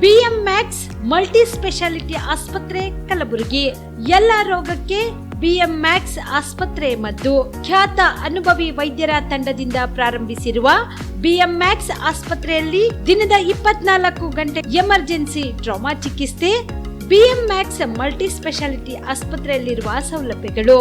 ಬಿಎಂಮ್ಯಾಕ್ಸ್ multi speciality ಆಸ್ಪತ್ರೆ ಕಲಬುರಗಿ. ಎಲ್ಲ ರೋಗಕ್ಕೆ ಬಿಎಂಮ್ಯಾಕ್ಸ್ ಆಸ್ಪತ್ರೆ ಮದ್ದು. ಖ್ಯಾತ ಅನುಭವಿ ವೈದ್ಯರ ತಂಡದಿಂದ ಪ್ರಾರಂಭಿಸಿರುವ ಬಿಎಂಮ್ಯಾಕ್ಸ್ ಆಸ್ಪತ್ರೆಯಲ್ಲಿ ದಿನದ 24 ಗಂಟೆ ಎಮರ್ಜೆನ್ಸಿ ಟ್ರಾಮಾ ಚಿಕಿತ್ಸೆ. ಬಿಎಂಮ್ಯಾಕ್ಸ್ ಮಲ್ಟಿ ಸ್ಪೆಷಾಲಿಟಿ ಆಸ್ಪತ್ರೆಯಲ್ಲಿರುವ ಸೌಲಭ್ಯಗಳು: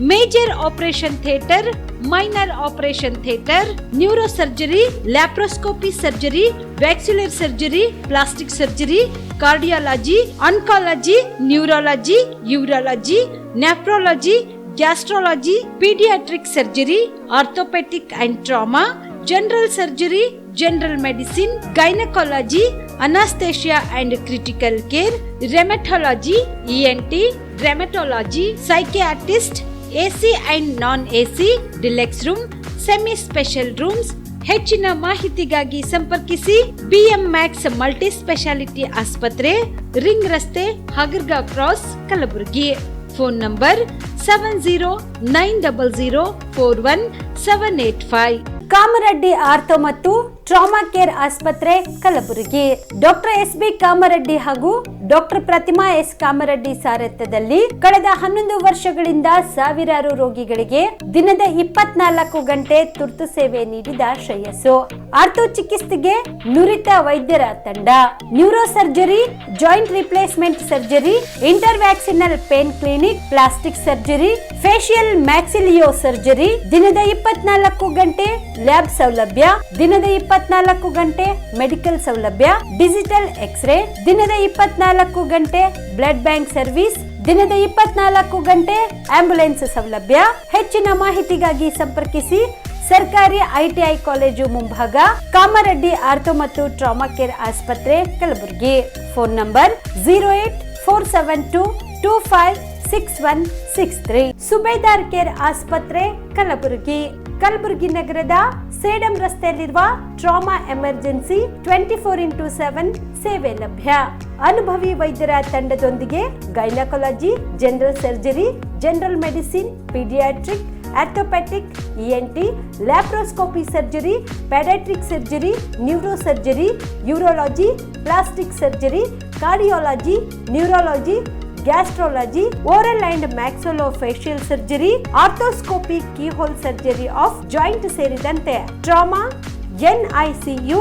major operation theatre, minor operation theatre, neuro surgery, laparoscopy surgery, ವ್ಯಾಕ್ಸ್ಯುಲರ್ surgery, plastic surgery, cardiology, oncology, neurology, urology, nephrology, gastrology, paediatric surgery, orthopaedic and trauma, general surgery, general medicine, gynaecology, anaesthesia and critical care, rheumatology, ENT, rheumatology, psychiatrist, AC and non AC, deluxe room, semi special rooms. ಹೆಚ್ಚಿನ ಮಾಹಿತಿಗಾಗಿ ಸಂಪರ್ಕಿಸಿ BM Max multi speciality ಆಸ್ಪತ್ರೆ, ring ರಸ್ತೆ, Hagarga cross, Kalaburagi. Phone number 7090041785. Kamareddy ortho ಮತ್ತು trauma care ಆಸ್ಪತ್ರೆ Kalaburagi. Doctor S B. Kamareddy ಹಾಗೂ doctor Pratima S. Kamareddy ಸಾರಥ್ಯದಲ್ಲಿ ಕಳೆದ 11 ವರ್ಷಗಳಿಂದ ಸಾವಿರಾರು ರೋಗಿಗಳಿಗೆ ದಿನದ 24 ಗಂಟೆ ತುರ್ತು ಸೇವೆ ನೀಡಿದ ಶ್ರೇಯಸ್ಸು. ಆರ್ಥೋ ಚಿಕಿತ್ಸೆಗೆ ನುರಿತ ವೈದ್ಯರ ತಂಡ. Neuro surgery, joint replacement surgery, interventional pain clinic, plastic surgery, facial maxillo surgery. ದಿನದ 24 ಗಂಟೆ ಲ್ಯಾಬ್ ಸೌಲಭ್ಯ. ದಿನದ 24 ಗಂಟೆ ಮೆಡಿಕಲ್ ಸೌಲಭ್ಯ. Digital x ray. ದಿನದ 24 ಗಂಟೆ ಬ್ಲಡ್ ಬ್ಯಾಂಕ್ ಸರ್ವಿಸ್. ದಿನದ 24 ಗಂಟೆ ಆಂಬ್ಯುಲೆನ್ಸ್ ಸೌಲಭ್ಯ. ಹೆಚ್ಚಿನ ಮಾಹಿತಿಗಾಗಿ ಸಂಪರ್ಕಿಸಿ ಸರ್ಕಾರಿ ಐಟಿಐ ಕಾಲೇಜು ಮುಂಭಾಗ, ಕಾಮರೆಡ್ಡಿ ಆರ್ಥೋ ಮತ್ತು ಟ್ರಾಮಾ ಕೇರ್ ಆಸ್ಪತ್ರೆ Kalaburagi. Phone number 08472256163. Subedar care ಆಸ್ಪತ್ರೆ ಕಲಬುರಗಿ. ಕಲಬುರಗಿ ನಗರದ ಸೇಡಂ ರಸ್ತೆಯಲ್ಲಿರುವ ಟ್ರಾಮಾ ಎಮರ್ಜೆನ್ಸಿ 24x7 ಸೇವೆ ಲಭ್ಯ. ಅನುಭವಿ ವೈದ್ಯರ ತಂಡದೊಂದಿಗೆ gynaecology, general surgery, general medicine, paediatric, orthopaedic, ENT, laparoscopy surgery, paediatric surgery, neuro surgery, urology, plastic surgery, cardiology, neurology, gastrology, oral and maxillofacial surgery, arthroscopy, keyhole surgery of joint ಸೇರಿದಂತೆ trauma, NICU,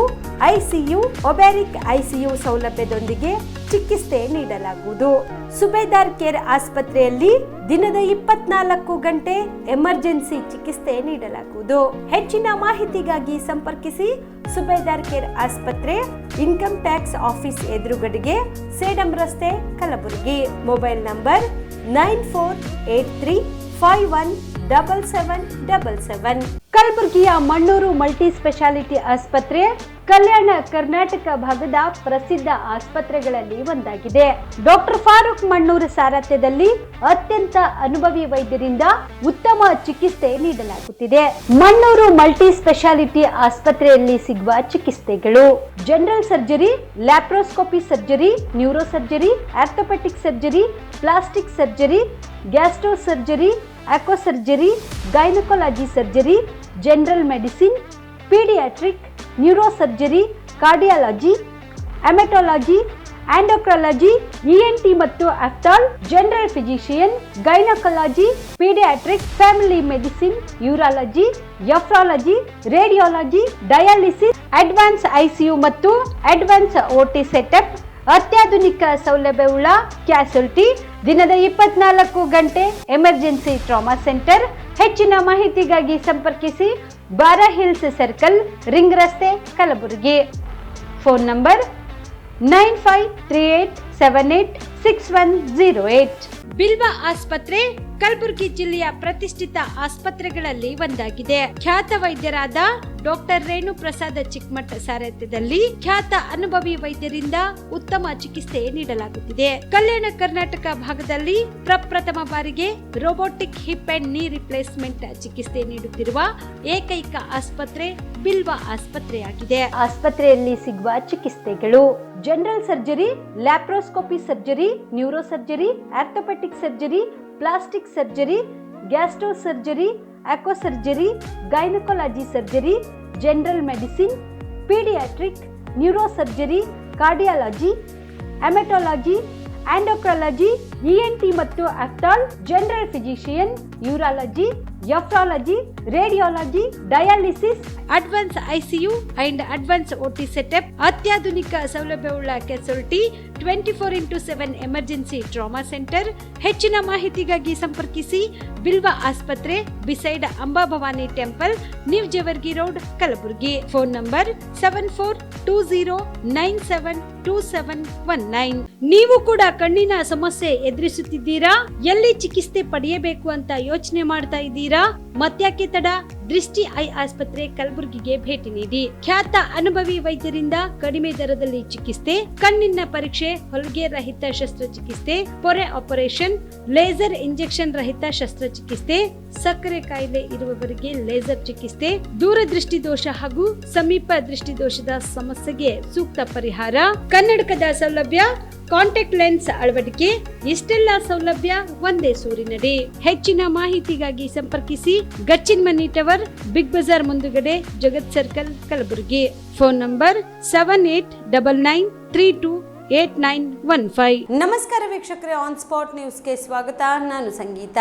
ICU, obstetric ICU ಸೌಲಭ್ಯದೊಂದಿಗೆ ಚಿಕಿತ್ಸೆ ನೀಡಲಾಗುವುದು. ಸುಬೇದಾರ್ care ಆಸ್ಪತ್ರೆಯಲ್ಲಿ ದಿನದ 24 ಗಂಟೆ emergency ಚಿಕಿತ್ಸೆ ನೀಡಲಾಗುವುದು. ಹೆಚ್ಚಿನ ಮಾಹಿತಿಗಾಗಿ ಸಂಪರ್ಕಿಸಿ ಸುಬೇದಾರ್ ಕೇರ್ ಆಸ್ಪತ್ರೆ, ಇನ್ಕಮ್ ಟ್ಯಾಕ್ಸ್ ಆಫೀಸ್ ಎದುರುಗಡೆಗೆ, ಸೇಡಂ ರಸ್ತೆ, ಕಲಬುರಗಿ. Mobile number 9483517777. ಕಲಬುರಗಿಯ ಮಣ್ಣೂರು ಮಲ್ಟಿ ಸ್ಪೆಷಾಲಿಟಿ ಆಸ್ಪತ್ರೆ ಕಲ್ಯಾಣ ಕರ್ನಾಟಕ ಭಾಗದ ಪ್ರಸಿದ್ಧ ಆಸ್ಪತ್ರೆಗಳಲ್ಲಿ ಒಂದಾಗಿದೆ. ಡಾಕ್ಟರ್ ಫಾರೂಕ್ ಮಣ್ಣೂರು ಸಾರಥ್ಯದಲ್ಲಿ ಅತ್ಯಂತ ಅನುಭವಿ ವೈದ್ಯರಿಂದ ಉತ್ತಮ ಚಿಕಿತ್ಸೆ ನೀಡಲಾಗುತ್ತಿದೆ. ಮಣ್ಣೂರು ಮಲ್ಟಿ ಸ್ಪೆಷಾಲಿಟಿ ಆಸ್ಪತ್ರೆಯಲ್ಲಿ ಸಿಗುವ ಚಿಕಿತ್ಸೆಗಳು: general surgery, laparoscopy surgery, neuro surgery, orthopaedic surgery, plastic surgery, gastro surgery, aqua surgery, gynaecology surgery, general medicine, paediatric, neuro surgery, cardiology, haematology, endocrinology, ENT ಮತ್ತು ophthal, general physician, gynaecology, paediatric, family medicine, urology, nephrology, radiology, dialysis, advance ICU ಮತ್ತು advance OT setup. ಅತ್ಯಾಧುನಿಕ ಸೌಲಭ್ಯವುಳ್ಳ ಕ್ಯಾಸುಲಿಟಿ. ದಿನದ 24 ಗಂಟೆ emergency trauma centre. ಹೆಚ್ಚಿನ ಮಾಹಿತಿಗಾಗಿ ಸಂಪರ್ಕಿಸಿ ಬಾರಾ hills circle, ring ರಸ್ತೆ, ಕಲಬುರಗಿ. Phone number 9538786108. ಬಿಲ್ವಾ ಆಸ್ಪತ್ರೆ ಕಲಬುರಗಿ ಜಿಲ್ಲೆಯ ಪ್ರತಿಷ್ಠಿತ ಆಸ್ಪತ್ರೆಗಳಲ್ಲಿ ಒಂದಾಗಿದೆ. ಖ್ಯಾತ ವೈದ್ಯರಾದ ಡಾಕ್ಟರ್ ರೇಣು ಪ್ರಸಾದ್ ಚಿಕ್ಕಮಠ ಸಾರಥ್ಯದಲ್ಲಿ ಖ್ಯಾತ ಅನುಭವಿ ವೈದ್ಯರಿಂದ ಉತ್ತಮ ಚಿಕಿತ್ಸೆ ನೀಡಲಾಗುತ್ತಿದೆ. ಕಲ್ಯಾಣ ಕರ್ನಾಟಕ ಭಾಗದಲ್ಲಿ ಪ್ರಪ್ರಥಮ ಬಾರಿಗೆ robotic hip and knee replacement ಚಿಕಿತ್ಸೆ ನೀಡುತ್ತಿರುವ ಏಕೈಕ ಆಸ್ಪತ್ರೆ ಬಿಲ್ವಾ ಆಸ್ಪತ್ರೆಯಾಗಿದೆ. ಆಸ್ಪತ್ರೆಯಲ್ಲಿ ಸಿಗುವ ಚಿಕಿತ್ಸೆಗಳು: general surgery, laparoscopy surgery, neuro surgery, orthopaedic surgery, plastic surgery, gastro surgery, aqua surgery, gynaecology surgery, general medicine, paediatric, neuro surgery, cardiology, haematology, endocrinology, ENT ಮತ್ತು ophthal, general physician, urology, nephrology, radiology, dialysis, advance ICU and advance OT setup, ಅತ್ಯಾಧುನಿಕ ಸೌಲಭ್ಯವುಳ್ಳ casualty, 24x7 emergency trauma centre. ಹೆಚ್ಚಿನ ಮಾಹಿತಿಗಾಗಿ ಸಂಪರ್ಕಿಸಿ ಬಿಲ್ವಾ ಆಸ್ಪತ್ರೆ, beside Amba Bhavani temple, new Jewargi road, Kalaburagi. Phone number 7420972719. ನೀವು ಕೂಡ ಕಣ್ಣಿನ ಸಮಸ್ಯೆ ಎದುರಿಸುತ್ತಿದ್ದೀರಾ? ಎಲ್ಲಿ ಚಿಕಿತ್ಸೆ ಪಡೆಯಬೇಕು ಅಂತ ಯೋಚನೆ ಮಾಡ್ತಾ ಇದ್ದೀರಾ? ಮತ್ಯಾಕೆ ತಡ? ದೃಷ್ಟಿ ಐ ಆಸ್ಪತ್ರೆ ಕಲಬುರಗಿಗೆ ಭೇಟಿ ನೀಡಿ. ಖ್ಯಾತ ಅನುಭವಿ ವೈದ್ಯರಿಂದ ಕಡಿಮೆ ದರದಲ್ಲಿ ಚಿಕಿತ್ಸೆ, ಕಣ್ಣಿನ ಪರೀಕ್ಷೆ, ಹೊಲಿಗೆ ರಹಿತ ಶಸ್ತ್ರಚಿಕಿತ್ಸೆ, ಪೊರೆ ಆಪರೇಷನ್, ಲೇಸರ್ ಇಂಜೆಕ್ಷನ್ ರಹಿತ ಶಸ್ತ್ರಚಿಕಿತ್ಸೆ, ಸಕ್ಕರೆ ಕಾಯಿಲೆ ಇರುವವರಿಗೆ ಲೇಸರ್ ಚಿಕಿತ್ಸೆ, ದೂರದೃಷ್ಟಿ ದೋಷ ಹಾಗೂ ಸಮೀಪ ದೃಷ್ಟಿ ದೋಷದ ಸಮಸ್ಯೆಗೆ ಸೂಕ್ತ ಪರಿಹಾರ, ಕನ್ನಡಕದ ಸೌಲಭ್ಯ, ಕಾಂಟ್ಯಾಕ್ಟ್ ಲೆನ್ಸ್ ಅಳವಡಿಕೆ, ಇಷ್ಟೆಲ್ಲ ಸೌಲಭ್ಯ ಒಂದೇ ಸೂರಿನಡಿ. ಹೆಚ್ಚಿನ ಮಾಹಿತಿಗಾಗಿ ಸಂಪರ್ಕಿಸಿ Gachchinmani tower, Big Bazaar ಮುಂದುಗಡೆ, Jagat circle, Kalaburagi. Phone number 7899328915. ನಮಸ್ಕಾರ ವೀಕ್ಷಕರೇ, ಆನ್ ಸ್ಪಾಟ್ ನ್ಯೂಸ್ಗೆ ಸ್ವಾಗತ. ನಾನು ಸಂಗೀತ.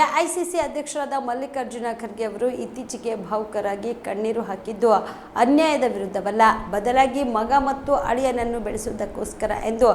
AICC ಅಧ್ಯಕ್ಷರಾದ ಮಲ್ಲಿಕಾರ್ಜುನ ಖರ್ಗೆ ಅವರು ಇತ್ತೀಚೆಗೆ ಭಾವುಕರಾಗಿ ಕಣ್ಣೀರು ಹಾಕಿದ್ದು ಅನ್ಯಾಯದ ವಿರುದ್ಧವಲ್ಲ, ಬದಲಾಗಿ ಮಗ ಮತ್ತು ಅಳಿಯನನ್ನು ಬೆಳೆಸುವುದಕ್ಕೋಸ್ಕರ ಎಂದು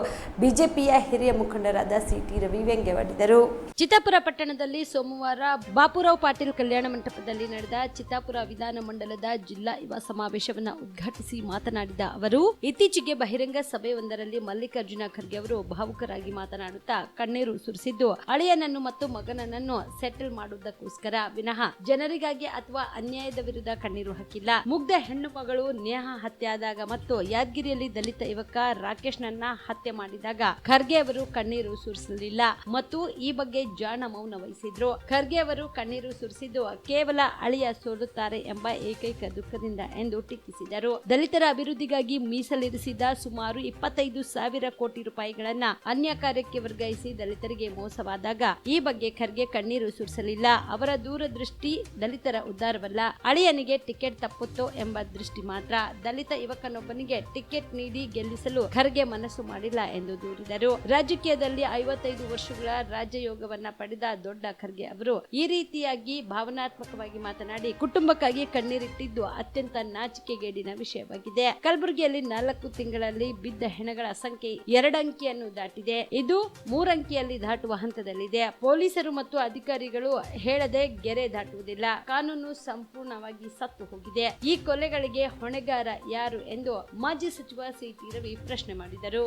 ಬಿಜೆಪಿಯ ಹಿರಿಯ ಮುಖಂಡರಾದ CT ರವಿ ವ್ಯಂಗ್ಯವಾಡಿದರು. ಚಿತ್ತಾಪುರ ಪಟ್ಟಣದಲ್ಲಿ ಸೋಮವಾರ ಬಾಪುರಾವ್ ಪಾಟೀಲ್ ಕಲ್ಯಾಣ ಮಂಟಪದಲ್ಲಿ ನಡೆದ ಚಿತ್ತಾಪುರ ವಿಧಾನ ಮಂಡಲದ ಜಿಲ್ಲಾ ಯುವ ಸಮಾವೇಶವನ್ನು ಉದ್ಘಾಟಿಸಿ ಮಾತನಾಡಿದ ಅವರು, ಇತ್ತೀಚೆಗೆ ಬಹಿರಂಗ ಸಭೆಯೊಂದರಲ್ಲಿ ಮಲ್ಲಿಕಾರ್ಜುನ ಖರ್ಗೆ ಅವರು ಭಾವುಕರಾಗಿ ಮಾತನಾಡುತ್ತಾ ಕಣ್ಣೀರು ಸುರಿಸಿದ್ದು ಅಳಿಯನನ್ನು ಮತ್ತು ಮಗನನ್ನು ಸೆಟಲ್ ಮಾಡುವುದಕ್ಕೋಸ್ಕರ ವಿನಃ ಜನರಿಗಾಗಿ ಅಥವಾ ಅನ್ಯಾಯದ ವಿರುದ್ಧ ಕಣ್ಣೀರು ಹಾಕಿಲ್ಲ. ಮುಗ್ಧ ಹೆಣ್ಣು ಮಗಳು ನೇಹಾ ಹತ್ಯೆ ಆದಾಗ ಮತ್ತು ಯಾದಗಿರಿಯಲ್ಲಿ ದಲಿತ ಯುವಕ ರಾಕೇಶ್ ನನ್ನ ಹತ್ಯೆ ಮಾಡಿದಾಗ ಖರ್ಗೆ ಅವರು ಕಣ್ಣೀರು ಸುರಿಸಲಿಲ್ಲ ಮತ್ತು ಈ ಬಗ್ಗೆ ಜಾಣ ಮೌನ ವಹಿಸಿದ್ರು. ಖರ್ಗೆ ಅವರು ಕಣ್ಣೀರು ಸುರಿಸಿದ್ದು ಕೇವಲ ಅಳಿಯ ಸೋಲುತ್ತಾರೆ ಎಂಬ ಏಕೈಕ ದುಃಖದಿಂದ ಎಂದು ಟೀಕಿಸಿದರು. ದಲಿತರ ಅಭಿವೃದ್ಧಿಗಾಗಿ ಮೀಸಲಿರಿಸಿದ ಸುಮಾರು 25,000 ಕೋಟಿ ರೂಪಾಯಿಗಳನ್ನ ಅನ್ಯ ಕಾರ್ಯಕ್ಕೆ ವರ್ಗಾಯಿಸಿ ದಲಿತರಿಗೆ ಮೋಸವಾದಾಗ ಈ ಬಗ್ಗೆ ಖರ್ಗೆ ಕಣ್ಣೀರು ಸುರಿಸಲಿಲ್ಲ. ಅವರ ದೂರದೃಷ್ಟಿ ದಲಿತರ ಉದ್ಧಾರವಲ್ಲ, ಅಳಿಯನಿಗೆ ಟಿಕೆಟ್ ತಪ್ಪುತ್ತೋ ಎಂಬ ದೃಷ್ಟಿ ಮಾತ್ರ. ದಲಿತ ಯುವಕನೊಬ್ಬನಿಗೆ ಟಿಕೆಟ್ ನೀಡಿ ಗೆಲ್ಲಿಸಲು ಖರ್ಗೆ ಮನಸ್ಸು ಮಾಡಿಲ್ಲ ಎಂದು ದೂರಿದರು. ರಾಜಕೀಯದಲ್ಲಿ 55 ವರ್ಷಗಳ ರಾಜಯೋಗವನ್ನ ಪಡೆದ ದೊಡ್ಡ ಖರ್ಗೆ ಅವರು ಈ ರೀತಿಯಾಗಿ ಭಾವನಾತ್ಮಕವಾಗಿ ಮಾತನಾಡಿ ಕುಟುಂಬಕ್ಕಾಗಿ ಕಣ್ಣೀರಿಟ್ಟಿದ್ದು ಅತ್ಯಂತ ನಾಚಿಕೆಗೇಡಿನ ವಿಷಯವಾಗಿದೆ. ಕಲಬುರಗಿಯಲ್ಲಿ 4 ತಿಂಗಳಲ್ಲಿ ಬಿದ್ದ ಹೆಣಗಳ ಸಂಖ್ಯೆ 2 ಅಂಕಿಯನ್ನು ದಾಟಿದೆ. ಇದು 3 ಅಂಕಿಯಲ್ಲಿ ದಾಟುವ ಹಂತದಲ್ಲಿದೆ. ಪೊಲೀಸರು ಮತ್ತು ಅಧಿಕಾರಿಗಳು ಹೇಳದೆ ಗೆರೆ ದಾಟುವುದಿಲ್ಲ. ಕಾನೂನು ಸಂಪೂರ್ಣವಾಗಿ ಸತ್ತು ಹೋಗಿದೆ. ಈ ಕೊಲೆಗಳಿಗೆ ಹೊಣೆಗಾರ ಯಾರು ಎಂದು ಮಾಜಿ ಸಚಿವ CT ರವಿ ಪ್ರಶ್ನೆ ಮಾಡಿದರು.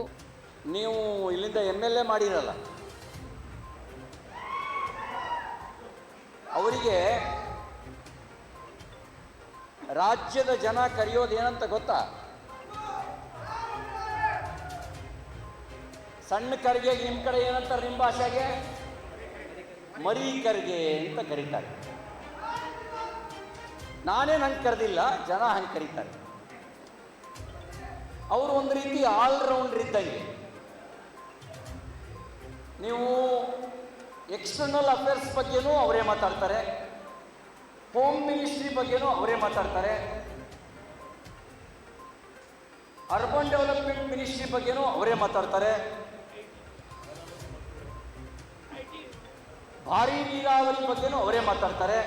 ನೀವು ಇಲ್ಲಿಂದ MLA ಮಾಡಿರಲ್ಲ, ಅವರಿಗೆ ರಾಜ್ಯದ ಜನ ಕರೆಯೋದು ಏನಂತ ಗೊತ್ತಾ? ಸಣ್ಣ ಕರ್ಗೆ ನಿಮ್ಮ ಕಡೆ ಏನಂತಾರೆ, ನಿಮ್ಮ ಭಾಷೆಗೆ ಮರಿ ಕರ್ಗೆ ಅಂತ ಕರೀತಾರೆ. ನಾನೇ ಹಂಗೆ ಕರೆದಿಲ್ಲ, ಜನ ಹಂಗೆ ಕರೀತಾರೆ. ಅವರು ಒಂದು ರೀತಿ ಆಲ್ರೌಂಡರ್ ಇದ್ದಂಗೆ. ನೀವು ಎಕ್ಸ್ಟರ್ನಲ್ ಅಫೇರ್ಸ್ ಬಗ್ಗೆನೂ ಅವರೇ ಮಾತಾಡ್ತಾರೆ, ಹೋಮ್ ಮಿನಿಸ್ಟ್ರಿ ಬಗ್ಗೆನೂ ಅವರೇ ಮಾತಾಡ್ತಾರೆ, ಅರ್ಬನ್ ಡೆವಲಪ್ಮೆಂಟ್ ಮಿನಿಸ್ಟ್ರಿ ಬಗ್ಗೆನೂ ಅವರೇ ಮಾತಾಡ್ತಾರೆ, ಭಾರಿ ನೀರಾವರಿ ಬಗ್ಗೆನೂ ಅವರೇ ಮಾತಾಡ್ತಾರೆ,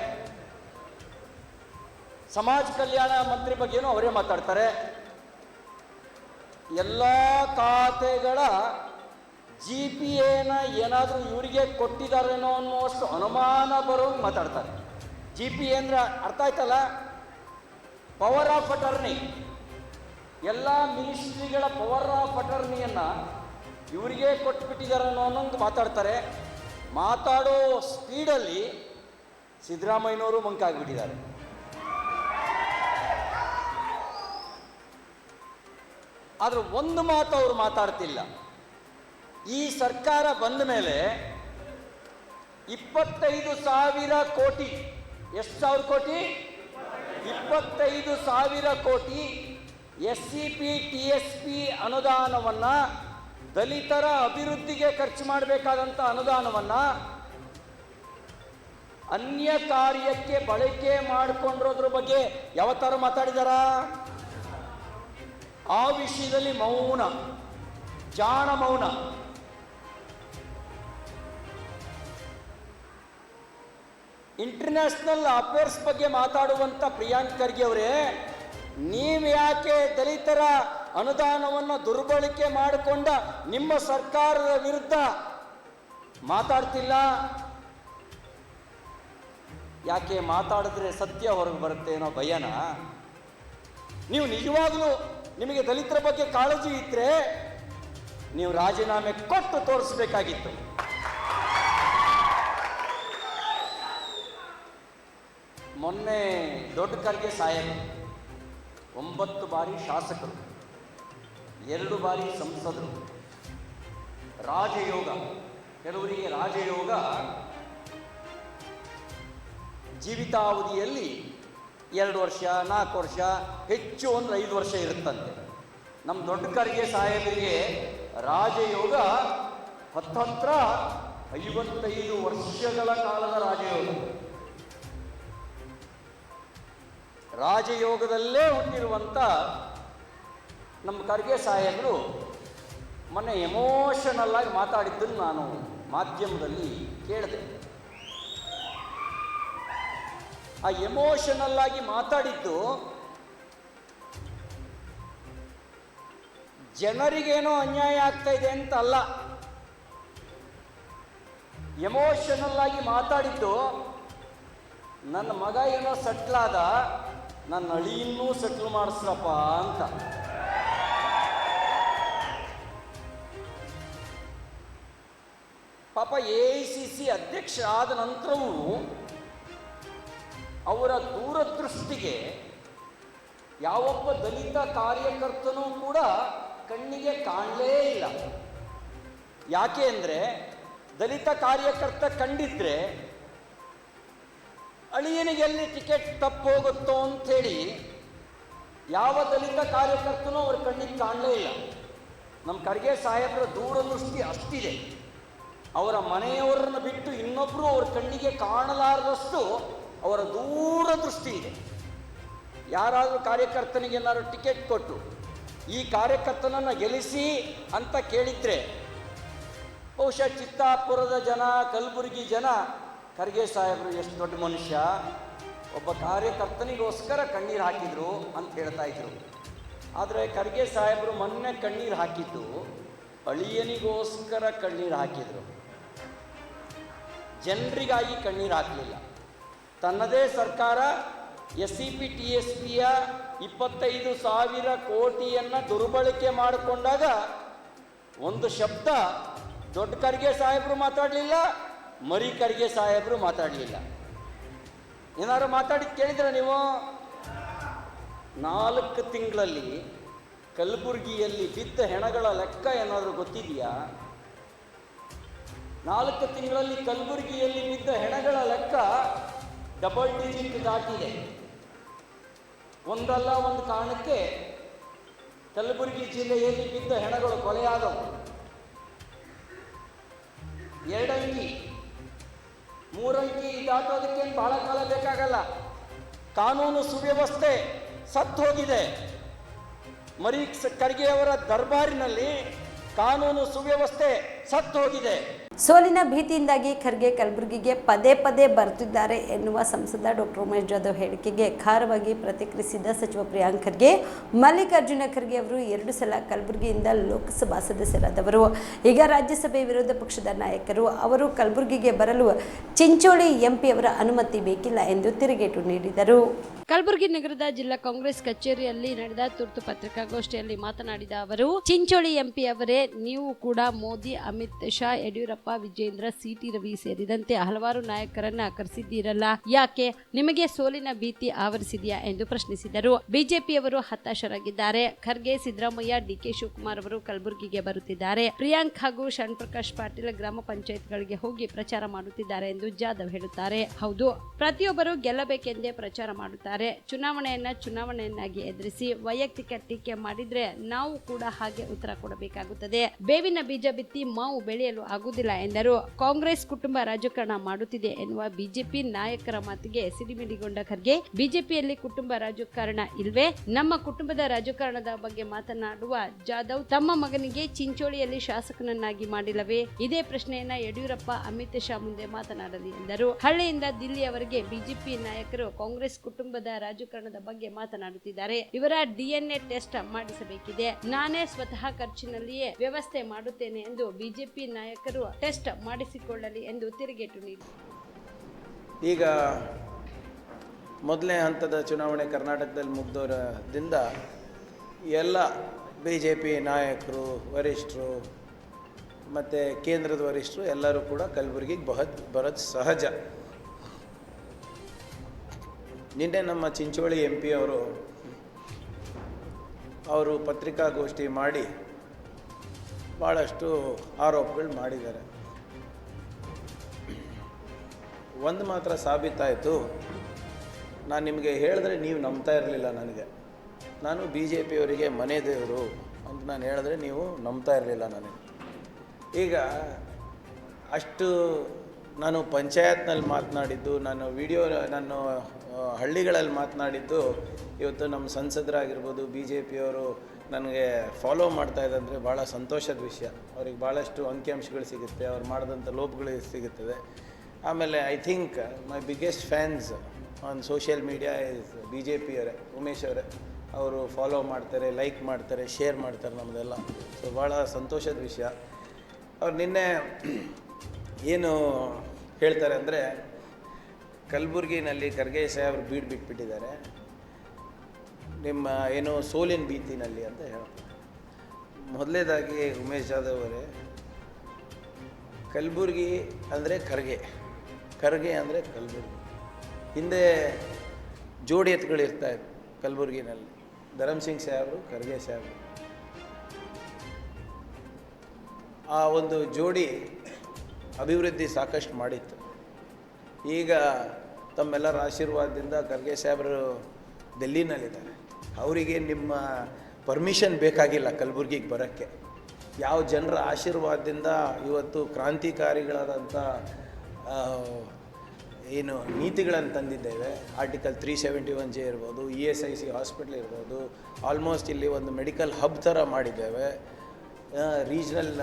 ಸಮಾಜ ಕಲ್ಯಾಣ ಮಂತ್ರಿ ಬಗ್ಗೆನೂ ಅವರೇ ಮಾತಾಡ್ತಾರೆ. ಎಲ್ಲ ಖಾತೆಗಳ GPAನ ಏನಾದರೂ ಇವರಿಗೆ ಕೊಟ್ಟಿದ್ದಾರೇನೋ ಅನ್ನುವಷ್ಟು ಅನುಮಾನ ಬರೋಂಗೆ ಮಾತಾಡ್ತಾರೆ. GPA ಅಂದ್ರೆ ಅರ್ಥ ಆಯ್ತಲ್ಲ, ಪವರ್ ಆಫ್ ಅಟರ್ನಿ. ಎಲ್ಲ ಮಿನಿಸ್ಟ್ರಿಗಳ ಪವರ್ ಆಫ್ ಅಟರ್ನಿಯನ್ನು ಇವರಿಗೆ ಕೊಟ್ಬಿಟ್ಟಿದ್ದಾರೇನೋ ಅನ್ನೋಂಗೆ ಮಾತಾಡ್ತಾರೆ. ಮಾತಾಡೋ ಸ್ಪೀಡಲ್ಲಿ ಸಿದ್ದರಾಮಯ್ಯನವರು ಮಂಕಾಗ್ಬಿಟ್ಟಿದ್ದಾರೆ. ಆದರೆ ಒಂದು ಮಾತು ಅವರು ಮಾತಾಡ್ತಿಲ್ಲ. ಈ ಸರ್ಕಾರ ಬಂದ ಮೇಲೆ 25,000 ಕೋಟಿ, ಎಷ್ಟು ಸಾವಿರ ಕೋಟಿ? 25,000 ಕೋಟಿ SCP TSP ಅನುದಾನವನ್ನು, ದಲಿತರ ಅಭಿವೃದ್ಧಿಗೆ ಖರ್ಚು ಮಾಡಬೇಕಾದಂಥ ಅನುದಾನವನ್ನು ಅನ್ಯ ಕಾರ್ಯಕ್ಕೆ ಬಳಕೆ ಮಾಡಿಕೊಂಡಿರೋದ್ರ ಬಗ್ಗೆ ಯಾವತ್ತಾರು ಮಾತಾಡಿದಾರಾ? ಆ ವಿಷಯದಲ್ಲಿ ಮೌನ, ಜಾಣ ಮೌನ. ಇಂಟರ್ನ್ಯಾಷನಲ್ ಅಫೇರ್ಸ್ ಬಗ್ಗೆ ಮಾತಾಡುವಂಥ ಪ್ರಿಯಾಂಕ್ ಖರ್ಗೆ ಅವರೇ, ನೀವು ಯಾಕೆ ದಲಿತರ ಅನುದಾನವನ್ನು ದುರ್ಬಳಕೆ ಮಾಡಿಕೊಂಡ ನಿಮ್ಮ ಸರ್ಕಾರದ ವಿರುದ್ಧ ಮಾತಾಡ್ತಿಲ್ಲ? ಯಾಕೆ ಮಾತಾಡಿದ್ರೆ ಸತ್ಯ ಹೊರಗೆ ಬರುತ್ತೆ ಅನ್ನೋ ಭಯನ? ನೀವು ನಿಜವಾಗ್ಲೂ ನಿಮಗೆ ದಲಿತರ ಬಗ್ಗೆ ಕಾಳಜಿ ಇದ್ರೆ ನೀವು ರಾಜೀನಾಮೆ ಕೊಟ್ಟು ತೋರಿಸಬೇಕಾಗಿತ್ತು. ಮೊನ್ನೆ ದೊಡ್ಡ ಖರ್ಗೆ ಸಾಹೇಬ್ 9 ಬಾರಿ ಶಾಸಕರು, 2 ಬಾರಿ ಸಂಸದರು, ರಾಜಯೋಗ, ಕೆಲವರಿಗೆ ರಾಜಯೋಗ ಜೀವಿತಾವಧಿಯಲ್ಲಿ 2 ವರ್ಷ 4 ವರ್ಷ, ಹೆಚ್ಚು ಅಂದ್ರೆ 5 ವರ್ಷ ಇರುತ್ತಂತೆ. ನಮ್ಮ ದೊಡ್ಡ ಖರ್ಗೆ ಸಾಹೇಬರಿಗೆ ರಾಜಯೋಗ ಹತ್ತತ್ರ 55 ವರ್ಷಗಳ ಕಾಲದ ರಾಜಯೋಗ. ರಾಜಯೋಗದಲ್ಲೇ ಹುಟ್ಟಿರುವಂಥ ನಮ್ಮ ಖರ್ಗೆ ಸಾಹೇಬರು ಮೊನ್ನೆ ಎಮೋಷನಲ್ ಆಗಿ ಮಾತಾಡಿದ್ದನ್ನು ನಾನು ಮಾಧ್ಯಮದಲ್ಲಿ ಕೇಳಿದೆ. ಆ ಎಮೋಷನಲ್ ಆಗಿ ಮಾತಾಡಿದ್ದು ಜನರಿಗೇನೋ ಅನ್ಯಾಯ ಆಗ್ತಾ ಇದೆ ಅಂತ ಅಲ್ಲ. ಎಮೋಷನಲ್ ಆಗಿ ಮಾತಾಡಿದ್ದು ನನ್ನ ಮಗ ಏನೋ ಸೆಟ್ಲಾದ, ನನ್ನ ಅಳಿಯನ್ನೂ ಸೆಟ್ಲ್ ಮಾಡಿಸ್ರಪ್ಪ ಅಂತ. ಪಾಪ AICC ಅಧ್ಯಕ್ಷ ಆದ ನಂತರವೂ ಅವರ ದೂರದೃಷ್ಟಿಗೆ ಯಾವೊಬ್ಬ ದಲಿತ ಕಾರ್ಯಕರ್ತನೂ ಕೂಡ ಕಣ್ಣಿಗೆ ಕಾಣಲೇ ಇಲ್ಲ. ಯಾಕೆ ಅಂದರೆ ದಲಿತ ಕಾರ್ಯಕರ್ತ ಕಂಡಿದ್ರೆ ಅಳಿಯನಿಗೆ ಎಲ್ಲಿ ಟಿಕೆಟ್ ತಪ್ಪೋಗುತ್ತೋ ಅಂಥೇಳಿ ಯಾವ ದಲಿತ ಕಾರ್ಯಕರ್ತನೂ ಅವ್ರ ಕಣ್ಣಿಗೆ ಕಾಣಲೇ ಇಲ್ಲ. ನಮ್ಮ ಖರ್ಗೆ ಸಾಹೇಬರ ದೂರದೃಷ್ಟಿ ಅಷ್ಟಿದೆ. ಅವರ ಮನೆಯವರನ್ನು ಬಿಟ್ಟು ಇನ್ನೊಬ್ಬರು ಅವ್ರ ಕಣ್ಣಿಗೆ ಕಾಣಲಾರದಷ್ಟು ಅವರ ದೂರದೃಷ್ಟಿ ಇದೆ. ಯಾರಾದರೂ ಕಾರ್ಯಕರ್ತನಿಗೆ ಏನಾದ್ರು ಟಿಕೆಟ್ ಕೊಟ್ಟು ಈ ಕಾರ್ಯಕರ್ತನನ್ನು ಗೆಲ್ಲಿಸಿ ಅಂತ ಕೇಳಿದರೆ ಬಹುಶಃ ಚಿತ್ತಾಪುರದ ಜನ, ಕಲಬುರಗಿ ಜನ ಖರ್ಗೆ ಸಾಹೇಬರು ಎಷ್ಟು ದೊಡ್ಡ ಮನುಷ್ಯ, ಒಬ್ಬ ಕಾರ್ಯಕರ್ತನಿಗೋಸ್ಕರ ಕಣ್ಣೀರು ಹಾಕಿದರು ಅಂತ ಹೇಳ್ತಾ ಇದ್ರು. ಆದರೆ ಖರ್ಗೆ ಸಾಹೇಬರು ಮೊನ್ನೆ ಕಣ್ಣೀರು ಹಾಕಿದ್ದು ಅಳಿಯನಿಗೋಸ್ಕರ ಕಣ್ಣೀರು ಹಾಕಿದರು, ಜನರಿಗಾಗಿ ಕಣ್ಣೀರು ಹಾಕಲಿಲ್ಲ. ತನ್ನದೇ ಸರ್ಕಾರ SCP TSPಯ 25,000 ಕೋಟಿಯನ್ನು ದುರ್ಬಳಕೆ ಮಾಡಿಕೊಂಡಾಗ ಒಂದು ಶಬ್ದ ದೊಡ್ಡ ಖರ್ಗೆ ಸಾಹೇಬರು ಮಾತಾಡಲಿಲ್ಲ, ಮರಿ ಖರ್ಗೆ ಸಾಹೇಬರು ಮಾತಾಡಲಿಲ್ಲ. ಏನಾದ್ರು ಮಾತಾಡಿದ್ದು ಕೇಳಿದ್ರೆ ನೀವು? 4 ತಿಂಗಳಲ್ಲಿ ಕಲಬುರಗಿಯಲ್ಲಿ ಬಿದ್ದ ಹೆಣಗಳ ಲೆಕ್ಕ ಏನಾದರೂ ಗೊತ್ತಿದೆಯಾ? 4 ತಿಂಗಳಲ್ಲಿ ಕಲಬುರಗಿಯಲ್ಲಿ ಬಿದ್ದ ಹೆಣಗಳ ಲೆಕ್ಕ ಡಬಲ್ ಡಿಜಿಟ್ ದಾಟಿದೆ. ಒಂದಲ್ಲ ಒಂದು ಕಾರಣಕ್ಕೆ ಕಲಬುರಗಿ ಜಿಲ್ಲೆಯಲ್ಲಿ ಬಿದ್ದ ಹೆಣಗಳು ಕೊಲೆಯಾದವು. 2 ಅಂಕಿ 3 ಅಂಕಿ ದಾಟೋದಕ್ಕೇನು ಬಹಳ ಕಾಲ ಬೇಕಾಗಲ್ಲ. ಕಾನೂನು ಸುವ್ಯವಸ್ಥೆ ಸತ್ತು ಹೋಗಿದೆ. ಮರಿ ಖರ್ಗೆ ಅವರ ದರ್ಬಾರಿನಲ್ಲಿ ಕಾನೂನು ಸುವ್ಯವಸ್ಥೆ ಸತ್ತು ಹೋಗಿದೆ. ಸೋಲಿನ ಭೀತಿಯಿಂದಾಗಿ ಖರ್ಗೆ ಕಲಬುರಗಿಗೆ ಪದೇ ಪದೇ ಬರುತ್ತಿದ್ದಾರೆ ಎನ್ನುವ ಸಂಸದ ಡಾಕ್ಟರ್ ಉಮೇಶ್ ಜಾಧವ್ ಹೇಳಿಕೆಗೆ ಖಾರವಾಗಿ ಪ್ರತಿಕ್ರಿಯಿಸಿದ ಸಚಿವ ಪ್ರಿಯಾಂಕ್ ಖರ್ಗೆ, ಮಲ್ಲಿಕಾರ್ಜುನ ಖರ್ಗೆ ಅವರು 2 ಸಲ ಕಲಬುರಗಿಯಿಂದ ಲೋಕಸಭಾ ಸದಸ್ಯರಾದವರು. ಈಗ ರಾಜ್ಯಸಭೆ ವಿರೋಧ ಪಕ್ಷದ ನಾಯಕರು. ಅವರು ಕಲಬುರಗಿಗೆ ಬರಲು ಚಿಂಚೋಳಿ MP ಅವರ ಅನುಮತಿ ಬೇಕಿಲ್ಲ ಎಂದು ತಿರುಗೇಟು ನೀಡಿದರು. ಕಲಬುರಗಿ ನಗರದ ಜಿಲ್ಲಾ ಕಾಂಗ್ರೆಸ್ ಕಚೇರಿಯಲ್ಲಿ ನಡೆದ ತುರ್ತು ಪತ್ರಿಕಾಗೋಷ್ಠಿಯಲ್ಲಿ ಮಾತನಾಡಿದ ಅವರು, ಚಿಂಚೋಳಿ MP ಅವರೇ, ನೀವು ಕೂಡ ಮೋದಿ, ಅಮಿತ್ ಶಾ, ಯಡಿಯೂರಪ್ಪ, ವಿಜೇಂದ್ರ, CT ರವಿ ಸೇರಿದಂತೆ ಹಲವಾರು ನಾಯಕರನ್ನ ಕರೆಸಿದ್ದೀರಲ್ಲ, ಯಾಕೆ ನಿಮಗೆ ಸೋಲಿನ ಭೀತಿ ಆವರಿಸಿದೆಯಾ ಎಂದು ಪ್ರಶ್ನಿಸಿದರು. ಬಿಜೆಪಿಯವರು ಹತಾಶರಾಗಿದ್ದಾರೆ. ಖರ್ಗೆ, ಸಿದ್ದರಾಮಯ್ಯ, DK ಶಿವಕುಮಾರ್ ಅವರು ಕಲಬುರಗಿಗೆ ಬರುತ್ತಿದ್ದಾರೆ. ಪ್ರಿಯಾಂಕ್ ಹಾಗೂ ಶರಣ್ ಪ್ರಕಾಶ್ ಪಾಟೀಲ್ ಗ್ರಾಮ ಪಂಚಾಯತ್ಗಳಿಗೆ ಹೋಗಿ ಪ್ರಚಾರ ಮಾಡುತ್ತಿದ್ದಾರೆ ಎಂದು ಜಾಧವ್ ಹೇಳುತ್ತಾರೆ. ಹೌದು, ಪ್ರತಿಯೊಬ್ಬರು ಗೆಲ್ಲಬೇಕೆಂದೇ ಪ್ರಚಾರ ಮಾಡುತ್ತಾರೆ. ಚುನಾವಣೆಯನ್ನಾಗಿ ಎದುರಿಸಿ ವೈಯಕ್ತಿಕ ಟೀಕೆ ಮಾಡಿದ್ರೆ ನಾವು ಕೂಡ ಹಾಗೆ ಉತ್ತರ ಕೊಡಬೇಕಾಗುತ್ತದೆ. ಬೇವಿನ ಬೀಜ ಬಿತ್ತಿ ಮಾವು ಬೆಳೆಯಲು ಆಗುವುದಿಲ್ಲ ಎಂದರು. ಕಾಂಗ್ರೆಸ್ ಕುಟುಂಬ ರಾಜಕಾರಣ ಮಾಡುತ್ತಿದೆ ಎನ್ನುವ ಬಿಜೆಪಿ ನಾಯಕರ ಮಾತಿಗೆ ಸಿಡಿಮಿಡಿಗೊಂಡ ಖರ್ಗೆ, ಬಿಜೆಪಿಯಲ್ಲಿ ಕುಟುಂಬ ರಾಜಕಾರಣ ಇಲ್ವೇ? ನಮ್ಮ ಕುಟುಂಬದ ರಾಜಕಾರಣದ ಬಗ್ಗೆ ಮಾತನಾಡುವ ಜಾಧವ್ ತಮ್ಮ ಮಗನಿಗೆ ಚಿಂಚೋಳಿಯಲ್ಲಿ ಶಾಸಕನನ್ನಾಗಿ ಮಾಡಿಲ್ಲವೇ? ಇದೇ ಪ್ರಶ್ನೆಯನ್ನ ಯಡಿಯೂರಪ್ಪ ಅಮಿತ್ ಶಾ ಮುಂದೆ ಮಾತನಾಡಲಿ ಎಂದರು. ಹಳ್ಳಿಯಿಂದ ದಿಲ್ಲಿಯವರೆಗೆ ಬಿಜೆಪಿ ನಾಯಕರು ಕಾಂಗ್ರೆಸ್ ಕುಟುಂಬದ ರಾಜಕಾರಣದ ಬಗ್ಗೆ ಮಾತನಾಡುತ್ತಿದ್ದಾರೆ. ಇವರ DNA ಟೆಸ್ಟ್ ಮಾಡಿಸಬೇಕಿದೆ. ನಾನೇ ಸ್ವತಃ ಖರ್ಚಿನಲ್ಲಿಯೇ ವ್ಯವಸ್ಥೆ ಮಾಡುತ್ತೇನೆ ಎಂದು ಬಿಜೆಪಿ ನಾಯಕರು ಟೆಸ್ಟ್ ಮಾಡಿಸಿಕೊಳ್ಳಲಿ ಎಂದು ತಿರುಗೇಟು ನೀಡಿದರು. ಈಗ ಮೊದಲನೇ ಹಂತದ ಚುನಾವಣೆ ಕರ್ನಾಟಕದಲ್ಲಿ ಮುಗ್ದೋರದಿಂದ ಎಲ್ಲ BJP ನಾಯಕರು, ವರಿಷ್ಠರು ಮತ್ತು ಕೇಂದ್ರದ ವರಿಷ್ಠರು ಎಲ್ಲರೂ ಕೂಡ ಕಲಬುರಗಿಗೆ ಬರೋದು ಸಹಜ. ನಿನ್ನೆ ನಮ್ಮ ಚಿಂಚೋಳಿ MP ಅವರು ಪತ್ರಿಕಾಗೋಷ್ಠಿ ಮಾಡಿ ಭಾಳಷ್ಟು ಆರೋಪಗಳು ಮಾಡಿದ್ದಾರೆ. ಒಂದು ಮಾತ್ರ ಸಾಬೀತಾಯಿತು, ನಾನು ನಿಮಗೆ ಹೇಳಿದ್ರೆ ನೀವು ನಂಬ್ತಾ ಇರಲಿಲ್ಲ. ನಾನು BJPಯವರಿಗೆ ಮನೆ ದೇವರು ಅಂತ ನಾನು ಹೇಳಿದ್ರೆ ನೀವು ನಂಬ್ತಾ ಇರಲಿಲ್ಲ ನನಗೆ. ಈಗ ಅಷ್ಟು ನಾನು ಪಂಚಾಯತ್ನಲ್ಲಿ ಮಾತನಾಡಿದ್ದು, ನಾನು ನಾನು ಹಳ್ಳಿಗಳಲ್ಲಿ ಮಾತನಾಡಿದ್ದು, ಇವತ್ತು ನಮ್ಮ ಸಂಸದರಾಗಿರ್ಬೋದು BJPಯವರು ನನಗೆ ಫಾಲೋ ಮಾಡ್ತಾಯಿದೆ ಅಂದರೆ ಭಾಳ ಸಂತೋಷದ ವಿಷಯ. ಅವ್ರಿಗೆ ಭಾಳಷ್ಟು ಅಂಕಿಅಂಶಗಳು ಸಿಗುತ್ತೆ, ಅವ್ರು ಮಾಡಿದಂಥ ಲೋಪಗಳು ಸಿಗುತ್ತದೆ. ಆಮೇಲೆ I think my biggest fans on social media is BJPಯವರೇ, ಉಮೇಶ್ ಅವರೇ. ಅವರು ಫಾಲೋ ಮಾಡ್ತಾರೆ, ಲೈಕ್ ಮಾಡ್ತಾರೆ, ಶೇರ್ ಮಾಡ್ತಾರೆ ನಮ್ಮದೆಲ್ಲ. ಸೊ ಭಾಳ ಸಂತೋಷದ ವಿಷಯ. ಅವ್ರು ನಿನ್ನೆ ಏನು ಹೇಳ್ತಾರೆ ಅಂದರೆ, ಕಲಬುರಗಿನಲ್ಲಿ ಖರ್ಗೆ ಸಾಹೇಬರು ಬಿಟ್ಬಿಟ್ಟಿದ್ದಾರೆ, ನಿಮ್ಮ ಏನೋ ಸೋಲಿನ ಭೀತಿನಲ್ಲಿ ಅಂತ ಹೇಳ್ತಾರೆ. ಮೊದಲನೇದಾಗಿ ಉಮೇಶ್ ಜಾಧವ್ ಅವರೇ, ಕಲಬುರಗಿ ಅಂದರೆ ಖರ್ಗೆ ಅಂದರೆ ಕಲಬುರಗಿ. ಹಿಂದೆ ಜೋಡಿ ಎತ್ತುಗಳಿರ್ತಾಯಿತ್ತು ಕಲಬುರಗಿನಲ್ಲಿ, ಧರಮ್ಸಿಂಗ್ ಸಾಹೇಬರು, ಖರ್ಗೆ ಸಾಹೇಬರು. ಆ ಒಂದು ಜೋಡಿ ಅಭಿವೃದ್ಧಿ ಸಾಕಷ್ಟು ಮಾಡಿತ್ತು. ಈಗ ತಮ್ಮೆಲ್ಲರ ಆಶೀರ್ವಾದದಿಂದ ಖರ್ಗೆ ಸಾಹೇಬರು ಡೆಲ್ಲಿನಲ್ಲಿದ್ದಾರೆ. ಅವರಿಗೆ ನಿಮ್ಮ ಪರ್ಮಿಷನ್ ಬೇಕಾಗಿಲ್ಲ ಕಲಬುರಗಿಗೆ ಬರೋಕ್ಕೆ. ಯಾವ ಜನರ ಆಶೀರ್ವಾದದಿಂದ ಇವತ್ತು ಕ್ರಾಂತಿಕಾರಿಗಳಾದಂಥ ಏನು ನೀತಿಗಳನ್ನು ತಂದಿದ್ದೇವೆ, ಆರ್ಟಿಕಲ್ 371J ಇರ್ಬೋದು, ESIC ಹಾಸ್ಪಿಟ್ಲ್ ಇರ್ಬೋದು, ಆಲ್ಮೋಸ್ಟ್ ಇಲ್ಲಿ ಒಂದು ಮೆಡಿಕಲ್ ಹಬ್ ಥರ ಮಾಡಿದ್ದೇವೆ, ರೀಜ್ನಲ್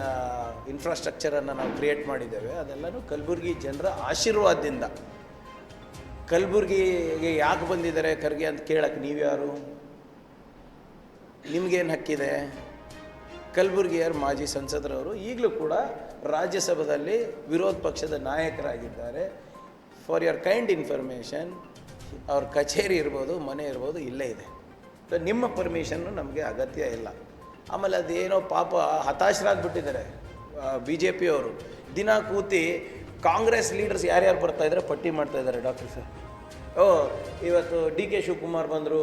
ಇನ್ಫ್ರಾಸ್ಟ್ರಕ್ಚರನ್ನು ನಾವು ಕ್ರಿಯೇಟ್ ಮಾಡಿದ್ದೇವೆ. ಅದೆಲ್ಲನೂ ಕಲಬುರಗಿ ಜನರ ಆಶೀರ್ವಾದದಿಂದ. ಕಲಬುರಗಿಗೆ ಯಾಕೆ ಬಂದಿದ್ದಾರೆ ಖರ್ಗೆ ಅಂತ ಕೇಳಕ್ಕೆ ನೀವ್ಯಾರು? ನಿಮಗೇನು ಹಕ್ಕಿದೆ? ಕಲಬುರಗಿಯವ್ರ ಮಾಜಿ ಸಂಸದರವರು ಈಗಲೂ ಕೂಡ ರಾಜ್ಯಸಭೆಯಲ್ಲಿ ವಿರೋಧ ಪಕ್ಷದ ನಾಯಕರಾಗಿದ್ದಾರೆ. ಫಾರ್ ಯುವರ್ ಕೈಂಡ್ ಇನ್ಫಾರ್ಮೇಷನ್, ಅವ್ರ ಕಚೇರಿ ಇರ್ಬೋದು, ಮನೆ ಇರ್ಬೋದು, ಇಲ್ಲೇ ಇದೆ. ಸೊ ನಿಮ್ಮ ಪರ್ಮಿಷನ್ನು ನಮಗೆ ಅಗತ್ಯ ಇಲ್ಲ. ಆಮೇಲೆ ಅದೇನೋ ಪಾಪ ಹತಾಶರಾಗಿಬಿಟ್ಟಿದ್ದಾರೆ BJPಯವರು. ದಿನ ಕೂತಿ ಕಾಂಗ್ರೆಸ್ ಲೀಡರ್ಸ್ ಯಾರ್ಯಾರು ಬರ್ತಾಯಿದ್ದಾರೆ ಪಟ್ಟಿ ಮಾಡ್ತಾಯಿದ್ದಾರೆ. ಡಾಕ್ಟರ್ ಸರ್, ಇವತ್ತು DK ಶಿವಕುಮಾರ್ ಬಂದರು,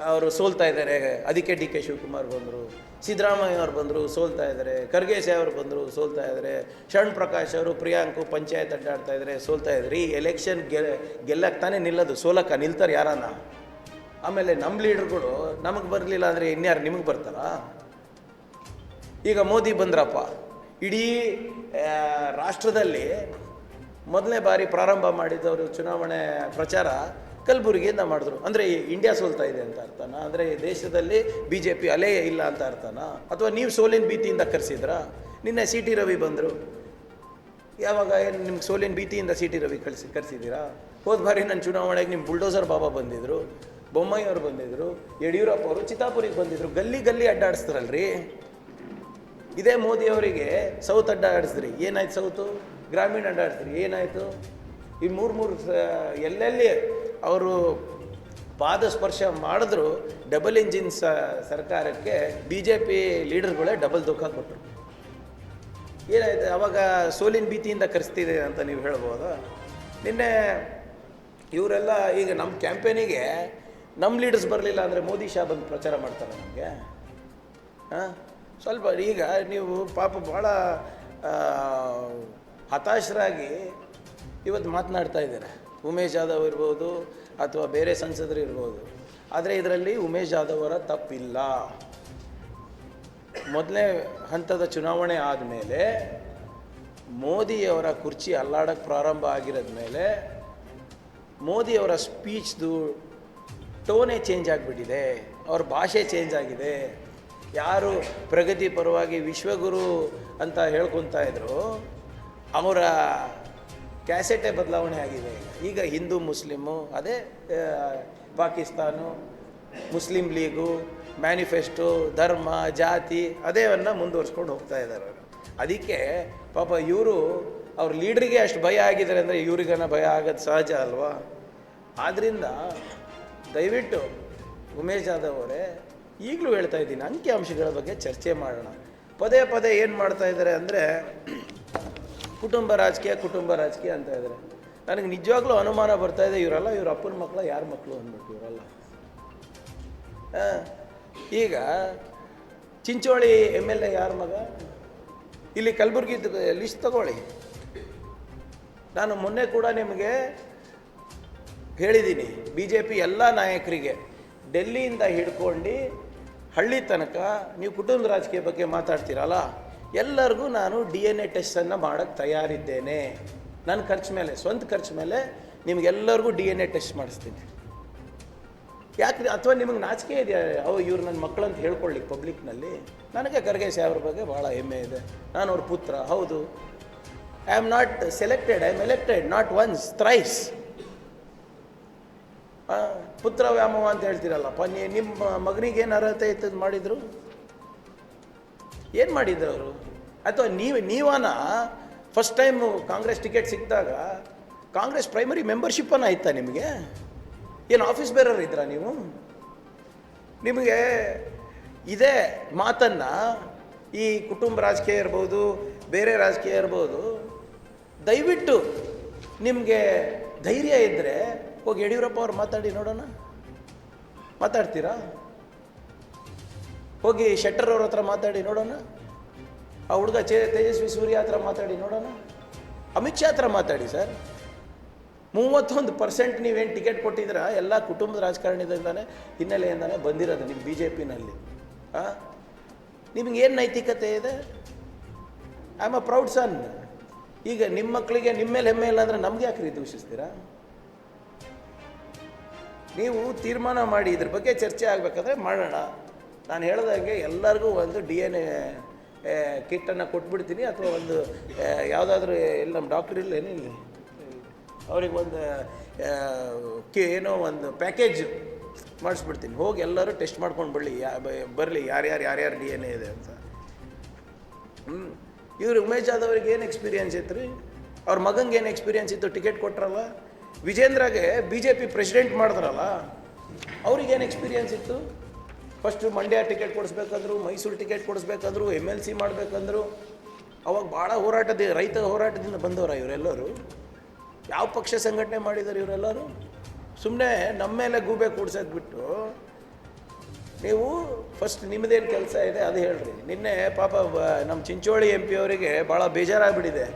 ಅವರು ಸೋಲ್ತಾ ಇದ್ದಾರೆ, ಅದಕ್ಕೆ DK ಶಿವಕುಮಾರ್ ಬಂದರು. ಸಿದ್ದರಾಮಯ್ಯ ಅವ್ರು ಬಂದರು, ಸೋಲ್ತಾ ಇದ್ದಾರೆ. ಖರ್ಗೆ ಸಾಹೇಬರು ಬಂದರು, ಸೋಲ್ತಾ ಇದ್ದಾರೆ. ಶರಣ್ ಪ್ರಕಾಶ್ ಅವರು, ಪ್ರಿಯಾಂಕು ಪಂಚಾಯತ್ ಅಡ್ಡಾಡ್ತಾ ಇದ್ದಾರೆ, ಸೋಲ್ತಾ ಇದ್ದಾರೆ. ಈ ಎಲೆಕ್ಷನ್ ಗೆಲ್ಲಕ್ಕೆ ತಾನೇ ನಿಲ್ಲೋದು, ಸೋಲಕ್ಕೆ ನಿಲ್ತಾರೆ ಯಾರನ್ನ? ಆಮೇಲೆ ನಮ್ಮ ಲೀಡರ್ಗಳು ನಮಗೆ ಬರಲಿಲ್ಲ ಅಂದರೆ ಇನ್ಯಾರು ನಿಮಗೆ ಬರ್ತಾರಾ? ಈಗ ಮೋದಿ ಬಂದ್ರಪ್ಪ, ಇಡೀ ರಾಷ್ಟ್ರದಲ್ಲಿ ಮೊದಲನೇ ಬಾರಿ ಪ್ರಾರಂಭ ಮಾಡಿದವರು ಚುನಾವಣೆ ಪ್ರಚಾರ ಕಲಬುರಗಿಯಿಂದ ಮಾಡಿದ್ರು. ಅಂದರೆ ಇಂಡಿಯಾ ಸೋಲ್ತಾ ಇದೆ ಅಂತ ಅರ್ಥನಾ? ಅಂದರೆ ದೇಶದಲ್ಲಿ BJP ಅಲೇ ಇಲ್ಲ ಅಂತ ಅರ್ಥನಾ? ಅಥವಾ ನೀವು ಸೋಲಿನ ಭೀತಿಯಿಂದ ಕರೆಸಿದ್ರಾ? ನಿನ್ನೆ CT ರವಿ ಬಂದರು. ಯಾವಾಗ ಏನು ನಿಮ್ಗೆ ಸೋಲಿನ ಭೀತಿಯಿಂದ CT ರವಿ ಕರೆಸಿದ್ದೀರಾ? ಹೋದ ಬಾರಿ ನನ್ನ ಚುನಾವಣೆಗೆ ನಿಮ್ಮ ಬುಲ್ಡೋಸರ್ ಬಾಬಾ ಬಂದಿದ್ದರು, ಬೊಮ್ಮಾಯಿ ಅವರು ಬಂದಿದ್ದರು, ಯಡಿಯೂರಪ್ಪ ಅವರು ಚಿತ್ತಾಪುರಿಗೆ ಬಂದಿದ್ದರು. ಗಲ್ಲಿ ಅಡ್ಡಾಡಿಸ್ತಾರಲ್ರಿ. ಇದೇ ಮೋದಿಯವರಿಗೆ ಸೌತ್ ಅಡ್ಡಾಡಿಸ್ರಿ, ಏನಾಯ್ತು? ಸೌತು ಗ್ರಾಮೀಣ ಅಡ್ಡಾಡಿಸ್ರಿ, ಏನಾಯಿತು? ಈ ಮೂರು ಎಲ್ಲೆಲ್ಲಿ ಅವರು ಪಾದಸ್ಪರ್ಶ ಮಾಡಿದ್ರು ಡಬಲ್ ಇಂಜಿನ್ ಸರ್ಕಾರಕ್ಕೆ BJP ಲೀಡರ್ಗಳೇ ಡಬಲ್ ದುಃಖ ಕೊಟ್ಟರು. ಏನಾಯ್ತು? ಅವಾಗ ಸೋಲಿನ ಭೀತಿಯಿಂದ ಕರೆಸ್ತಿದೆ ಅಂತ ನೀವು ಹೇಳ್ಬೋದಾ? ನಿನ್ನೆ ಇವರೆಲ್ಲ ಈಗ ನಮ್ಮ ಕ್ಯಾಂಪೇನಿಗೆ ನಮ್ಮ ಲೀಡರ್ಸ್ ಬರಲಿಲ್ಲ ಅಂದರೆ ಮೋದಿ ಶಾ ಬಂದು ಪ್ರಚಾರ ಮಾಡ್ತಾರೆ ನಮಗೆ. ಸ್ವಲ್ಪ ಈಗ ನೀವು ಪಾಪ ಭಾಳ ಹತಾಶರಾಗಿ ಇವತ್ತು ಮಾತನಾಡ್ತಾ ಇದ್ದಾರೆ. ಉಮೇಶ್ ಜಾಧವ್ ಇರ್ಬೋದು ಅಥವಾ ಬೇರೆ ಸಂಸದರು ಇರ್ಬೋದು. ಆದರೆ ಇದರಲ್ಲಿ ಉಮೇಶ್ ಜಾಧವ್ ಅವರ ತಪ್ಪಿಲ್ಲ. ಮೊದಲನೇ ಹಂತದ ಚುನಾವಣೆ ಆದಮೇಲೆ ಮೋದಿಯವರ ಕುರ್ಚಿ ಅಲ್ಲಾಡಕ್ಕೆ ಪ್ರಾರಂಭ ಆಗಿರೋದ ಮೇಲೆ ಮೋದಿಯವರ ಸ್ಪೀಚ್ದು ಟೋನೇ ಚೇಂಜ್ ಆಗಿಬಿಟ್ಟಿದೆ, ಅವ್ರ ಭಾಷೆ ಚೇಂಜ್ ಆಗಿದೆ. ಯಾರು ಪ್ರಗತಿ ಪರವಾಗಿ ವಿಶ್ವಗುರು ಅಂತ ಹೇಳ್ಕೊತಾ ಇದ್ರು ಅವರ ಕ್ಯಾಸೆಟೇ ಬದಲಾವಣೆ ಆಗಿದೆ. ಈಗ ಹಿಂದೂ ಮುಸ್ಲಿಮು, ಅದೇ ಪಾಕಿಸ್ತಾನು, ಮುಸ್ಲಿಂ ಲೀಗು, ಮ್ಯಾನಿಫೆಸ್ಟೋ, ಧರ್ಮ, ಜಾತಿ ಅದೇವನ್ನು ಮುಂದುವರ್ಸ್ಕೊಂಡು ಹೋಗ್ತಾ ಇದ್ದಾರೆ ಅವರು. ಅದಕ್ಕೆ ಪಾಪ ಇವರು ಅವ್ರ ಲೀಡ್ರಿಗೆ ಅಷ್ಟು ಭಯ ಆಗಿದ್ದಾರೆ ಅಂದರೆ ಇವ್ರಿಗನ ಭಯ ಆಗೋದು ಸಹಜ ಅಲ್ವಾ. ಆದ್ದರಿಂದ ದಯವಿಟ್ಟು ಉಮೇಶ್ ಜಾಧವ್ ಅವರೇ, ಈಗಲೂ ಹೇಳ್ತಾ ಇದ್ದೀನಿ, ಅಂಕಿಅಂಶಗಳ ಬಗ್ಗೆ ಚರ್ಚೆ ಮಾಡೋಣ. ಪದೇ ಪದೇ ಏನು ಮಾಡ್ತಾ ಇದ್ದಾರೆ ಅಂದರೆ ಕುಟುಂಬ ರಾಜಕೀಯ ಅಂತ ಇದ್ದಾರೆ. ನನಗೆ ನಿಜವಾಗ್ಲೂ ಅನುಮಾನ ಬರ್ತಾ ಇದೆ, ಇವರೆಲ್ಲ ಇವ್ರ ಅಪ್ಪನ ಮಕ್ಕಳ ಯಾರ ಮಕ್ಕಳು ಅಂದ್ಬಿಟ್ಟು ಇವರೆಲ್ಲ. ಈಗ ಚಿಂಚೋಳಿ MLA ಯಾರ ಮಗ? ಇಲ್ಲಿ ಕಲಬುರಗಿ ಲಿಸ್ಟ್ ತಗೊಳ್ಳಿ. ನಾನು ಮೊನ್ನೆ ಕೂಡ ನಿಮಗೆ ಹೇಳಿದ್ದೀನಿ, BJP ಎಲ್ಲ ನಾಯಕರಿಗೆ ಡೆಲ್ಲಿಯಿಂದ ಹಿಡ್ಕೊಂಡು ಹಳ್ಳಿ ತನಕ ನೀವು ಕುಟುಂಬ ರಾಜಕೀಯ ಬಗ್ಗೆ ಮಾತಾಡ್ತೀರಲ್ಲ, ಎಲ್ಲರಿಗೂ ನಾನು DNA ಟೆಸ್ಟನ್ನು ಮಾಡೋಕ್ಕೆ ತಯಾರಿದ್ದೇನೆ. ನನ್ನ ಖರ್ಚು ಮೇಲೆ, ಸ್ವಂತ ಖರ್ಚು ಮೇಲೆ ನಿಮಗೆಲ್ಲರಿಗೂ DNA ಟೆಸ್ಟ್ ಮಾಡಿಸ್ತೀನಿ. ಯಾಕೆ? ಅಥವಾ ನಿಮಗೆ ನಾಚಿಕೆ ಇದೆಯಾ ಇವ್ರು ನನ್ನ ಮಕ್ಕಳು ಅಂತ ಹೇಳ್ಕೊಳ್ಳಿ ಪಬ್ಲಿಕ್ನಲ್ಲಿ? ನನಗೆ ಖರ್ಗೆ ಸಾಹೇಬ್ರ ಬಗ್ಗೆ ಭಾಳ ಹೆಮ್ಮೆ ಇದೆ. ನಾನು ಅವ್ರ ಪುತ್ರ. ಹೌದು, I am not selected, I am elected, not once, thrice. ಪುತ್ರ ವ್ಯಾಮೋಹ ಅಂತ ಹೇಳ್ತೀರಲ್ಲಪ್ಪ, ನಿಮ್ಮ ಮಗನಿಗೆ ಏನು ಅರ್ಹತೆ ಇತ್ತು ಮಾಡಿದರು? ಏನು ಮಾಡಿದ್ರು ಅವರು? ಅಥವಾ ನೀವಾನ ಫಸ್ಟ್ ಟೈಮು ಕಾಂಗ್ರೆಸ್ ಟಿಕೆಟ್ ಸಿಕ್ಕಿದಾಗ ಕಾಂಗ್ರೆಸ್ ಪ್ರೈಮರಿ ಮೆಂಬರ್ಶಿಪ್ಪನ್ನು ಆಯ್ತಾ ನಿಮಗೆ? ಏನು ಆಫೀಸ್ ಬೇರರ್ ಇದ್ರಾ ನೀವು? ನಿಮಗೆ ಇದೇ ಮಾತನ್ನು ಈ ಕುಟುಂಬ ರಾಜಕೀಯ ಇರ್ಬೋದು, ಬೇರೆ ರಾಜಕೀಯ ಇರ್ಬೋದು, ದಯವಿಟ್ಟು ನಿಮಗೆ ಧೈರ್ಯ ಇದ್ದರೆ ಹೋಗಿ ಯಡಿಯೂರಪ್ಪ ಅವ್ರು ಮಾತಾಡಿ ನೋಡೋಣ. ಮಾತಾಡ್ತೀರಾ? ಹೋಗಿ ಶೆಟ್ಟರ್ ಅವ್ರ ಹತ್ರ ಮಾತಾಡಿ ನೋಡೋಣ. ಆ ಹುಡುಗ ತೇಜಸ್ವಿ ಸೂರ್ಯ ಹತ್ರ ಮಾತಾಡಿ ನೋಡೋಣ. ಅಮಿತ್ ಶಾ ಹತ್ರ ಮಾತಾಡಿ ಸರ್. 31% ನೀವೇನು ಟಿಕೆಟ್ ಕೊಟ್ಟಿದ್ದೀರಾ ಎಲ್ಲ ಕುಟುಂಬದ ರಾಜಕಾರಣಿದಿಂದಾನೆ, ಹಿನ್ನೆಲೆಯಿಂದಾನೆ ಬಂದಿರೋದು ನಿಮ್ಮ BJPನಲ್ಲಿ. ನಿಮಗೇನು ನೈತಿಕತೆ ಇದೆ? ಐ ಆಮ್ ಅ ಪ್ರೌಡ್ ಸನ್. ಈಗ ನಿಮ್ಮ ಮಕ್ಕಳಿಗೆ ನಿಮ್ಮ ಮೇಲೆ ಹೆಮ್ಮೆ ಇಲ್ಲ ಅಂದರೆ ನಮಗೆ ಯಾಕೆ ದೂಷಿಸ್ತೀರಾ? ನೀವು ತೀರ್ಮಾನ ಮಾಡಿ, ಇದ್ರ ಬಗ್ಗೆ ಚರ್ಚೆ ಆಗಬೇಕಾದ್ರೆ ಮಾಡೋಣ. ನಾನು ಹೇಳ್ದಂಗೆ ಎಲ್ಲರಿಗೂ ಒಂದು DNA ಕಿಟ್ಟನ್ನು ಕೊಟ್ಬಿಡ್ತೀನಿ, ಅಥವಾ ಒಂದು ಯಾವುದಾದ್ರೂ ಎಲ್ಲ ನಮ್ಮ ಡಾಕ್ಟ್ರ್ ಇಲ್ಲ ಏನಿಲ್ಲ, ಅವ್ರಿಗೆ ಒಂದು ಏನೋ ಒಂದು ಪ್ಯಾಕೇಜ್ ಮಾಡಿಸ್ಬಿಡ್ತೀನಿ. ಹೋಗಿ ಎಲ್ಲರೂ ಟೆಸ್ಟ್ ಮಾಡ್ಕೊಂಡು ಬರಲಿ ಯಾರ್ಯಾರು DNA ಇದೆ ಅಂತ. ಇವ್ರು ಉಮೇಶ್ ಜಾಧವ್ ಅವ್ರಿಗೆ ಏನು ಎಕ್ಸ್ಪೀರಿಯನ್ಸ್ ಇತ್ತು ರೀ? ಅವ್ರ ಮಗಂಗೆ ಏನು ಎಕ್ಸ್ಪೀರಿಯನ್ಸ್ ಇತ್ತು? ಟಿಕೆಟ್ ಕೊಟ್ರಲ್ಲ. ವಿಜೇಂದ್ರಗೆ BJP ಪ್ರೆಸಿಡೆಂಟ್ ಮಾಡಿದ್ರಲ್ಲ, ಅವ್ರಿಗೇನು ಎಕ್ಸ್ಪೀರಿಯನ್ಸ್ ಇತ್ತು? ಫಸ್ಟು ಮಂಡ್ಯ ಟಿಕೆಟ್ ಕೊಡಿಸ್ಬೇಕಂದ್ರು, ಮೈಸೂರು ಟಿಕೆಟ್ ಕೊಡಿಸ್ಬೇಕಂದ್ರು, MLC ಮಾಡಬೇಕಂದ್ರು. ಅವಾಗ ಭಾಳ ರೈತ ಹೋರಾಟದಿಂದ ಬಂದವರ ಇವರೆಲ್ಲರೂ. ಯಾವ ಪಕ್ಷ ಸಂಘಟನೆ ಮಾಡಿದ್ದಾರೆ ಇವರೆಲ್ಲರೂ? ಸುಮ್ಮನೆ ನಮ್ಮ ಮೇಲೆ ಗೂಬೆ ಕೂಡ್ಸೋದು ಬಿಟ್ಟು ನೀವು ಫಸ್ಟ್ ನಿಮ್ಮದೇನು ಕೆಲಸ ಇದೆ ಅದು ಹೇಳ್ರಿ. ನಿನ್ನೆ ಪಾಪ ನಮ್ಮ ಚಿಂಚೋಳಿ MP ಅವರಿಗೆ ಭಾಳ ಬೇಜಾರಾಗ್ಬಿಟ್ಟಿದೆ.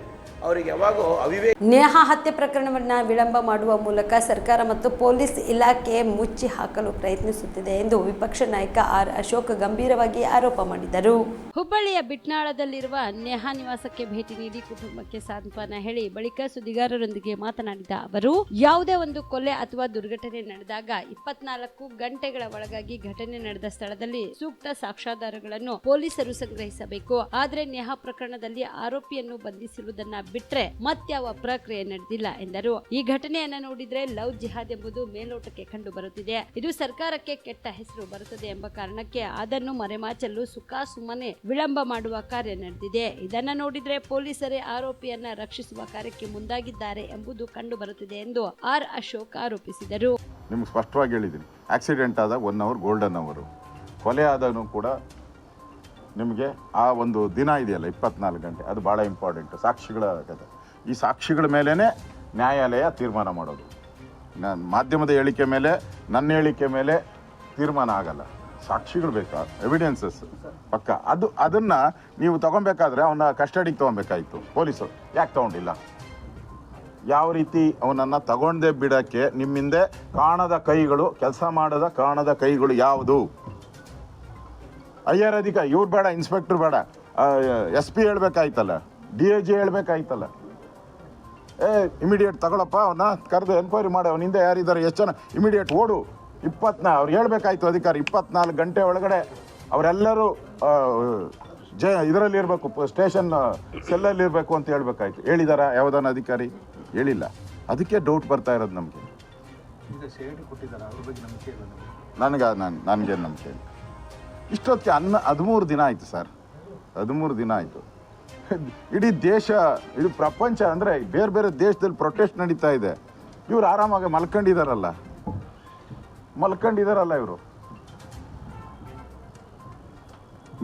ಅವರಿಗೆ ಯಾವಾಗೋ ಅವಿವೇಕ. ನೇಹಾ ಹತ್ಯೆ ಪ್ರಕರಣವನ್ನು ವಿಳಂಬ ಮಾಡುವ ಮೂಲಕ ಸರ್ಕಾರ ಮತ್ತು ಪೊಲೀಸ್ ಇಲಾಖೆ ಮುಚ್ಚಿ ಹಾಕಲು ಪ್ರಯತ್ನಿಸುತ್ತಿದೆ ಎಂದು ವಿಪಕ್ಷ ನಾಯಕ ಆರ್ ಅಶೋಕ್ ಗಂಭೀರವಾಗಿ ಆರೋಪ ಮಾಡಿದರು. ಹುಬ್ಬಳ್ಳಿಯ ಬಿಟ್ನಾಳದಲ್ಲಿರುವ ನೇಹಾ ನಿವಾಸಕ್ಕೆ ಭೇಟಿ ನೀಡಿ ಕುಟುಂಬಕ್ಕೆ ಸಾಂತ್ವನ ಹೇಳಿ ಬಳಿಕ ಸುದ್ದಿಗಾರರೊಂದಿಗೆ ಮಾತನಾಡಿದ ಅವರು, ಯಾವುದೇ ಒಂದು ಕೊಲೆ ಅಥವಾ ದುರ್ಘಟನೆ ನಡೆದಾಗ 24 ಗಂಟೆಗಳ ಒಳಗಾಗಿ ಘಟನೆ ನಡೆದ ಸ್ಥಳದಲ್ಲಿ ಸೂಕ್ತ ಸಾಕ್ಷ್ಯಾಧಾರಗಳನ್ನು ಪೊಲೀಸರು ಸಂಗ್ರಹಿಸಬೇಕು. ಆದರೆ ನೇಹಾ ಪ್ರಕರಣದಲ್ಲಿ ಆರೋಪಿಯನ್ನು ಬಂಧಿಸಿರುವುದನ್ನ ಬಿಟ್ರೆ ಮತ್ಯಾವ ಪ್ರಕ್ರಿಯೆ ನಡೆದಿಲ್ಲ ಎಂದರು. ಈ ಘಟನೆಯನ್ನ ನೋಡಿದ್ರೆ ಲವ್ ಜಿಹಾದ್ ಎಂಬುದು ಮೇಲೋಟಕ್ಕೆ ಕಂಡು ಬರುತ್ತಿದೆ. ಇದು ಸರ್ಕಾರಕ್ಕೆ ಕೆಟ್ಟ ಹೆಸರು ಬರುತ್ತದೆ ಎಂಬ ಕಾರಣಕ್ಕೆ ಅದನ್ನು ಮರೆಮಾಚಲು ಸುಮ್ಮನೆ ವಿಳಂಬ ಮಾಡುವ ಕಾರ್ಯ ನಡೆದಿದೆ. ಇದನ್ನ ನೋಡಿದ್ರೆ ಪೊಲೀಸರೇ ಆರೋಪಿಯನ್ನ ರಕ್ಷಿಸುವ ಕಾರ್ಯಕ್ಕೆ ಮುಂದಾಗಿದ್ದಾರೆ ಎಂಬುದು ಕಂಡು ಬರುತ್ತಿದೆ ಎಂದು ಆರ್ ಅಶೋಕ್ ಆರೋಪಿಸಿದರು. ನಿಮ್ಗೆ ಸ್ಪಷ್ಟವಾಗಿ ಹೇಳಿದ್ದೀನಿ, ಆಕ್ಸಿಡೆಂಟ್ ಆದ 1 ಅವರ್ ಗೋಲ್ಡನ್ ಅವರು, ಕೊಲೆ ಆದನು ಕೂಡ ನಿಮಗೆ ಆ ಒಂದು ದಿನ ಇದೆಯಲ್ಲ 24 ಗಂಟೆ, ಅದು ಭಾಳ ಇಂಪಾರ್ಟೆಂಟ್. ಸಾಕ್ಷಿಗಳ ಕಥೆ, ಈ ಸಾಕ್ಷಿಗಳ ಮೇಲೇ ನ್ಯಾಯಾಲಯ ತೀರ್ಮಾನ ಮಾಡೋದು. ಮಾಧ್ಯಮದ ಹೇಳಿಕೆ ಮೇಲೆ, ನನ್ನ ಹೇಳಿಕೆ ಮೇಲೆ ತೀರ್ಮಾನ ಆಗಲ್ಲ. ಸಾಕ್ಷಿಗಳು ಬೇಕಾ, ಎವಿಡೆನ್ಸಸ್ ಪಕ್ಕ. ಅದನ್ನು ನೀವು ತೊಗೊಬೇಕಾದ್ರೆ ಅವನ್ನ ಕಸ್ಟಡಿಗೆ ತೊಗೊಬೇಕಾಯಿತು ಪೊಲೀಸರು. ಯಾಕೆ ತೊಗೊಂಡಿಲ್ಲ? ಯಾವ ರೀತಿ ಅವನನ್ನು ತಗೊಂಡೇ ಬಿಡೋಕ್ಕೆ ನಿಮ್ಮಿಂದೆ ಕಾಣದ ಕೈಗಳು, ಕೆಲಸ ಮಾಡದ ಕಾಣದ ಕೈಗಳು ಯಾವುದು? IR ಅಧಿಕಾರಿ ಇವ್ರು ಬೇಡ, ಇನ್ಸ್ಪೆಕ್ಟರ್ ಬೇಡ, SP ಹೇಳ್ಬೇಕಾಯ್ತಲ್ಲ. DIG ಹೇಳ್ಬೇಕಾಯ್ತಲ್ಲ, ಇಮಿಡಿಯೇಟ್ ತಗೊಳಪ್ಪ ಅವನ್ನ ಕರೆದು ಎನ್ಕ್ವೈರಿ ಮಾಡಿ, ಅವನ ಹಿಂದೆ ಯಾರಿದ್ದಾರೆ, ಎಷ್ಟು ಜನ, ಇಮಿಡಿಯೇಟ್ ಓಡು. ಅವ್ರು ಹೇಳ್ಬೇಕಾಯ್ತು ಅಧಿಕಾರಿ 24 ಗಂಟೆ ಒಳಗಡೆ ಅವರೆಲ್ಲರೂ ಇದರಲ್ಲಿ ಇರಬೇಕು, ಸ್ಟೇಷನ್ ಸೆಲ್ಲಲ್ಲಿ ಇರಬೇಕು ಅಂತ ಹೇಳ್ಬೇಕಾಯ್ತು. ಹೇಳಿದಾರ ಯಾವುದಾನ ಅಧಿಕಾರಿ? ಹೇಳಿಲ್ಲ. ಅದಕ್ಕೆ ಡೌಟ್ ಬರ್ತಾ ಇರೋದು ನಮಗೆ. ನನಗೇನು ನಂಬಿಕೆ ಇಲ್ಲ. ಇಷ್ಟೊತ್ತಿಗೆ 13 ದಿನ ಆಯಿತು ಸರ್, 13 ದಿನ ಆಯಿತು. ಇಡೀ ದೇಶ, ಇಡೀ ಪ್ರಪಂಚ ಅಂದರೆ ಬೇರೆ ಬೇರೆ ದೇಶದಲ್ಲಿ ಪ್ರೊಟೆಸ್ಟ್ ನಡೀತಾ ಇದೆ. ಇವ್ರು ಆರಾಮಾಗಿ ಮಲ್ಕೊಂಡಿದಾರಲ್ಲ ಇವರು.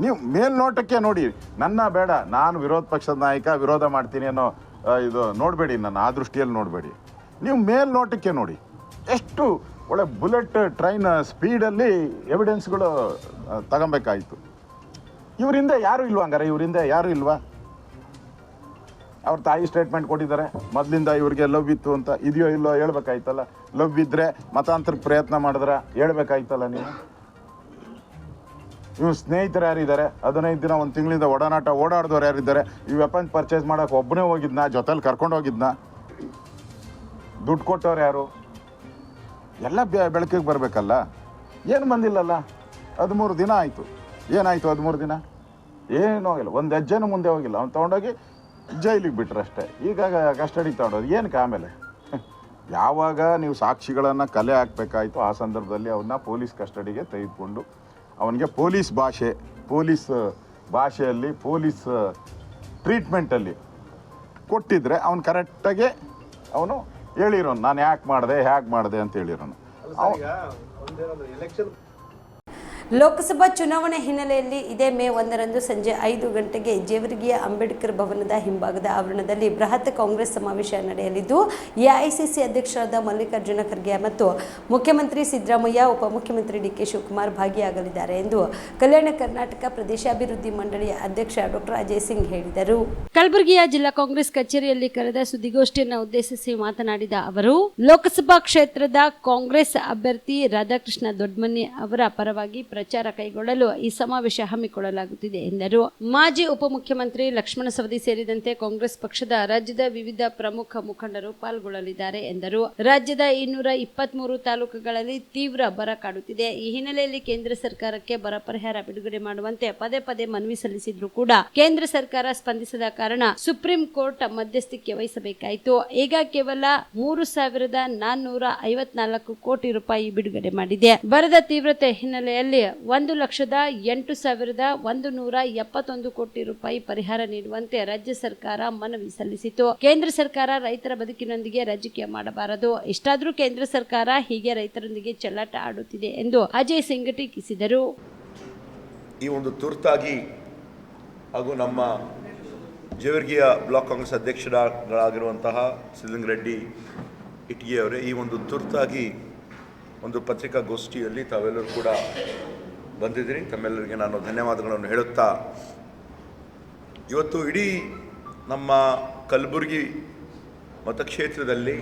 ನೀವು ಮೇಲ್ನೋಟಕ್ಕೆ ನೋಡಿ, ನನ್ನ ಬೇಡ, ನಾನು ವಿರೋಧ ಪಕ್ಷದ ನಾಯಕ, ವಿರೋಧ ಮಾಡ್ತೀನಿ ಅನ್ನೋ ಇದು ನೋಡಬೇಡಿ, ನನ್ನ ಆ ದೃಷ್ಟಿಯಲ್ಲಿ ನೋಡಬೇಡಿ. ನೀವು ಮೇಲ್ನೋಟಕ್ಕೆ ನೋಡಿ, ಎಷ್ಟು ಒಳ್ಳೆ ಬುಲೆಟ್ ಟ್ರೈನ್ ಸ್ಪೀಡಲ್ಲಿ ಎವಿಡೆನ್ಸ್ಗಳು ತಗೊಬೇಕಾಯಿತು. ಇವರಿಂದ ಯಾರೂ ಇಲ್ವಾ? ಹಂಗಾರೆ ಇವರಿಂದ ಯಾರೂ ಇಲ್ವಾ? ಅವ್ರ ತಾಯಿ ಸ್ಟೇಟ್ಮೆಂಟ್ ಕೊಟ್ಟಿದ್ದಾರೆ, ಮೊದಲಿಂದ ಇವ್ರಿಗೆ ಲವ್ ಇತ್ತು ಅಂತ. ಇದೆಯೋ ಇಲ್ಲೋ ಹೇಳ್ಬೇಕಾಯ್ತಲ್ಲ. ಲವ್ ಇದ್ದರೆ ಮತಾಂತರಕ್ಕೆ ಪ್ರಯತ್ನ ಮಾಡಿದ್ರೆ ಹೇಳ್ಬೇಕಾಯ್ತಲ್ಲ ನೀವು. ಇವ್ರು ಸ್ನೇಹಿತರು ಯಾರಿದ್ದಾರೆ? 15 ದಿನ 1 ತಿಂಗಳಿಂದ ಓಡಾಡಿದವ್ರು ಯಾರಿದ್ದಾರೆ? ಈ ವೆಪನ್ ಪರ್ಚೇಸ್ ಮಾಡೋಕೆ ಒಬ್ಬನೇ ಹೋಗಿದ್ನಾ? ಜೊತೆಲಿ ಕರ್ಕೊಂಡು ಹೋಗಿದ್ನಾ? ದುಡ್ಡು ಕೊಟ್ಟವ್ರು ಯಾರು? ಎಲ್ಲ ಬೆಳಕಿಗೆ ಬರಬೇಕಲ್ಲ. ಏನು ಬಂದಿಲ್ಲಲ್ಲ. 13 ದಿನ ಆಯಿತು. ಏನಾಯಿತು 13 ದಿನ? ಏನೂ ಹೋಗಿಲ್ಲ, ಒಂದು ಹೆಜ್ಜೆನೂ ಮುಂದೆ ಹೋಗಿಲ್ಲ. ಅವ್ನು ತೊಗೊಂಡೋಗಿ ಜೈಲಿಗೆ ಬಿಟ್ರು ಅಷ್ಟೇ. ಈಗ ಕಸ್ಟಡಿಗೆ ತಗೊಂಡೋದು ಏನಕ್ಕೆ? ಆಮೇಲೆ ಯಾವಾಗ ನೀವು ಸಾಕ್ಷಿಗಳನ್ನು ಕಲೆ ಹಾಕಬೇಕಾಯಿತು ಆ ಸಂದರ್ಭದಲ್ಲಿ ಅವನ್ನ ಪೊಲೀಸ್ ಕಸ್ಟಡಿಗೆ ತೆಗೆದುಕೊಂಡು ಅವನಿಗೆ ಪೊಲೀಸ್ ಭಾಷೆಯಲ್ಲಿ ಪೊಲೀಸ್ ಟ್ರೀಟ್ಮೆಂಟಲ್ಲಿ ಕೊಟ್ಟಿದ್ರೆ ಅವನು ಕರೆಕ್ಟಾಗಿ ಅವನು ಹೇಳಿರೋನು, ನಾನು ಹೇಗೆ ಮಾಡಿದೆ ಅಂತ ಹೇಳಿರೋನು. ಲೋಕಸಭಾ ಚುನಾವಣೆ ಹಿನ್ನೆಲೆಯಲ್ಲಿ ಇದೇ ಮೇ 1ರಂದು ಸಂಜೆ 5 ಗಂಟೆಗೆ ಜೇವರ್ಗಿಯ ಅಂಬೇಡ್ಕರ್ ಭವನದ ಹಿಂಭಾಗದ ಆವರಣದಲ್ಲಿ ಬೃಹತ್ ಕಾಂಗ್ರೆಸ್ ಸಮಾವೇಶ ನಡೆಯಲಿದ್ದು, ಎಐಸಿಸಿ ಅಧ್ಯಕ್ಷರಾದ ಮಲ್ಲಿಕಾರ್ಜುನ ಖರ್ಗೆ ಮತ್ತು ಮುಖ್ಯಮಂತ್ರಿ ಸಿದ್ದರಾಮಯ್ಯ, ಉಪಮುಖ್ಯಮಂತ್ರಿ DK ಶಿವಕುಮಾರ್ ಭಾಗಿಯಾಗಲಿದ್ದಾರೆ ಎಂದು ಕಲ್ಯಾಣ ಕರ್ನಾಟಕ ಪ್ರದೇಶಾಭಿವೃದ್ಧಿ ಮಂಡಳಿಯ ಅಧ್ಯಕ್ಷ ಡಾಕ್ಟರ್ ಅಜಯ್ ಸಿಂಗ್ ಹೇಳಿದರು. ಕಲಬುರಗಿಯ ಜಿಲ್ಲಾ ಕಾಂಗ್ರೆಸ್ ಕಚೇರಿಯಲ್ಲಿ ಕರೆದ ಸುದ್ದಿಗೋಷ್ಠಿಯನ್ನು ಉದ್ದೇಶಿಸಿ ಮಾತನಾಡಿದ ಅವರು, ಲೋಕಸಭಾ ಕ್ಷೇತ್ರದ ಕಾಂಗ್ರೆಸ್ ಅಭ್ಯರ್ಥಿ ರಾಧಾಕೃಷ್ಣ ದೊಡ್ಮನಿ ಅವರ ಪರವಾಗಿ ಪ್ರಚಾರ ಕೈಗೊಳ್ಳಲು ಈ ಸಮಾವೇಶ ಹಮ್ಮಿಕೊಳ್ಳಲಾಗುತ್ತಿದೆ ಎಂದರು. ಮಾಜಿ ಉಪಮುಖ್ಯಮಂತ್ರಿ ಲಕ್ಷ್ಮಣ ಸವದಿ ಸೇರಿದಂತೆ ಕಾಂಗ್ರೆಸ್ ಪಕ್ಷದ ರಾಜ್ಯದ ವಿವಿಧ ಪ್ರಮುಖ ಮುಖಂಡರು ಪಾಲ್ಗೊಳ್ಳಲಿದ್ದಾರೆ ಎಂದರು. ರಾಜ್ಯದ 223 ತಾಲೂಕುಗಳಲ್ಲಿ ತೀವ್ರ ಬರ ಕಾಡುತ್ತಿದೆ. ಈ ಹಿನ್ನೆಲೆಯಲ್ಲಿ ಕೇಂದ್ರ ಸರ್ಕಾರಕ್ಕೆ ಬರ ಪರಿಹಾರ ಬಿಡುಗಡೆ ಮಾಡುವಂತೆ ಪದೇ ಪದೇ ಮನವಿ ಸಲ್ಲಿಸಿದ್ರು ಕೂಡ ಕೇಂದ್ರ ಸರ್ಕಾರ ಸ್ಪಂದಿಸದ ಕಾರಣ ಸುಪ್ರೀಂ ಕೋರ್ಟ್ ಮಧ್ಯಸ್ಥಿಕೆ ವಹಿಸಬೇಕಾಯಿತು. ಈಗ ಕೇವಲ 3,454 ಕೋಟಿ ರೂಪಾಯಿ ಬಿಡುಗಡೆ ಮಾಡಿದೆ. ಬರದ ತೀವ್ರತೆ ಹಿನ್ನೆಲೆಯಲ್ಲಿ 1,08,171 ಕೋಟಿ ರೂಪಾಯಿ ಪರಿಹಾರ ನೀಡುವಂತೆ ರಾಜ್ಯ ಸರ್ಕಾರ ಮನವಿ ಸಲ್ಲಿಸಿತು. ಕೇಂದ್ರ ಸರ್ಕಾರ ರೈತರ ಬದುಕಿನೊಂದಿಗೆ ರಾಜಕೀಯ ಮಾಡಬಾರದು. ಇಷ್ಟಾದರೂ ಕೇಂದ್ರ ಸರ್ಕಾರ ಹೀಗೆ ರೈತರೊಂದಿಗೆ ಚೆಲ್ಲಾಟ ಆಡುತ್ತಿದೆ ಎಂದು ಅಜಯ್ ಸಿಂಗ್ ಟೀಕಿಸಿದರು. ಈ ಒಂದು ತುರ್ತಾಗಿ ಹಾಗೂ ನಮ್ಮ ಜೇವರ್ಗಿಯ ಬ್ಲಾಕ್ ಕಾಂಗ್ರೆಸ್ ಅಧ್ಯಕ್ಷರಾಗಿರುವಂತಹ ಸಿದ್ದಂಗರೆಡ್ಡಿ ಇಟ್ಗಿ ಅವರೇ, ಈ ಒಂದು ತುರ್ತಾಗಿ ಒಂದು ಪತ್ರಿಕಾಗೋಷ್ಠಿಯಲ್ಲಿ ತಾವೆಲ್ಲರೂ ಕೂಡ ಬಂದಿದ್ದೀರಿ. ತಮ್ಮೆಲ್ಲರಿಗೆ ನಾನು ಧನ್ಯವಾದಗಳನ್ನು ಹೇಳುತ್ತಾ, ಇವತ್ತು ಇಡೀ ನಮ್ಮ ಕಲಬುರಗಿ ಮತಕ್ಷೇತ್ರದಲ್ಲಿ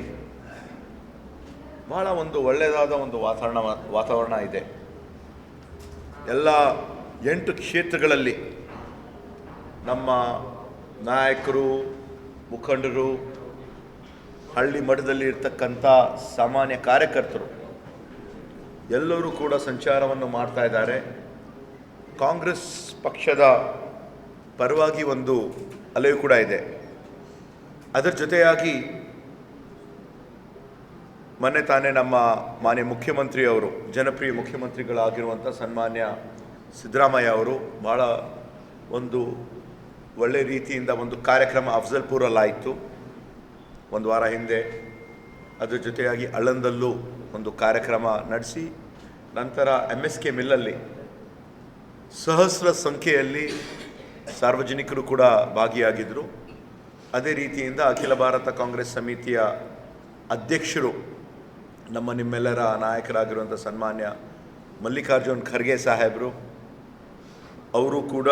ಬಹಳ ಒಂದು ಒಳ್ಳೆಯದಾದ ಒಂದು ವಾತಾವರಣ ಇದೆ. ಎಲ್ಲ 8 ಕ್ಷೇತ್ರಗಳಲ್ಲಿ ನಮ್ಮ ನಾಯಕರು, ಮುಖಂಡರು, ಹಳ್ಳಿ ಮಟ್ಟದಲ್ಲಿ ಇರ್ತಕ್ಕಂಥ ಸಾಮಾನ್ಯ ಕಾರ್ಯಕರ್ತರು ಎಲ್ಲರೂ ಕೂಡ ಸಂಚಾರವನ್ನು ಮಾಡ್ತಾ ಇದ್ದಾರೆ. ಕಾಂಗ್ರೆಸ್ ಪಕ್ಷದ ಪರವಾಗಿ ಒಂದು ಅಲೆಯೂ ಕೂಡ ಇದೆ. ಅದರ ಜೊತೆಯಾಗಿ ಮೊನ್ನೆ ತಾನೇ ನಮ್ಮ ಮಾನ್ಯ ಮುಖ್ಯಮಂತ್ರಿಯವರು, ಜನಪ್ರಿಯ ಮುಖ್ಯಮಂತ್ರಿಗಳಾಗಿರುವಂಥ ಸನ್ಮಾನ್ಯ ಸಿದ್ದರಾಮಯ್ಯ ಅವರು ಭಾಳ ಒಂದು ಒಳ್ಳೆಯ ರೀತಿಯಿಂದ ಒಂದು ಕಾರ್ಯಕ್ರಮ ಅಫ್ಜಲ್ಪುರಲ್ಲಾಯಿತು 1 ವಾರ ಹಿಂದೆ. ಅದರ ಜೊತೆಯಾಗಿ ಅಳಂದಲ್ಲೂ ಒಂದು ಕಾರ್ಯಕ್ರಮ ನಡೆಸಿ, ನಂತರ MSK ಮಿಲ್ಲಲ್ಲಿ ಸಹಸ್ರ ಸಂಖ್ಯೆಯಲ್ಲಿ ಸಾರ್ವಜನಿಕರು ಕೂಡ ಭಾಗಿಯಾಗಿದ್ದರು. ಅದೇ ರೀತಿಯಿಂದ ಅಖಿಲ ಭಾರತ ಕಾಂಗ್ರೆಸ್ ಸಮಿತಿಯ ಅಧ್ಯಕ್ಷರು, ನಿಮ್ಮೆಲ್ಲರ ನಾಯಕರಾಗಿರುವಂಥ ಸನ್ಮಾನ್ಯ ಮಲ್ಲಿಕಾರ್ಜುನ್ ಖರ್ಗೆ ಸಾಹೇಬರು ಅವರು ಕೂಡ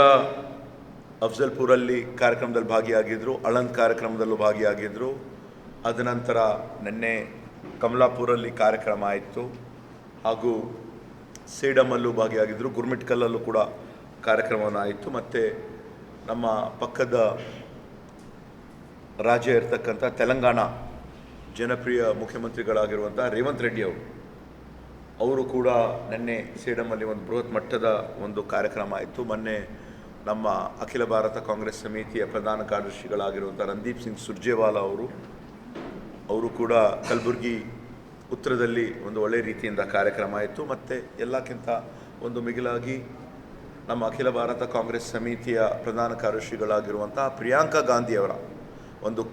ಅಫ್ಜಲ್ಪುರಲ್ಲಿ ಕಾರ್ಯಕ್ರಮದಲ್ಲಿ ಭಾಗಿಯಾಗಿದ್ದರು, ಅಳಂದ್ ಕಾರ್ಯಕ್ರಮದಲ್ಲೂ ಭಾಗಿಯಾಗಿದ್ದರು. ಅದ ನಂತರ ನಿನ್ನೆ ಕಮಲಾಪುರಲ್ಲಿ ಕಾರ್ಯಕ್ರಮ ಆಯಿತು, ಹಾಗೂ ಸೇಡಮಲ್ಲೂ ಭಾಗಿಯಾಗಿದ್ದರು, ಗುರ್ಮಿಟ್ಕಲ್ಲಲ್ಲೂ ಕೂಡ ಕಾರ್ಯಕ್ರಮವನ್ನು ಆಯಿತು. ಮತ್ತು ನಮ್ಮ ಪಕ್ಕದ ರಾಜ್ಯ ಇರ್ತಕ್ಕಂಥ ತೆಲಂಗಾಣ ಜನಪ್ರಿಯ ಮುಖ್ಯಮಂತ್ರಿಗಳಾಗಿರುವಂಥ ರೇವಂತ್ ರೆಡ್ಡಿ ಅವರು ಕೂಡ ನಿನ್ನೆ ಸೇಡಮಲ್ಲಿ ಒಂದು ಬೃಹತ್ ಮಟ್ಟದ ಒಂದು ಕಾರ್ಯಕ್ರಮ ಆಯಿತು. ಮೊನ್ನೆ ನಮ್ಮ ಅಖಿಲ ಭಾರತ ಕಾಂಗ್ರೆಸ್ ಸಮಿತಿಯ ಪ್ರಧಾನ ಕಾರ್ಯದರ್ಶಿಗಳಾಗಿರುವಂಥ ರಣದೀಪ್ ಸಿಂಗ್ ಸುರ್ಜೇವಾಲಾ ಅವರು ಕೂಡ ಕಲಬುರಗಿ ಉತ್ತರದಲ್ಲಿ ಒಂದು ಒಳ್ಳೆಯ ರೀತಿಯಿಂದ ಕಾರ್ಯಕ್ರಮ ಆಯಿತು. ಮತ್ತು ಎಲ್ಲಕ್ಕಿಂತ ಒಂದು ಮಿಗಿಲಾಗಿ ನಮ್ಮ ಅಖಿಲ ಭಾರತ ಕಾಂಗ್ರೆಸ್ ಸಮಿತಿಯ ಪ್ರಧಾನ ಕಾರ್ಯದರ್ಶಿಗಳಾಗಿರುವಂಥ ಪ್ರಿಯಾಂಕಾ ಗಾಂಧಿಯವರ ಒಂದು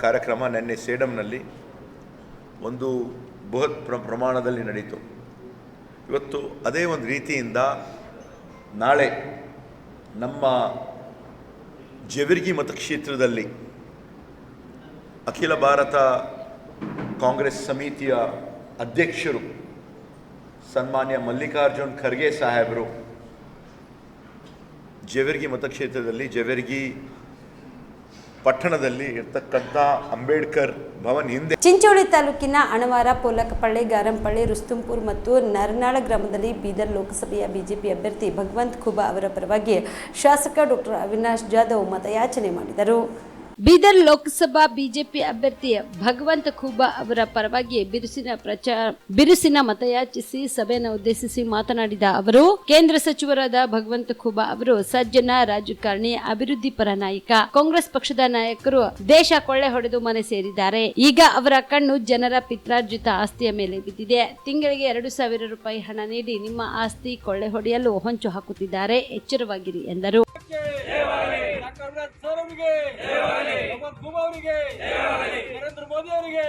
ಕಾರ್ಯಕ್ರಮ ನಿನ್ನೆ ಸೇಡಂನಲ್ಲಿ ಒಂದು ಬೃಹತ್ ಪ್ರಮಾಣದಲ್ಲಿ ನಡೀತು. ಇವತ್ತು ಅದೇ ಒಂದು ರೀತಿಯಿಂದ ನಾಳೆ ನಮ್ಮ ಜೇವರ್ಗಿ ಮತಕ್ಷೇತ್ರದಲ್ಲಿ ಅಖಿಲ ಭಾರತ ಕಾಂಗ್ರೆಸ್ ಸಮಿತಿಯ ಅಧ್ಯಕ್ಷರು ಸನ್ಮಾನ್ಯ ಮಲ್ಲಿಕಾರ್ಜುನ್ ಖರ್ಗೆ ಸಾಹೇಬರು ಜೇವರ್ಗಿ ಮತಕ್ಷೇತ್ರದಲ್ಲಿ ಜೇವರ್ಗಿ ಪಟ್ಟಣದಲ್ಲಿ ಇರ್ತಕ್ಕಂಥ ಅಂಬೇಡ್ಕರ್ ಭವನ್ ಹಿಂದೆ ಚಿಂಚೋಳಿ ತಾಲೂಕಿನ ಅಣವಾರ, ಪೋಲಕಪಳ್ಳಿ, ಗಾರಂಪಳ್ಳಿ, ರುಸ್ತುಂಪುರ್ ಮತ್ತು ನರನಾಳ ಗ್ರಾಮದಲ್ಲಿ ಬೀದರ್ ಲೋಕಸಭೆಯ ಬಿಜೆಪಿ ಅಭ್ಯರ್ಥಿ ಭಗವಂತ್ ಖೂಬಾ ಅವರ ಪರವಾಗಿ ಶಾಸಕ ಡಾಕ್ಟರ್ ಅವಿನಾಶ್ ಜಾಧವ್ ಮತಯಾಚನೆ ಮಾಡಿದರು. ಬೀದರ್ ಲೋಕಸಭಾ ಬಿಜೆಪಿ ಅಭ್ಯರ್ಥಿ ಭಗವಂತ ಖೂಬಾ ಅವರ ಪರವಾಗಿ ಬಿರುಸಿನ ಮತಯಾಚಿಸಿ ಸಭೆಯನ್ನು ಉದ್ದೇಶಿಸಿ ಮಾತನಾಡಿದ ಅವರು, ಕೇಂದ್ರ ಸಚಿವರಾದ ಭಗವಂತ ಖೂಬಾ ಅವರು ಸಜ್ಜನ ರಾಜಕಾರಣಿ, ಅಭಿವೃದ್ಧಿ ಪರ ನಾಯಕ. ಕಾಂಗ್ರೆಸ್ ಪಕ್ಷದ ನಾಯಕರು ದೇಶ ಕೊಳ್ಳೆ ಹೊಡೆದು ಮನೆ ಸೇರಿದ್ದಾರೆ. ಈಗ ಅವರ ಕಣ್ಣು ಜನರ ಪಿತ್ರಾರ್ಜಿತ ಆಸ್ತಿಯ ಮೇಲೆ ಬಿದ್ದಿದೆ. ತಿಂಗಳಿಗೆ 2,000 ರೂಪಾಯಿ ಹಣ ನೀಡಿ ನಿಮ್ಮ ಆಸ್ತಿ ಕೊಳ್ಳೆ ಹೊಡೆಯಲು ಹೊಂಚು ಹಾಕುತ್ತಿದ್ದಾರೆ. ಎಚ್ಚರವಾಗಿರಿ ಎಂದರು. ನರೇಂದ್ರ ಮೋದಿ ಅವರಿಗೆ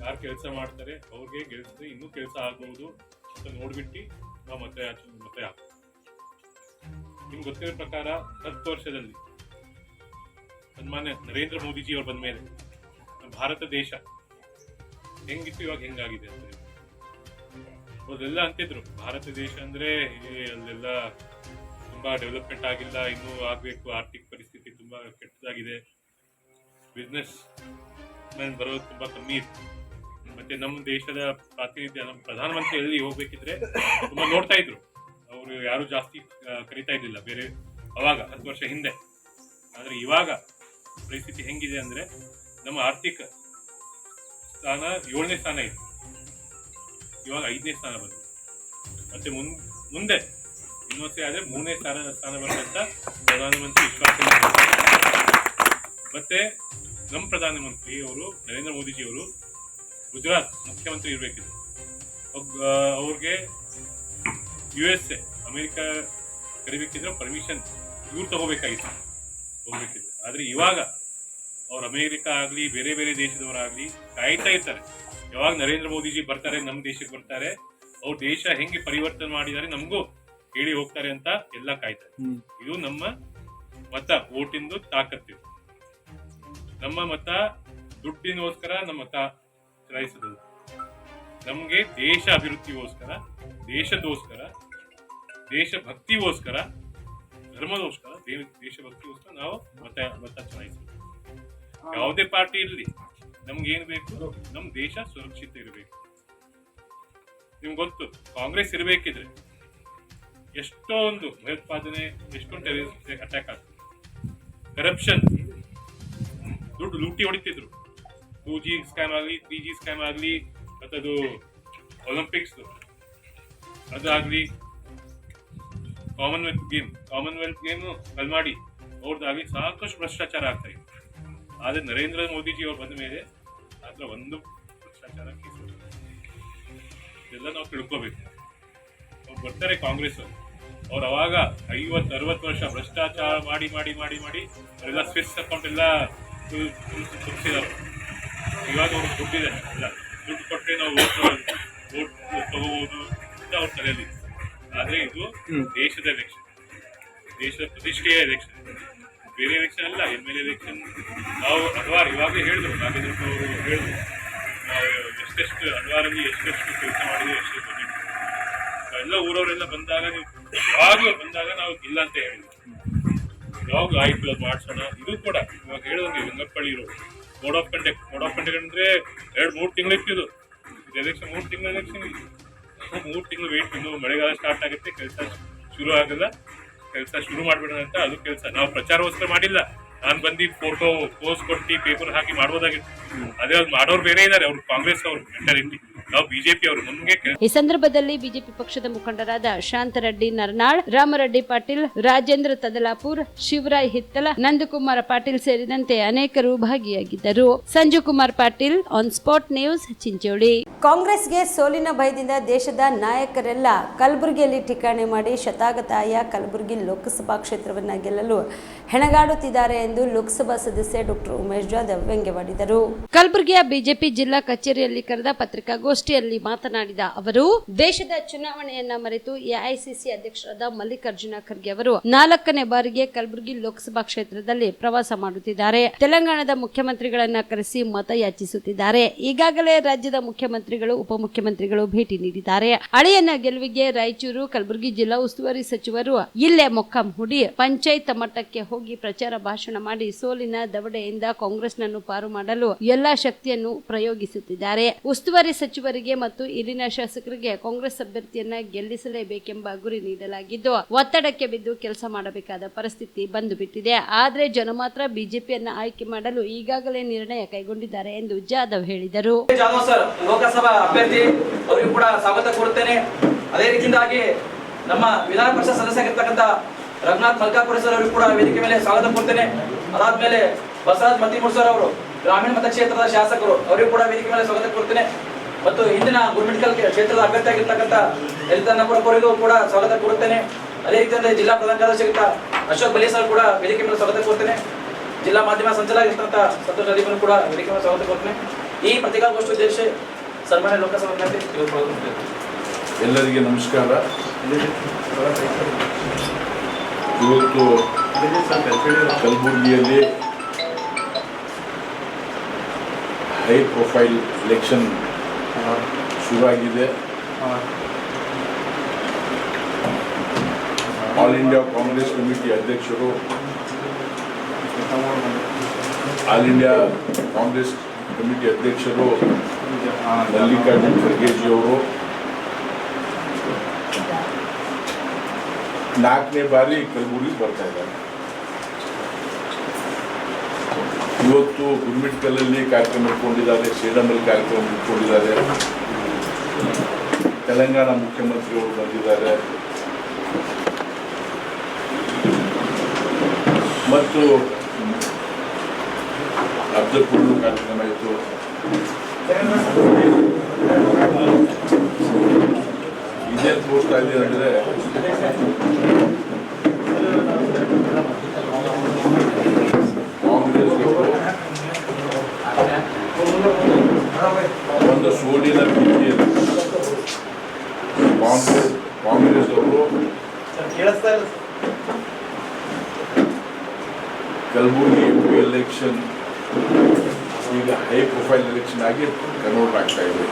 ಯಾರು ಕೆಲಸ ಮಾಡ್ತಾರೆ ಅವ್ರಿಗೆ ಗೆಲ್ಸಿದ್ರೆ ಇನ್ನೂ ಕೆಲಸ ಆಗ್ಬಹುದು ಅಂತ ನೋಡ್ಬಿಟ್ಟು ನಾವು ಮತ ಹಾಕ್ತೀವಿ. ನಿಮ್ಗೆ ಗೊತ್ತಿರೋ ಪ್ರಕಾರ 10 ವರ್ಷದಲ್ಲಿ ಸನ್ಮಾನ್ಯ ನರೇಂದ್ರ ಮೋದಿಜಿ ಅವ್ರು ಬಂದ ಮೇಲೆ ನಮ್ಮ ಭಾರತ ದೇಶ ಹೆಂಗಿತ್ತು ಇವಾಗ ಹೆಂಗಾಗಿದೆ ಅಂತ. ಅವ್ರೆಲ್ಲ ಅಂತಿದ್ರು ಭಾರತ ದೇಶ ಅಂದ್ರೆ ಅಲ್ಲೆಲ್ಲ ತುಂಬಾ ಡೆವಲಪ್ಮೆಂಟ್ ಆಗಿಲ್ಲ, ಇನ್ನೂ ಆಗ್ಬೇಕು, ಆರ್ಥಿಕ ಪರಿಸ್ಥಿತಿ ತುಂಬಾ ಕೆಟ್ಟದಾಗಿದೆ, ಬಿಸ್ನೆಸ್ ಮ್ಯಾನ್ ಬರೋದು ತುಂಬಾ ಕಮ್ಮಿ ಇತ್ತು. ಮತ್ತೆ ನಮ್ಮ ದೇಶದ ಪ್ರಾತಿನಿಧ್ಯ ನಮ್ಮ ಪ್ರಧಾನಮಂತ್ರಿ ಎಲ್ಲಿ ಹೋಗ್ಬೇಕಿದ್ರೆ ತುಂಬಾ ನೋಡ್ತಾ ಇದ್ರು, ಅವರು ಯಾರು ಜಾಸ್ತಿ ಕರೀತಾ ಇದ್ದಿಲ್ಲ ಬೇರೆ ಅವಾಗ 10 ವರ್ಷ ಹಿಂದೆ. ಆದ್ರೆ ಇವಾಗ ಪರಿಸ್ಥಿತಿ ಹೆಂಗಿದೆ ಅಂದ್ರೆ ನಮ್ಮ ಆರ್ಥಿಕ ಸ್ಥಾನ 7ನೇ ಸ್ಥಾನ ಇತ್ತು, ಇವಾಗ 5ನೇ ಸ್ಥಾನ ಬಂದಿದೆ. ಮತ್ತೆ ಮುಂದೆ ಇನ್ನೊಂದ್ಸರಿ ಆದ್ರೆ 3ನೇ ಸ್ಥಾನ ಬರುವಂತ ಪ್ರಧಾನಮಂತ್ರಿ ವಿಶ್ವಾಸ. ಮತ್ತೆ ನಮ್ಮ ಪ್ರಧಾನಮಂತ್ರಿ ಅವರು ನರೇಂದ್ರ ಮೋದಿಜಿ ಅವರು ಗುಜರಾತ್ ಮುಖ್ಯಮಂತ್ರಿ ಇರ್ಬೇಕಿದ್ರು, ಅವ್ರಿಗೆ USA ಅಮೆರಿಕ ಕರಿಬೇಕಿದ್ರೆ ಪರ್ಮಿಷನ್ ಇವ್ರು ಹೋಗ್ಬೇಕಿದ್ರು. ಆದ್ರೆ ಇವಾಗ ಅವ್ರು ಅಮೆರಿಕ ಆಗ್ಲಿ ಬೇರೆ ಬೇರೆ ದೇಶದವರಾಗ್ಲಿ ಕಾಯ್ತಾ ಇರ್ತಾರೆ ಯಾವಾಗ ನರೇಂದ್ರ ಮೋದಿಜಿ ಬರ್ತಾರೆ, ನಮ್ಮ ದೇಶಕ್ಕೆ ಬರ್ತಾರೆ, ಅವ್ರ ದೇಶ ಹೆಂಗೆ ಪರಿವರ್ತನೆ ಮಾಡಿದ್ದಾರೆ ನಮಗೂ ಹೇಳಿ ಹೋಗ್ತಾರೆ ಅಂತ ಎಲ್ಲ ಕಾಯ್ತಾರೆ. ಇದು ನಮ್ಮ ಮತ, ಓಟಿಂದು ತಾಕತ್ತಿದೆ. ನಮ್ಮ ಮತ ದುಡ್ಡಿನಗೋಸ್ಕರ ನಮ್ಮ ಮತ ಚಲಾಯಿಸೋದು. ನಮ್ಗೆ ದೇಶ ಅಭಿವೃದ್ಧಿಗೋಸ್ಕರ, ದೇಶದೋಸ್ಕರ, ದೇಶಭಕ್ತಿಗೋಸ್ಕರ, ಧರ್ಮದೋಸ್ಕರ, ದೇಶಭಕ್ತಿಗೋಸ್ಕರ ನಾವು ಮತ ಚಲಾಯಿಸೋದು. ಯಾವುದೇ ಪಾರ್ಟಿ ಇರಲಿ, ನಮ್ಗೆ ಏನ್ ಬೇಕು, ನಮ್ ದೇಶ ಸುರಕ್ಷಿತ ಇರಬೇಕು. ನಿಮ್ಗೆ ಗೊತ್ತು, ಕಾಂಗ್ರೆಸ್ ಇರಬೇಕಿದ್ರೆ ಎಷ್ಟೊಂದು ಭಯೋತ್ಪಾದನೆ, ಎಷ್ಟೊಂದು ಟೆರರಿಸ್ಟ್ ಅಟ್ಯಾಕ್ ಆಗ್ತದೆ, ಕರಪ್ಷನ್, ದುಡ್ಡು ಲೂಟಿ ಹೊಡಿತಿದ್ರು. 2G ಸ್ಕ್ಯಾಮ್ ಆಗಲಿ, 3G ಸ್ಕ್ಯಾಮ್ ಆಗಲಿ, ಮತ್ತದು ಒಲಿಂಪಿಕ್ಸ್ ಅದಾಗ್ಲಿ, ಕಾಮನ್ವೆಲ್ತ್ ಗೇಮ್ ಕಲ್ ಮಾಡಿ ಅವ್ರದ್ದಾಗಲಿ ಸಾಕಷ್ಟು ಭ್ರಷ್ಟಾಚಾರ ಆಗ್ತಾ ಇದೆ. ಆದ್ರೆ ನರೇಂದ್ರ ಮೋದಿಜಿ ಅವ್ರು ಬಂದ ಮೇಲೆ ಮಾತ್ರ ಒಂದು ಭ್ರಷ್ಟಾಚಾರ ಕೇಸ್ ಇದೆಲ್ಲ ನಾವು ತಿಳ್ಕೋಬೇಕು. ಅವ್ರು ಬರ್ತಾರೆ ಕಾಂಗ್ರೆಸ್ ಅವ್ರು ಅವಾಗ 50-60 ವರ್ಷ ಭ್ರಷ್ಟಾಚಾರ ಮಾಡಿ ಮಾಡಿ ಮಾಡಿ ಮಾಡಿ ಅವರೆಲ್ಲ ಸ್ವಿಸ್ ಅಕೌಂಟ್ ಎಲ್ಲ ತುಂಬಿಸಿದಾರೆ. ಇವಾಗ ಅವ್ರಿಗೆ ದುಡ್ಡಿದೆ, ಇಲ್ಲ ದುಡ್ಡು ಕೊಟ್ಟರೆ ನಾವು ಓಟ್ ತಗೋಬಹುದು ಅಂತ ಅವ್ರ ತಲೆಯಲ್ಲಿ. ಆದ್ರೆ ಇದು ದೇಶದ ಎಲೆಕ್ಷನ್, ದೇಶದ ಪ್ರತಿಷ್ಠೆಯ ಎಲೆಕ್ಷನ್, ಬೇರೆ ಎಲೆಕ್ಷನ್ ಅಲ್ಲ. MLA ಎಲೆಕ್ಷನ್ ನಾವು ಹಲವಾರು ಇವಾಗಲೇ ಹೇಳಿದ್ರು, ನಾಗೇಂದ್ರ ಅವರು ಹೇಳಿದ್ರು, ನಾವು ಎಷ್ಟೆಷ್ಟು ಹಲವಾರಲ್ಲಿ ಎಷ್ಟೆಷ್ಟು ಕೆಲಸ ಮಾಡಿದ್ರೆ ಎಷ್ಟೆಷ್ಟು ಎಲ್ಲ ಊರವರೆಲ್ಲ ಬಂದಾಗ, ನೀವು ಯಾವಾಗಲೂ ಬಂದಾಗ ನಾವು ಇಲ್ಲ ಅಂತ ಹೇಳಿದ್ವಿ. ಯಾವಾಗ ಆಯ್ತು ಅದು ಮಾಡ್ಸೋಣ. ಇದು ಕೂಡ ಇವಾಗ ಹೇಳಿದಂಗೆ ರಂಗಪ್ಪಳ್ಳಿ ಇರೋ ಮೋಡ್ ಆಫ್ ಕಂಡಕ್ಟ್ ಅಂದ್ರೆ 2-3 ತಿಂಗಳು ಇಟ್ಟಿದ್ದು ಎಲೆಕ್ಷನ್. 3 ತಿಂಗಳ ಎಲೆಕ್ಷನ್, 3 ತಿಂಗಳು ವೇಟ್. ಇನ್ನು ಮಳೆಗಾಲ ಸ್ಟಾರ್ಟ್ ಆಗುತ್ತೆ, ಕೆಲಸ ಶುರು ಆಗಲ್ಲ. ಕೆಲಸ ಶುರು ಮಾಡ್ಬಿಡೋಣ ಅಂತ ಅದು ಕೆಲಸ. ನಾವು ಪ್ರಚಾರಗೋಸ್ಕರ ಮಾಡಿಲ್ಲ. ನಾನು ಬಂದು ಫೋಟೋ ಪೋಸ್ಟ್ ಕೊಟ್ಟು ಪೇಪರ್ ಹಾಕಿ ಮಾಡ್ಬೋದಾಗಿತ್ತು. ಅದೇ ಅವ್ರು ಮಾಡೋರು ಬೇರೆ ಇದ್ದಾರೆ, ಅವ್ರು ಕಾಂಗ್ರೆಸ್ ಅವರು ಮೆಂಟಾಲಿಟಿ, ನಾವು ಬಿಜೆಪಿ ಅವರು ನಮಗೆ. ಈ ಸಂದರ್ಭದಲ್ಲಿ ಬಿಜೆಪಿ ಪಕ್ಷದ ಮುಖಂಡರಾದ ಶಾಂತರೆಡ್ಡಿ ನರ್ನಾಳ್, ರಾಮರೆಡ್ಡಿ ಪಾಟೀಲ್, ರಾಜೇಂದ್ರ ತದಲಾಪುರ್, ಶಿವರಾಯ್ ಹಿತ್ತಲ, ನಂದಕುಮಾರ ಪಾಟೀಲ್ ಸೇರಿದಂತೆ ಅನೇಕರು ಭಾಗಿಯಾಗಿದ್ದರು. Sanju Kumar Patil, on spot news, Chincholi. ಕಾಂಗ್ರೆಸ್ಗೆ ಸೋಲಿನ ಭಯದಿಂದ ದೇಶದ ನಾಯಕರೆಲ್ಲ ಕಲಬುರಗಿಯಲ್ಲಿ ಠಿಕಾಣೆ ಮಾಡಿ ಶತಾಗತಾಯ ಕಲಬುರಗಿ ಲೋಕಸಭಾ ಕ್ಷೇತ್ರವನ್ನು ಗೆಲ್ಲಲು ಹೆಣಗಾಡುತ್ತಿದ್ದಾರೆ ಎಂದು ಲೋಕಸಭಾ ಸದಸ್ಯ ಡಾಕ್ಟರ್ ಉಮೇಶ್ ಜಾಧವ್ ವ್ಯಂಗ್ಯವಾಡಿದರು. ಕಲಬುರಗಿಯ ಬಿಜೆಪಿ ಜಿಲ್ಲಾ ಕಚೇರಿಯಲ್ಲಿ ಕರೆದ ಪತ್ರಿಕಾಗೋಷ್ಠಿಯಲ್ಲಿ ಮಾತನಾಡಿದ ಅವರು, ದೇಶದ ಚುನಾವಣೆಯನ್ನ ಮರೆತು ಎಐಸಿಸಿ ಅಧ್ಯಕ್ಷರಾದ ಮಲ್ಲಿಕಾರ್ಜುನ ಖರ್ಗೆ ಅವರು 4ನೇ ಬಾರಿಗೆ ಕಲಬುರಗಿ ಲೋಕಸಭಾ ಕ್ಷೇತ್ರದಲ್ಲಿ ಪ್ರವಾಸ ಮಾಡುತ್ತಿದ್ದಾರೆ. ತೆಲಂಗಾಣದ ಮುಖ್ಯಮಂತ್ರಿಗಳನ್ನ ಕರೆಸಿ ಮತ ಯಾಚಿಸುತ್ತಿದ್ದಾರೆ. ಈಗಾಗಲೇ ರಾಜ್ಯದ ಮುಖ್ಯಮಂತ್ರಿಗಳು, ಉಪಮುಖ್ಯಮಂತ್ರಿಗಳು ಭೇಟಿ ನೀಡಿದ್ದಾರೆ. ಅಳಿಯನ ಗೆಲುವಿಗೆ ರಾಯಚೂರು, ಕಲಬುರಗಿ ಜಿಲ್ಲಾ ಉಸ್ತುವಾರಿ ಸಚಿವರು ಇಲ್ಲೇ ಮೊಕ್ಕಾಂ ಹೂಡಿ ಪಂಚಾಯತ್ ಮಟ್ಟಕ್ಕೆ ಹೋಗಿ ಪ್ರಚಾರ ಭಾಷಣ ಮಾಡಿ ಸೋಲಿನ ದವಡೆಯಿಂದ ಕಾಂಗ್ರೆಸ್ನನ್ನು ಪಾರು ಮಾಡಲು ಎಲ್ಲಾ ಶಕ್ತಿಯನ್ನು ಪ್ರಯೋಗಿಸುತ್ತಿದ್ದಾರೆ. ಉಸ್ತುವಾರಿ ಸಚಿವರಿಗೆ ಮತ್ತು ಇಲ್ಲಿನ ಶಾಸಕರಿಗೆ ಕಾಂಗ್ರೆಸ್ ಅಭ್ಯರ್ಥಿಯನ್ನ ಗೆಲ್ಲಿಸಲೇಬೇಕೆಂಬ ಗುರಿ ನೀಡಲಾಗಿದ್ದು ಒತ್ತಡಕ್ಕೆ ಬಿದ್ದು ಕೆಲಸ ಮಾಡಬೇಕಾದ ಪರಿಸ್ಥಿತಿ ಬಂದು ಬಿಟ್ಟಿದೆ. ಆದ್ರೆ ಜನ ಮಾತ್ರ ಬಿಜೆಪಿಯನ್ನ ಆಯ್ಕೆ ಮಾಡಲು ಈಗಾಗಲೇ ನಿರ್ಣಯ ಕೈಗೊಂಡಿದ್ದಾರೆ ಎಂದು ಜಾಧವ್ ಹೇಳಿದರು. ಜಾಧವ್ ಸರ್ ಲೋಕಸಭಾ ಅಭ್ಯರ್ಥಿ, ಅವರಿಗೂ ಕೂಡ ಸ್ವಾಗತ ಕೋರುತ್ತೇನೆ. ಅದೇ ರೀತಿಯಿಂದಾಗಿ ನಮ್ಮ ವಿಧಾನ ಪರಿಷತ್ ಸದಸ್ಯರಾಗಿರ್ತಕ್ಕಂಥ ರಘುನಾಥ್ ಮಲ್ಕಾಪುರ ಸರ್ ಅವರಿಗೂ ಕೂಡ ವೇದಿಕೆ ಮೇಲೆ ಸ್ವಾಗತ ಕೋರ್ತೇನೆ. ಅದಾದ್ಮೇಲೆ ಬಸವರಾಜ್ ಮತ್ತಿಮೂರ್ ಸರ್ ಅವರು ಗ್ರಾಮೀಣ ಮತಕ್ಷೇತ್ರದ ಶಾಸಕರು, ಅವರಿಗೂ ಕೂಡ ವೇದಿಕೆ ಮೇಲೆ ಸ್ವಾಗತ ಕೋರ್ತೇನೆ. ಮತ್ತು ಇಂದಿನ ಗುರುಮಿಟ್ಕಲ್ ಕ್ಷೇತ್ರದ ಅಭ್ಯರ್ಥಿ ಆಗಿರ್ತಕ್ಕಂಥ ಲಲಿತಾನಪುರ ಅವರಿಗೂ ಕೂಡ ಸ್ವಾಗತ ಕೋರುತ್ತೇನೆ. ಅದೇ ರೀತಿಯಿಂದ ಜಿಲ್ಲಾ ಪ್ರಧಾನ ಕಾರ್ಯದರ್ಶಿ ಅಶೋಕ್ ಬಲಿ ಸರ್ ಕೂಡ ವೇದಿಕೆ ಮೇಲೆ ಸ್ವಾಗತ ಕೋರ್ತೇನೆ. ಜಿಲ್ಲಾ ಮಾಧ್ಯಮ ಸಂಚಾಲಕರಾಗಿರ್ತಕ್ಕಂಥ ಸಂತೋಷ್ ಅಲಿಮನ್ ಕೂಡ ವೇದಿಕೆ ಮೇಲೆ ಸ್ವಾಗತ ಕೋರ್ತೇನೆ. ಈ ಪತ್ರಿಕಾಗೋಷ್ಠಿ ಉದ್ದೇಶ ಸನ್ಮಾನ್ಯ ಲೋಕಸಭಾ ಅಭ್ಯರ್ಥಿ. ಎಲ್ಲರಿಗೆ ನಮಸ್ಕಾರ. ಇವತ್ತು ಕಲಬುರಗಿಯಲ್ಲಿ ಹೈ ಪ್ರೊಫೈಲ್ ಎಲೆಕ್ಷನ್ ಶುರುವಾಗಿದೆ. ಆಲ್ ಇಂಡಿಯಾ ಕಾಂಗ್ರೆಸ್ ಕಮಿಟಿ ಅಧ್ಯಕ್ಷರು, ಆಲ್ ಇಂಡಿಯಾ ಕಾಂಗ್ರೆಸ್ ಕಮಿಟಿ ಅಧ್ಯಕ್ಷರು ಮಲ್ಲಿಕಾರ್ಜುನ ಖರ್ಗೆಜಿಯವರು 4ನೇ ಬಾರಿ ಕಲಬುರಗಿ ಬರ್ತಾ ಇದ್ದಾರೆ. ಇವತ್ತು ಗುರುಮಿಟ್ಕಲಲ್ಲಿ ಕಾರ್ಯಕ್ರಮ ಇಟ್ಕೊಂಡಿದ್ದಾರೆ, ಸೇಡಂನಲ್ಲಿ ಕಾರ್ಯಕ್ರಮ ಇಟ್ಕೊಂಡಿದ್ದಾರೆ, ತೆಲಂಗಾಣ ಮುಖ್ಯಮಂತ್ರಿಗಳು ಬಂದಿದ್ದಾರೆ ಮತ್ತು ಅಫ್ಜಲ್ಪುರ ಕಾರ್ಯಕ್ರಮ ಇತ್ತು. ಇದೇನು ತೋರಿಸ್ತಾ ಇದೆ ಅಂದರೆ ಒಂದು ಸೋಲಿನ ಭೀತಿಯಲ್ಲಿ ಕಾಂಗ್ರೆಸ್ ಅವರು ಕಲಬುರಗಿ MP ಎಲೆಕ್ಷನ್ ಈಗ ಹೈ ಪ್ರೊಫೈಲ್ ಎಲೆಕ್ಷನ್ ಆಗಿ ಕನ್ವರ್ಟ್ ಆಗ್ತಾ ಇದೆ.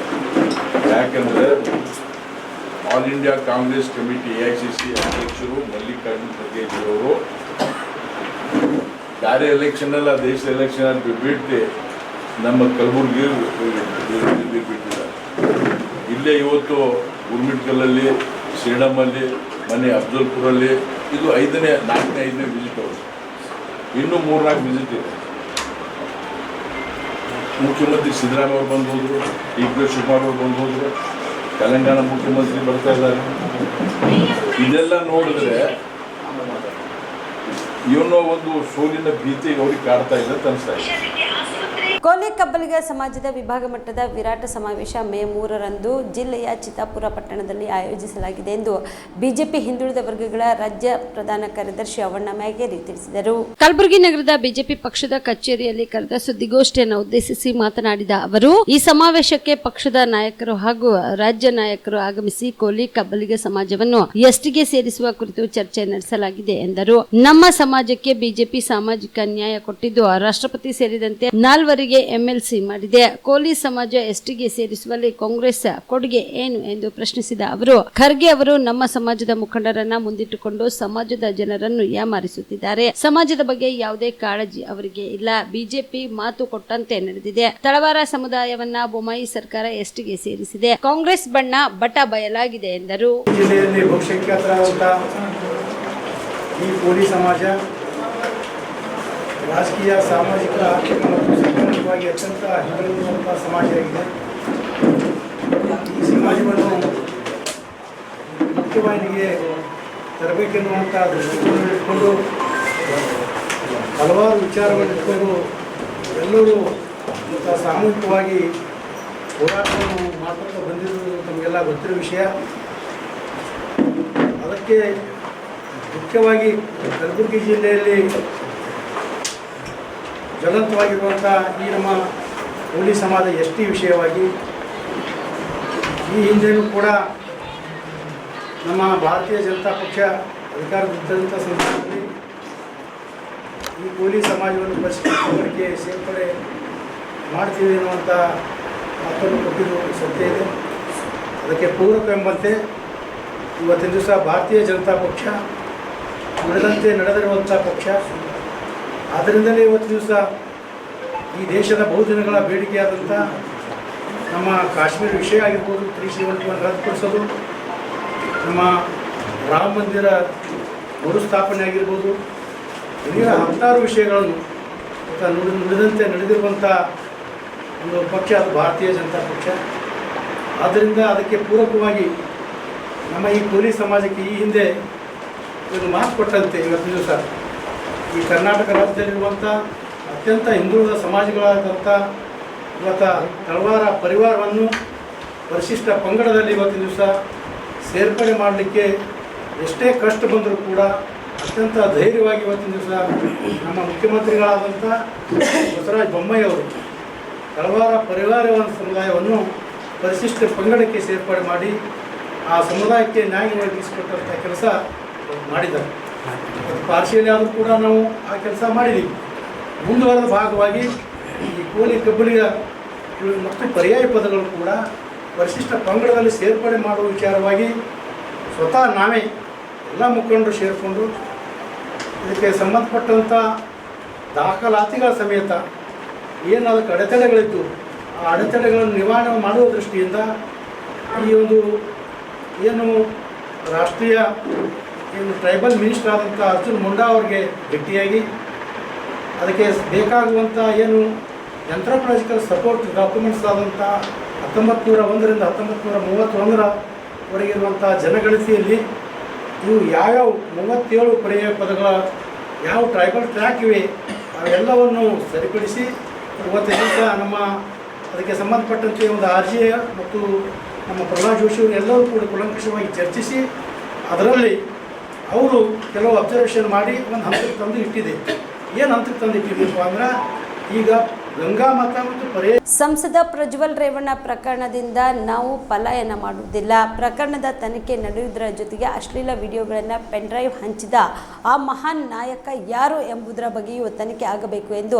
ಯಾಕಂದರೆ all India Congress committee AICC ಅಧ್ಯಕ್ಷರು ಮಲ್ಲಿಕಾರ್ಜುನ ಖರ್ಗೆಜಿಯವರು ಬೇರೆ ಎಲೆಕ್ಷನಲ್ಲ, ದೇಶದ ಎಲೆಕ್ಷನ್ ಬಿಟ್ಟು ನಮ್ಮ ಕಲಬುರಗಿ ಬಿಟ್ಟಿದ್ದಾರೆ. ಇಲ್ಲೇ ಇವತ್ತು ಗುರುಮಿಟ್ಕಲಲ್ಲಿ, ಸೇಡಮಲ್ಲಿ, ಮನೆ ಅಫ್ಜಲ್ಪುರಲ್ಲಿ ಇದು 4ನೇ 5ನೇ ವಿಸಿಟ್ ಅವರು. ಇನ್ನೂ 3-4 ವಿಸಿಟ್ ಇದೆ. ಮುಖ್ಯಮಂತ್ರಿ ಸಿದ್ದರಾಮಯ್ಯ ಅವರು ಬಂದು ಹೋದರು, DK ಶಿವಕುಮಾರ್ ಅವರು ಬಂದು ಹೋದರು, ತೆಲಂಗಾಣ ಮುಖ್ಯಮಂತ್ರಿ ಬರ್ತಾ ಇದ್ದಾರೆ. ಇದೆಲ್ಲ ನೋಡಿದ್ರೆ ಏನೋ ಒಂದು ಸೋಲಿನ ಭೀತಿ ಅವ್ರಿಗೆ ಕಾಡ್ತಾ ಇದೆ ಅಂತ ಅನಿಸ್ತಾ ಇದೆ. ಕೋಲಿ ಕಬ್ಬಲಿಗ ಸಮಾಜದ ವಿಭಾಗ ಮಟ್ಟದ ವಿರಾಟ ಸಮಾವೇಶ ಮೇ 3ರಂದು ಜಿಲ್ಲೆಯ ಚಿತ್ತಾಪುರ ಪಟ್ಟಣದಲ್ಲಿ ಆಯೋಜಿಸಲಾಗಿದೆ ಎಂದು ಬಿಜೆಪಿ ಹಿಂದುಳಿದ ವರ್ಗಗಳ ರಾಜ್ಯ ಪ್ರಧಾನ ಕಾರ್ಯದರ್ಶಿ ಅವಣ್ಣ ಮ್ಯಾಗೇರಿ ತಿಳಿಸಿದರು. ಕಲಬುರಗಿ ನಗರದ ಬಿಜೆಪಿ ಪಕ್ಷದ ಕಚೇರಿಯಲ್ಲಿ ಕರೆದ ಸುದ್ದಿಗೋಷ್ಠಿಯನ್ನು ಉದ್ದೇಶಿಸಿ ಮಾತನಾಡಿದ ಅವರು, ಈ ಸಮಾವೇಶಕ್ಕೆ ಪಕ್ಷದ ನಾಯಕರು ಹಾಗೂ ರಾಜ್ಯ ನಾಯಕರು ಆಗಮಿಸಿ ಕೋಲಿ ಕಬ್ಬಲಿಗ ಸಮಾಜವನ್ನು ಎಸ್ಟಿಗೆ ಸೇರಿಸುವ ಕುರಿತು ಚರ್ಚೆ ನಡೆಸಲಾಗಿದೆ ಎಂದರು. ನಮ್ಮ ಸಮಾಜಕ್ಕೆ ಬಿಜೆಪಿ ಸಾಮಾಜಿಕ ನ್ಯಾಯ ಕೊಟ್ಟಿದ್ದು ರಾಷ್ಟ್ರಪತಿ ಸೇರಿದಂತೆ 4 MLC ಮಾಡಿದೆ. ಕೋಲಿ ಸಮಾಜ ಎಸ್ಟಿಗೆ ಸೇರಿಸುವಲ್ಲಿ ಕಾಂಗ್ರೆಸ್ ಕೊಡುಗೆ ಏನು ಎಂದು ಪ್ರಶ್ನಿಸಿದ ಅವರು, ಖರ್ಗೆ ಅವರು ನಮ್ಮ ಸಮಾಜದ ಮುಖಂಡರನ್ನ ಮುಂದಿಟ್ಟುಕೊಂಡು ಸಮಾಜದ ಜನರನ್ನು ಯಾಮಾರಿಸುತ್ತಿದ್ದಾರೆ. ಸಮಾಜದ ಬಗ್ಗೆ ಯಾವುದೇ ಕಾಳಜಿ ಅವರಿಗೆ ಇಲ್ಲ. ಬಿಜೆಪಿ ಮಾತು ಕೊಟ್ಟಂತೆ ನಡೆದಿದೆ. ತಳವಾರ ಸಮುದಾಯವನ್ನ ಬೊಮ್ಮಾಯಿ ಸರ್ಕಾರ ಎಸ್ಟಿಗೆ ಸೇರಿಸಿದೆ. ಕಾಂಗ್ರೆಸ್ ಬಣ್ಣ ಬಟ ಬಯಲಾಗಿದೆ ಎಂದರು. ಜಿಲ್ಲೆಯಲ್ಲಿ ಬಹುಸಂಖ್ಯಾತರಾದಂತಹ ಈ ಕೋಲಿ ಸಮಾಜ ರಾಜಕೀಯ, ಸಾಮಾಜಿಕ, ಆರ್ಥಿಕ ಮತ್ತು ಸಾಮಾಜಿಕವಾಗಿ ಅತ್ಯಂತ ಹಿಂದುಳಿದಿರುವಂಥ ಸಮಾಜವಾಗಿದೆ. ಈ ಸಮಾಜವನ್ನು ಮುಖ್ಯವಾಹಿನಿಗೆ ತರಬೇಕೆನ್ನುವಂಥ ದೃಷ್ಟಿಕೋನ ಇಟ್ಕೊಂಡು ಹಲವಾರು ವಿಚಾರಗಳನ್ನು ಇಟ್ಕೊಂಡು ಎಲ್ಲರೂ ಸಾಮೂಹಿಕವಾಗಿ ಹೋರಾಟವನ್ನು ಮಾಡ್ಕೊಳ್ತಾ ಬಂದಿರುವುದು ನಮಗೆಲ್ಲ ಗೊತ್ತಿರೋ ವಿಷಯ. ಅದಕ್ಕೆ ಮುಖ್ಯವಾಗಿ ಕಲಬುರಗಿ ಜಿಲ್ಲೆಯಲ್ಲಿ ಜ್ವಲಂತವಾಗಿರುವಂಥ ಈ ನಮ್ಮ ಕೋಲಿ ಸಮಾಜ ಎಸ್ ಟಿ ವಿಷಯವಾಗಿ ಈ ಹಿಂದೆಯೂ ಕೂಡ ನಮ್ಮ ಭಾರತೀಯ ಜನತಾ ಪಕ್ಷ ಅಧಿಕಾರದಲ್ಲಿದ್ದಂಥ ಸಂದರ್ಭದಲ್ಲಿ ಈ ಕೋಲಿ ಸಮಾಜವನ್ನು ಪರಿಶಿಷ್ಟ ಪಂಗಡಕ್ಕೆ ಸೇರ್ಪಡೆ ಮಾಡ್ತೀವಿ ಎನ್ನುವಂಥ ಮಾತನ್ನು ಕೊಟ್ಟಿದ್ದು ಸತ್ಯ ಇದೆ. ಅದಕ್ಕೆ ಪೂರಕ ಎಂಬಂತೆ ಇವತ್ತಿನ ದಿವಸ ಭಾರತೀಯ ಜನತಾ ಪಕ್ಷ ನಡೆದಂತೆ ನಡೆದಿರುವಂಥ ಪಕ್ಷ. ಆದ್ದರಿಂದಲೇ ಇವತ್ತು ದಿವಸ ಈ ದೇಶದ ಬಹುದಿನಗಳ ಬೇಡಿಕೆಯಾದಂಥ ನಮ್ಮ ಕಾಶ್ಮೀರ ವಿಷಯ ಆಗಿರ್ಬೋದು, 371 ರದ್ದುಪಡಿಸೋದು, ನಮ್ಮ ರಾಮ ಮಂದಿರ ಮರುಸ್ಥಾಪನೆ ಆಗಿರ್ಬೋದು, ಇಲ್ಲಿಯ ಹತ್ತಾರು ವಿಷಯಗಳನ್ನು ನುಡಿದಂತೆ ನಡೆದಿರುವಂಥ ಒಂದು ಪಕ್ಷ ಅದು ಭಾರತೀಯ ಜನತಾ ಪಕ್ಷ. ಆದ್ದರಿಂದ ಅದಕ್ಕೆ ಪೂರಕವಾಗಿ ನಮ್ಮ ಈ ಕೋಲಿ ಸಮಾಜಕ್ಕೆ ಈ ಹಿಂದೆ ಒಂದು ಮಾತು ಕೊಟ್ಟಂತೆ ಇವತ್ತಿನ ದಿವಸ ಈ ಕರ್ನಾಟಕ ರಾಜ್ಯದಲ್ಲಿರುವಂಥ ಅತ್ಯಂತ ಹಿಂದುಳಿದ ಸಮಾಜಗಳಾದಂಥ ಇವತ್ತು ತಳವಾರ ಪರಿವಾರವನ್ನು ಪರಿಶಿಷ್ಟ ಪಂಗಡದಲ್ಲಿ ಇವತ್ತಿನ ದಿವಸ ಸೇರ್ಪಡೆ ಮಾಡಲಿಕ್ಕೆ ಎಷ್ಟೇ ಕಷ್ಟ ಬಂದರೂ ಕೂಡ ಅತ್ಯಂತ ಧೈರ್ಯವಾಗಿ ಇವತ್ತಿನ ದಿವಸ ನಮ್ಮ ಮುಖ್ಯಮಂತ್ರಿಗಳಾದಂಥ ಬಸವರಾಜ ಬೊಮ್ಮಾಯಿ ಅವರು ತಳವಾರ ಪರಿವಾರ ಸಮುದಾಯವನ್ನು ಪರಿಶಿಷ್ಟ ಪಂಗಡಕ್ಕೆ ಸೇರ್ಪಡೆ ಮಾಡಿ ಆ ಸಮುದಾಯಕ್ಕೆ ನ್ಯಾಯ ಒದಗಿಸಿಕೊಟ್ಟಂಥ ಕೆಲಸ ಮಾಡಿದ್ದಾರೆ. ಪಾರ್ಶಿಯಲಿ ಆದರೂ ಕೂಡ ನಾವು ಆ ಕೆಲಸ ಮಾಡಿದ್ದೀವಿ. ಮುಂದುವರೆದ ಭಾಗವಾಗಿ ಈ ಕೋಲಿ ಕಬ್ಬಲಿಗ ಮತ್ತು ಪರ್ಯಾಯ ಪದಗಳು ಕೂಡ ಪರಿಶಿಷ್ಟ ಪಂಗಡದಲ್ಲಿ ಸೇರ್ಪಡೆ ಮಾಡುವ ವಿಚಾರವಾಗಿ ಸ್ವತಃ ನಾವೇ ಎಲ್ಲ ಮುಖಂಡರು ಸೇರಿಕೊಂಡು ಇದಕ್ಕೆ ಸಂಬಂಧಪಟ್ಟಂಥ ದಾಖಲಾತಿಗಳ ಸಮೇತ ಏನು ಅದಕ್ಕೆ ಅಡೆತಡೆಗಳಿತ್ತು ಆ ಅಡೆತಡೆಗಳನ್ನು ನಿವಾರಣೆ ಮಾಡುವ ದೃಷ್ಟಿಯಿಂದ ಈ ಒಂದು ಏನು ರಾಷ್ಟ್ರೀಯ ಏನು ಟ್ರೈಬಲ್ ಮಿನಿಸ್ಟರ್ ಆದಂಥ ಅರ್ಜುನ್ ಮುಂಡಾ ಅವರಿಗೆ ಭೇಟಿಯಾಗಿ ಅದಕ್ಕೆ ಬೇಕಾಗುವಂಥ ಏನು ಎಂಟ್ರಪ್ರೈಸಿಕಲ್ ಸಪೋರ್ಟ್ ಡಾಕ್ಯುಮೆಂಟ್ಸ್ ಆದಂಥ 1901ರಿಂದ 1931ರವರೆಗಿರುವಂಥ ಜನಗಣತಿಯಲ್ಲಿ ಇವು ಯಾವ್ಯಾವ 37 ಪರ್ಯಾಯ ಪದಗಳ ಯಾವ ಟ್ರೈಬಲ್ ಟ್ರ್ಯಾಕ್ ಇವೆ ಅವೆಲ್ಲವನ್ನು ಸರಿಪಡಿಸಿ ಇವತ್ತಿನ ದಿವಸ ನಮ್ಮ ಅದಕ್ಕೆ ಸಂಬಂಧಪಟ್ಟಂತೆ ಒಂದು RGA ಮತ್ತು ನಮ್ಮ ಪ್ರಹ್ಲಾದ್ ಜೋಶಿ ಎಲ್ಲರೂ ಕೂಡ ಕೂಲಂಕಷವಾಗಿ ಚರ್ಚಿಸಿ ಅದರಲ್ಲಿ ಅವರು ಕೆಲವು ಅಬ್ಸರ್ವೇಷನ್ ಮಾಡಿ ಒಂದು ಹಂತಕ್ಕೆ ತಂದು ಇಟ್ಟಿದೆ. ಏನು ಹಂತಕ್ಕೆ ತಂದು ಇಟ್ಟಿದ್ದೀವಿ ಅಂದ್ರೆ ಈಗ ಗಂಗಾ ಮತ ಮತ್ತು ಪರ್ಯಾಯ ಸಂಸದ ಪ್ರಜ್ವಲ್ ರೇವಣ್ಣ ಪ್ರಕರಣದಿಂದ ನಾವು ಪಲಾಯನ ಮಾಡುವುದಿಲ್ಲ. ಪ್ರಕರಣದ ತನಿಖೆ ನಡೆಯುವುದರ ಜೊತೆಗೆ ಅಶ್ಲೀಲ ವಿಡಿಯೋಗಳನ್ನು ಪೆನ್ಡ್ರೈವ್ ಹಂಚಿದ ಆ ಮಹಾನ್ ನಾಯಕ ಯಾರು ಎಂಬುದರ ಬಗ್ಗೆಯೂ ತನಿಖೆ ಆಗಬೇಕು ಎಂದು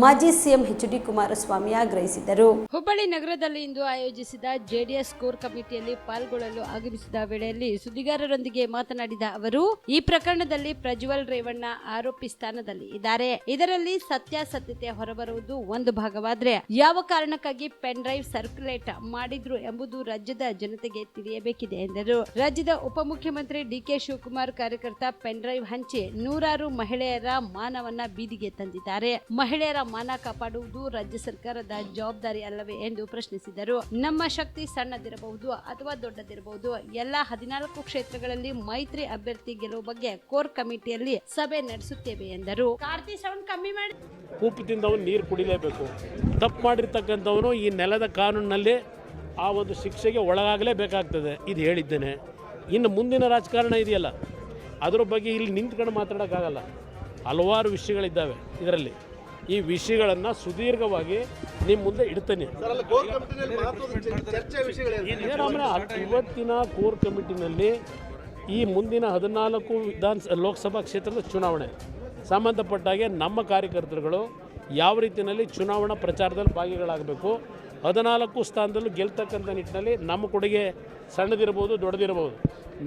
ಮಾಜಿ ಸಿಎಂ ಎಚ್.ಡಿ. ಕುಮಾರಸ್ವಾಮಿ ಆಗ್ರಹಿಸಿದರು. ಹುಬ್ಬಳ್ಳಿ ನಗರದಲ್ಲಿ ಇಂದು ಆಯೋಜಿಸಿದ ಜೆಡಿಎಸ್ ಕೋರ್ ಕಮಿಟಿಯಲ್ಲಿ ಪಾಲ್ಗೊಳ್ಳಲು ಆಗಮಿಸಿದ ವೇಳೆಯಲ್ಲಿ ಸುದ್ದಿಗಾರರೊಂದಿಗೆ ಮಾತನಾಡಿದ ಅವರು, ಈ ಪ್ರಕರಣದಲ್ಲಿ ಪ್ರಜ್ವಲ್ ರೇವಣ್ಣ ಆರೋಪಿ ಸ್ಥಾನದಲ್ಲಿ ಇದ್ದಾರೆ. ಇದರಲ್ಲಿ ಸತ್ಯಾಸತ್ಯತೆ ಹೊರಬರುವುದು ಒಂದು ಭಾಗವಾದ್ರೆ ಯಾವ ಕಾರಣಕ್ಕಾಗಿ ಪೆನ್ ಡ್ರೈವ್ ಸರ್ಕ್ಯುಲೇಟ್ ಮಾಡಿದ್ರು ಎಂಬುದು ರಾಜ್ಯದ ಜನತೆಗೆ ತಿಳಿಯಬೇಕಿದೆ ಎಂದರು. ರಾಜ್ಯದ ಉಪಮುಖ್ಯಮಂತ್ರಿ ಡಿ.ಕೆ. ಶಿವಕುಮಾರ್ ಕಾರ್ಯಕರ್ತ ಪೆನ್ ಡ್ರೈವ್ ಹಂಚಿ ನೂರಾರು ಮಹಿಳೆಯರ ಮಾನವನ್ನ ಬೀದಿಗೆ ತಂದಿದ್ದಾರೆ. ಮಹಿಳೆಯರ ಮಾನ ಕಾಪಾಡುವುದು ರಾಜ್ಯ ಸರ್ಕಾರದ ಜವಾಬ್ದಾರಿ ಅಲ್ಲವೇ ಎಂದು ಪ್ರಶ್ನಿಸಿದರು. ನಮ್ಮ ಶಕ್ತಿ ಸಣ್ಣದಿರಬಹುದು ಅಥವಾ ದೊಡ್ಡದಿರಬಹುದು, ಎಲ್ಲ 14 ಕ್ಷೇತ್ರಗಳಲ್ಲಿ ಮೈತ್ರಿ ಅಭ್ಯರ್ಥಿ ಗೆಲುವು ಬಗ್ಗೆ ಕೋರ್ ಕಮಿಟಿಯಲ್ಲಿ ಸಭೆ ನಡೆಸುತ್ತೇವೆ ಎಂದರು. ಕಾರ್ತಿ ಸೌಂಡ್ ಕಮ್ಮಿ ಮಾಡಿ. ಉಪ್ಪು ತಿಂದವನು ನೀರು ಕುಡಿಲೇಬೇಕು. ತಪ್ಪು ಮಾಡಿರ್ತಕ್ಕಂಥವನು ಈ ನೆಲದ ಕಾನೂನಿನಲ್ಲಿ ಆ ಒಂದು ಶಿಕ್ಷೆಗೆ ಒಳಗಾಗಲೇಬೇಕಾಗ್ತದೆ. ಇದು ಹೇಳಿದ್ದೇನೆ. ಇನ್ನು ಮುಂದಿನ ರಾಜಕಾರಣ ಇದೆಯಲ್ಲ, ಅದರ ಬಗ್ಗೆ ಇಲ್ಲಿ ನಿಂತ್ಕೊಂಡು ಮಾತಾಡೋಕ್ಕಾಗಲ್ಲ. ಹಲವಾರು ವಿಷಯಗಳಿದ್ದಾವೆ ಇದರಲ್ಲಿ. ಈ ವಿಷಯಗಳನ್ನು ಸುದೀರ್ಘವಾಗಿ ನಿಮ್ಮ ಮುಂದೆ ಇಡ್ತೇನೆ. ಇವತ್ತಿನ ಕೋರ್ ಕಮಿಟಿನಲ್ಲಿ ಈ ಮುಂದಿನ 14 ಲೋಕಸಭಾ ಕ್ಷೇತ್ರದ ಚುನಾವಣೆ ಸಂಬಂಧಪಟ್ಟಾಗೆ ನಮ್ಮ ಕಾರ್ಯಕರ್ತರುಗಳು ಯಾವ ರೀತಿಯಲ್ಲಿ ಚುನಾವಣಾ ಪ್ರಚಾರದಲ್ಲಿ ಭಾಗಿಗಳಾಗಬೇಕು, 14 ಸ್ಥಾನದಲ್ಲೂ ಗೆಲ್ತಕ್ಕಂಥ ನಿಟ್ಟಿನಲ್ಲಿ ನಮ್ಮ ಕೊಡುಗೆ ಸಣ್ಣದಿರ್ಬೋದು ದೊಡ್ಡದಿರ್ಬೋದು,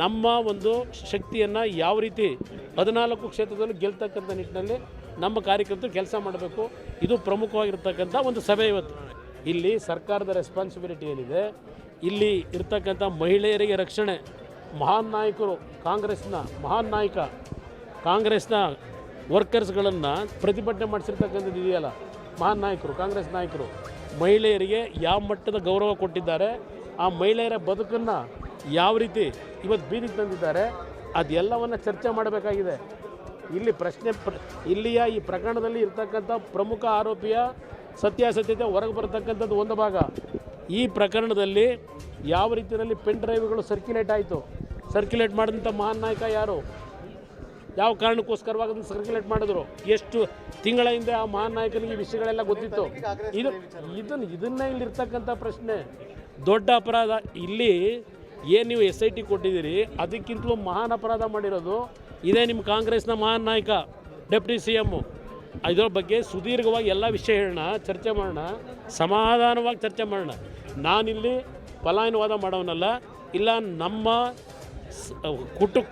ನಮ್ಮ ಒಂದು ಶಕ್ತಿಯನ್ನು ಯಾವ ರೀತಿ 14 ಕ್ಷೇತ್ರದಲ್ಲೂ ಗೆಲ್ತಕ್ಕಂಥ ನಿಟ್ಟಿನಲ್ಲಿ ನಮ್ಮ ಕಾರ್ಯಕರ್ತರು ಕೆಲಸ ಮಾಡಬೇಕು. ಇದು ಪ್ರಮುಖವಾಗಿರ್ತಕ್ಕಂಥ ಒಂದು ಸಭೆ ಇವತ್ತು. ಇಲ್ಲಿ ಸರ್ಕಾರದ ರೆಸ್ಪಾನ್ಸಿಬಿಲಿಟಿ ಏನಿದೆ, ಇಲ್ಲಿ ಇರ್ತಕ್ಕಂಥ ಮಹಿಳೆಯರಿಗೆ ರಕ್ಷಣೆ, ಮಹಾನ್ ನಾಯಕರು, ಕಾಂಗ್ರೆಸ್ನ ಮಹಾನ್ ನಾಯಕ ಕಾಂಗ್ರೆಸ್ನ ವರ್ಕರ್ಸ್ಗಳನ್ನು ಪ್ರತಿಭಟನೆ ಮಾಡಿಸಿರ್ತಕ್ಕಂಥದ್ದು ಇದೆಯಲ್ಲ, ಮಹಾನ್ ನಾಯಕರು, ಕಾಂಗ್ರೆಸ್ ನಾಯಕರು ಮಹಿಳೆಯರಿಗೆ ಯಾವ ಮಟ್ಟದ ಗೌರವ ಕೊಟ್ಟಿದ್ದಾರೆ, ಆ ಮಹಿಳೆಯರ ಬದುಕನ್ನು ಯಾವ ರೀತಿ ಇವತ್ತು ಬೀದಿಗೆ ತಂದಿದ್ದಾರೆ, ಅದೆಲ್ಲವನ್ನು ಚರ್ಚೆ ಮಾಡಬೇಕಾಗಿದೆ. ಇಲ್ಲಿ ಇಲ್ಲಿಯ ಈ ಪ್ರಕರಣದಲ್ಲಿ ಇರ್ತಕ್ಕಂಥ ಪ್ರಮುಖ ಆರೋಪಿಯ ಸತ್ಯಾಸತ್ಯತೆ ಹೊರಗೆ ಬರತಕ್ಕಂಥದ್ದು ಒಂದು ಭಾಗ. ಈ ಪ್ರಕರಣದಲ್ಲಿ ಯಾವ ರೀತಿಯಲ್ಲಿ ಪೆನ್ ಡ್ರೈವ್ಗಳು ಸರ್ಕ್ಯುಲೇಟ್ ಮಾಡಿದಂಥ ಮಹಾನ್ ನಾಯಕ ಯಾರು, ಯಾವ ಕಾರಣಕ್ಕೋಸ್ಕರವಾಗಿ ಅದನ್ನು ಸರ್ಕ್ಯುಲೇಟ್ ಮಾಡಿದ್ರು, ಎಷ್ಟು ತಿಂಗಳ ಹಿಂದೆ ಆ ಮಹಾನ್ ನಾಯಕನಿಗೆ ಈ ವಿಷಯಗಳೆಲ್ಲ ಗೊತ್ತಿತ್ತು. ಇದನ್ನೇ ಇಲ್ಲಿರ್ತಕ್ಕಂಥ ಪ್ರಶ್ನೆ. ದೊಡ್ಡ ಅಪರಾಧ ಇಲ್ಲಿ ಏನು ನೀವು SIT ಕೊಟ್ಟಿದ್ದೀರಿ, ಅದಕ್ಕಿಂತಲೂ ಮಹಾನ್ ಅಪರಾಧ ಮಾಡಿರೋದು ಇದೇ ನಿಮ್ಮ ಕಾಂಗ್ರೆಸ್ನ ಮಹಾನ್ ನಾಯಕ ಡೆಪ್ಟಿ CM. ಇದರ ಬಗ್ಗೆ ಸುದೀರ್ಘವಾಗಿ ಎಲ್ಲ ವಿಷಯ ಹೇಳೋಣ, ಚರ್ಚೆ ಮಾಡೋಣ, ಸಮಾಧಾನವಾಗಿ ಚರ್ಚೆ ಮಾಡೋಣ. ನಾನಿಲ್ಲಿ ಪಲಾಯನವಾದ ಮಾಡೋನಲ್ಲ, ಇಲ್ಲ ನಮ್ಮ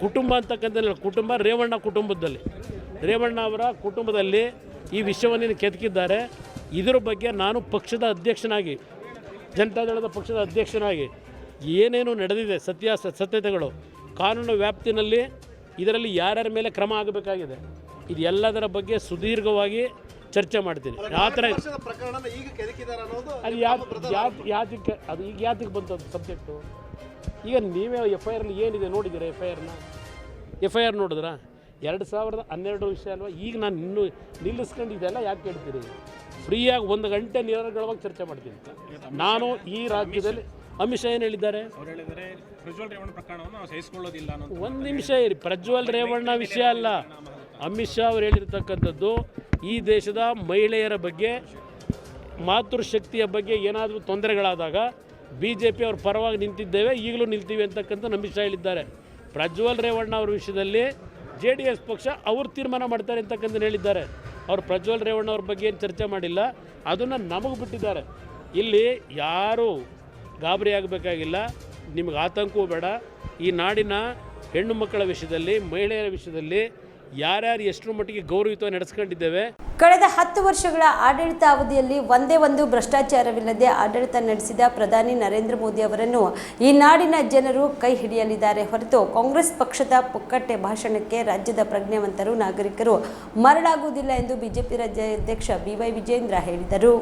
ಕುಟುಂಬ ಅಂತಕ್ಕಂಥ ಕುಟುಂಬ ರೇವಣ್ಣ ಅವರ ಕುಟುಂಬದಲ್ಲಿ ಈ ವಿಷಯವನ್ನು ಕೆದಕಿದ್ದಾರೆ. ಇದರ ಬಗ್ಗೆ ನಾನು ಪಕ್ಷದ ಅಧ್ಯಕ್ಷನಾಗಿ, ಜನತಾದಳದ ಪಕ್ಷದ ಅಧ್ಯಕ್ಷನಾಗಿ ಏನೇನು ನಡೆದಿದೆ ಸತ್ಯತೆಗಳು ಕಾನೂನು ವ್ಯಾಪ್ತಿನಲ್ಲಿ ಇದರಲ್ಲಿ ಯಾರ್ಯಾರ ಮೇಲೆ ಕ್ರಮ ಆಗಬೇಕಾಗಿದೆ, ಇದು ಎಲ್ಲದರ ಬಗ್ಗೆ ಸುದೀರ್ಘವಾಗಿ ಚರ್ಚೆ ಮಾಡ್ತೀನಿ. ಆ ಥರ ಅದು ಯಾತಕ್ಕೆ ಬಂತದ್ದು ಸಬ್ಜೆಕ್ಟು? ಈಗ ನೀವೇ FIR ಏನಿದೆ ನೋಡಿದ್ದೀರಾ? FIR ನೋಡಿದ್ರಾ? 2012 ವಿಷಯ ಅಲ್ವಾ? ಈಗ ನಾನು ಇನ್ನೂ ನಿಲ್ಲಿಸ್ಕೊಂಡಿದ್ದೆಲ್ಲ ಯಾಕೆ ಕೇಳ್ತೀರಿ? ಫ್ರೀಯಾಗಿ 1 ಗಂಟೆ ನಿರರ್ಗಳವಾಗಿ ಚರ್ಚೆ ಮಾಡ್ತೀನಿ. ನಾನು ಈ ರಾಜ್ಯದಲ್ಲಿ ಅಮಿತ್ ಶಾ ಏನು ಹೇಳಿದ್ದಾರೆ? ಒಂದು ನಿಮಿಷ ಇರಿ, ಪ್ರಜ್ವಲ್ ರೇವಣ್ಣ ವಿಷಯ ಅಲ್ಲ. ಅಮಿತ್ ಶಾ ಅವರು ಹೇಳಿರ್ತಕ್ಕಂಥದ್ದು ಈ ದೇಶದ ಮಹಿಳೆಯರ ಬಗ್ಗೆ, ಮಾತೃಶಕ್ತಿಯ ಬಗ್ಗೆ ಏನಾದರೂ ತೊಂದರೆಗಳಾದಾಗ BJP ಅವ್ರ ಪರವಾಗಿ ನಿಂತಿದ್ದೇವೆ, ಈಗಲೂ ನಿಲ್ತೀವಿ ಅಂತಕ್ಕಂಥ ಅಮಿತ್ ಶಾ ಹೇಳಿದ್ದಾರೆ. ಪ್ರಜ್ವಲ್ ರೇವಣ್ಣ ಅವ್ರ ವಿಷಯದಲ್ಲಿ JDS ಪಕ್ಷ ಅವ್ರು ತೀರ್ಮಾನ ಮಾಡ್ತಾರೆ ಅಂತಕ್ಕಂಥ ಹೇಳಿದ್ದಾರೆ. ಅವರು ಪ್ರಜ್ವಲ್ ರೇವಣ್ಣ ಅವ್ರ ಬಗ್ಗೆ ಏನು ಚರ್ಚೆ ಮಾಡಿಲ್ಲ, ಅದನ್ನು ನಮಗೆ ಬಿಟ್ಟಿದ್ದಾರೆ. ಇಲ್ಲಿ ಯಾರೂ ಗಾಬರಿ ಆಗಬೇಕಾಗಿಲ್ಲ, ನಿಮಗೆ ಆತಂಕವೂ ಬೇಡ. ಈ ನಾಡಿನ ಹೆಣ್ಣು ಮಕ್ಕಳ ವಿಷಯದಲ್ಲಿ, ಮಹಿಳೆಯರ ವಿಷಯದಲ್ಲಿ ಯಾರ್ಯಾರು ಎಷ್ಟರ ಮಟ್ಟಿಗೆ ಗೌರವಯುತವಾಗಿ ನಡೆಸ್ಕೊಂಡಿದ್ದೇವೆ. ಕಳೆದ 10 ವರ್ಷಗಳ ಆಡಳಿತ ಅವಧಿಯಲ್ಲಿ ಒಂದೇ ಒಂದು ಭ್ರಷ್ಟಾಚಾರವಿಲ್ಲದೆ ಆಡಳಿತ ನಡೆಸಿದ ಪ್ರಧಾನಿ ನರೇಂದ್ರ ಮೋದಿ ಅವರನ್ನು ಈ ನಾಡಿನ ಜನರು ಕೈ ಹಿಡಿಯಲಿದ್ದಾರೆ ಹೊರತು ಕಾಂಗ್ರೆಸ್ ಪಕ್ಷದ ಪುಕ್ಕಟ್ಟೆ ಭಾಷಣಕ್ಕೆ ರಾಜ್ಯದ ಪ್ರಜ್ಞಾವಂತರು ನಾಗರಿಕರು ಮರಳಾಗುವುದಿಲ್ಲ ಎಂದು ಬಿಜೆಪಿ ರಾಜ್ಯಾಧ್ಯಕ್ಷ BY ವಿಜೇಂದ್ರ ಹೇಳಿದರು.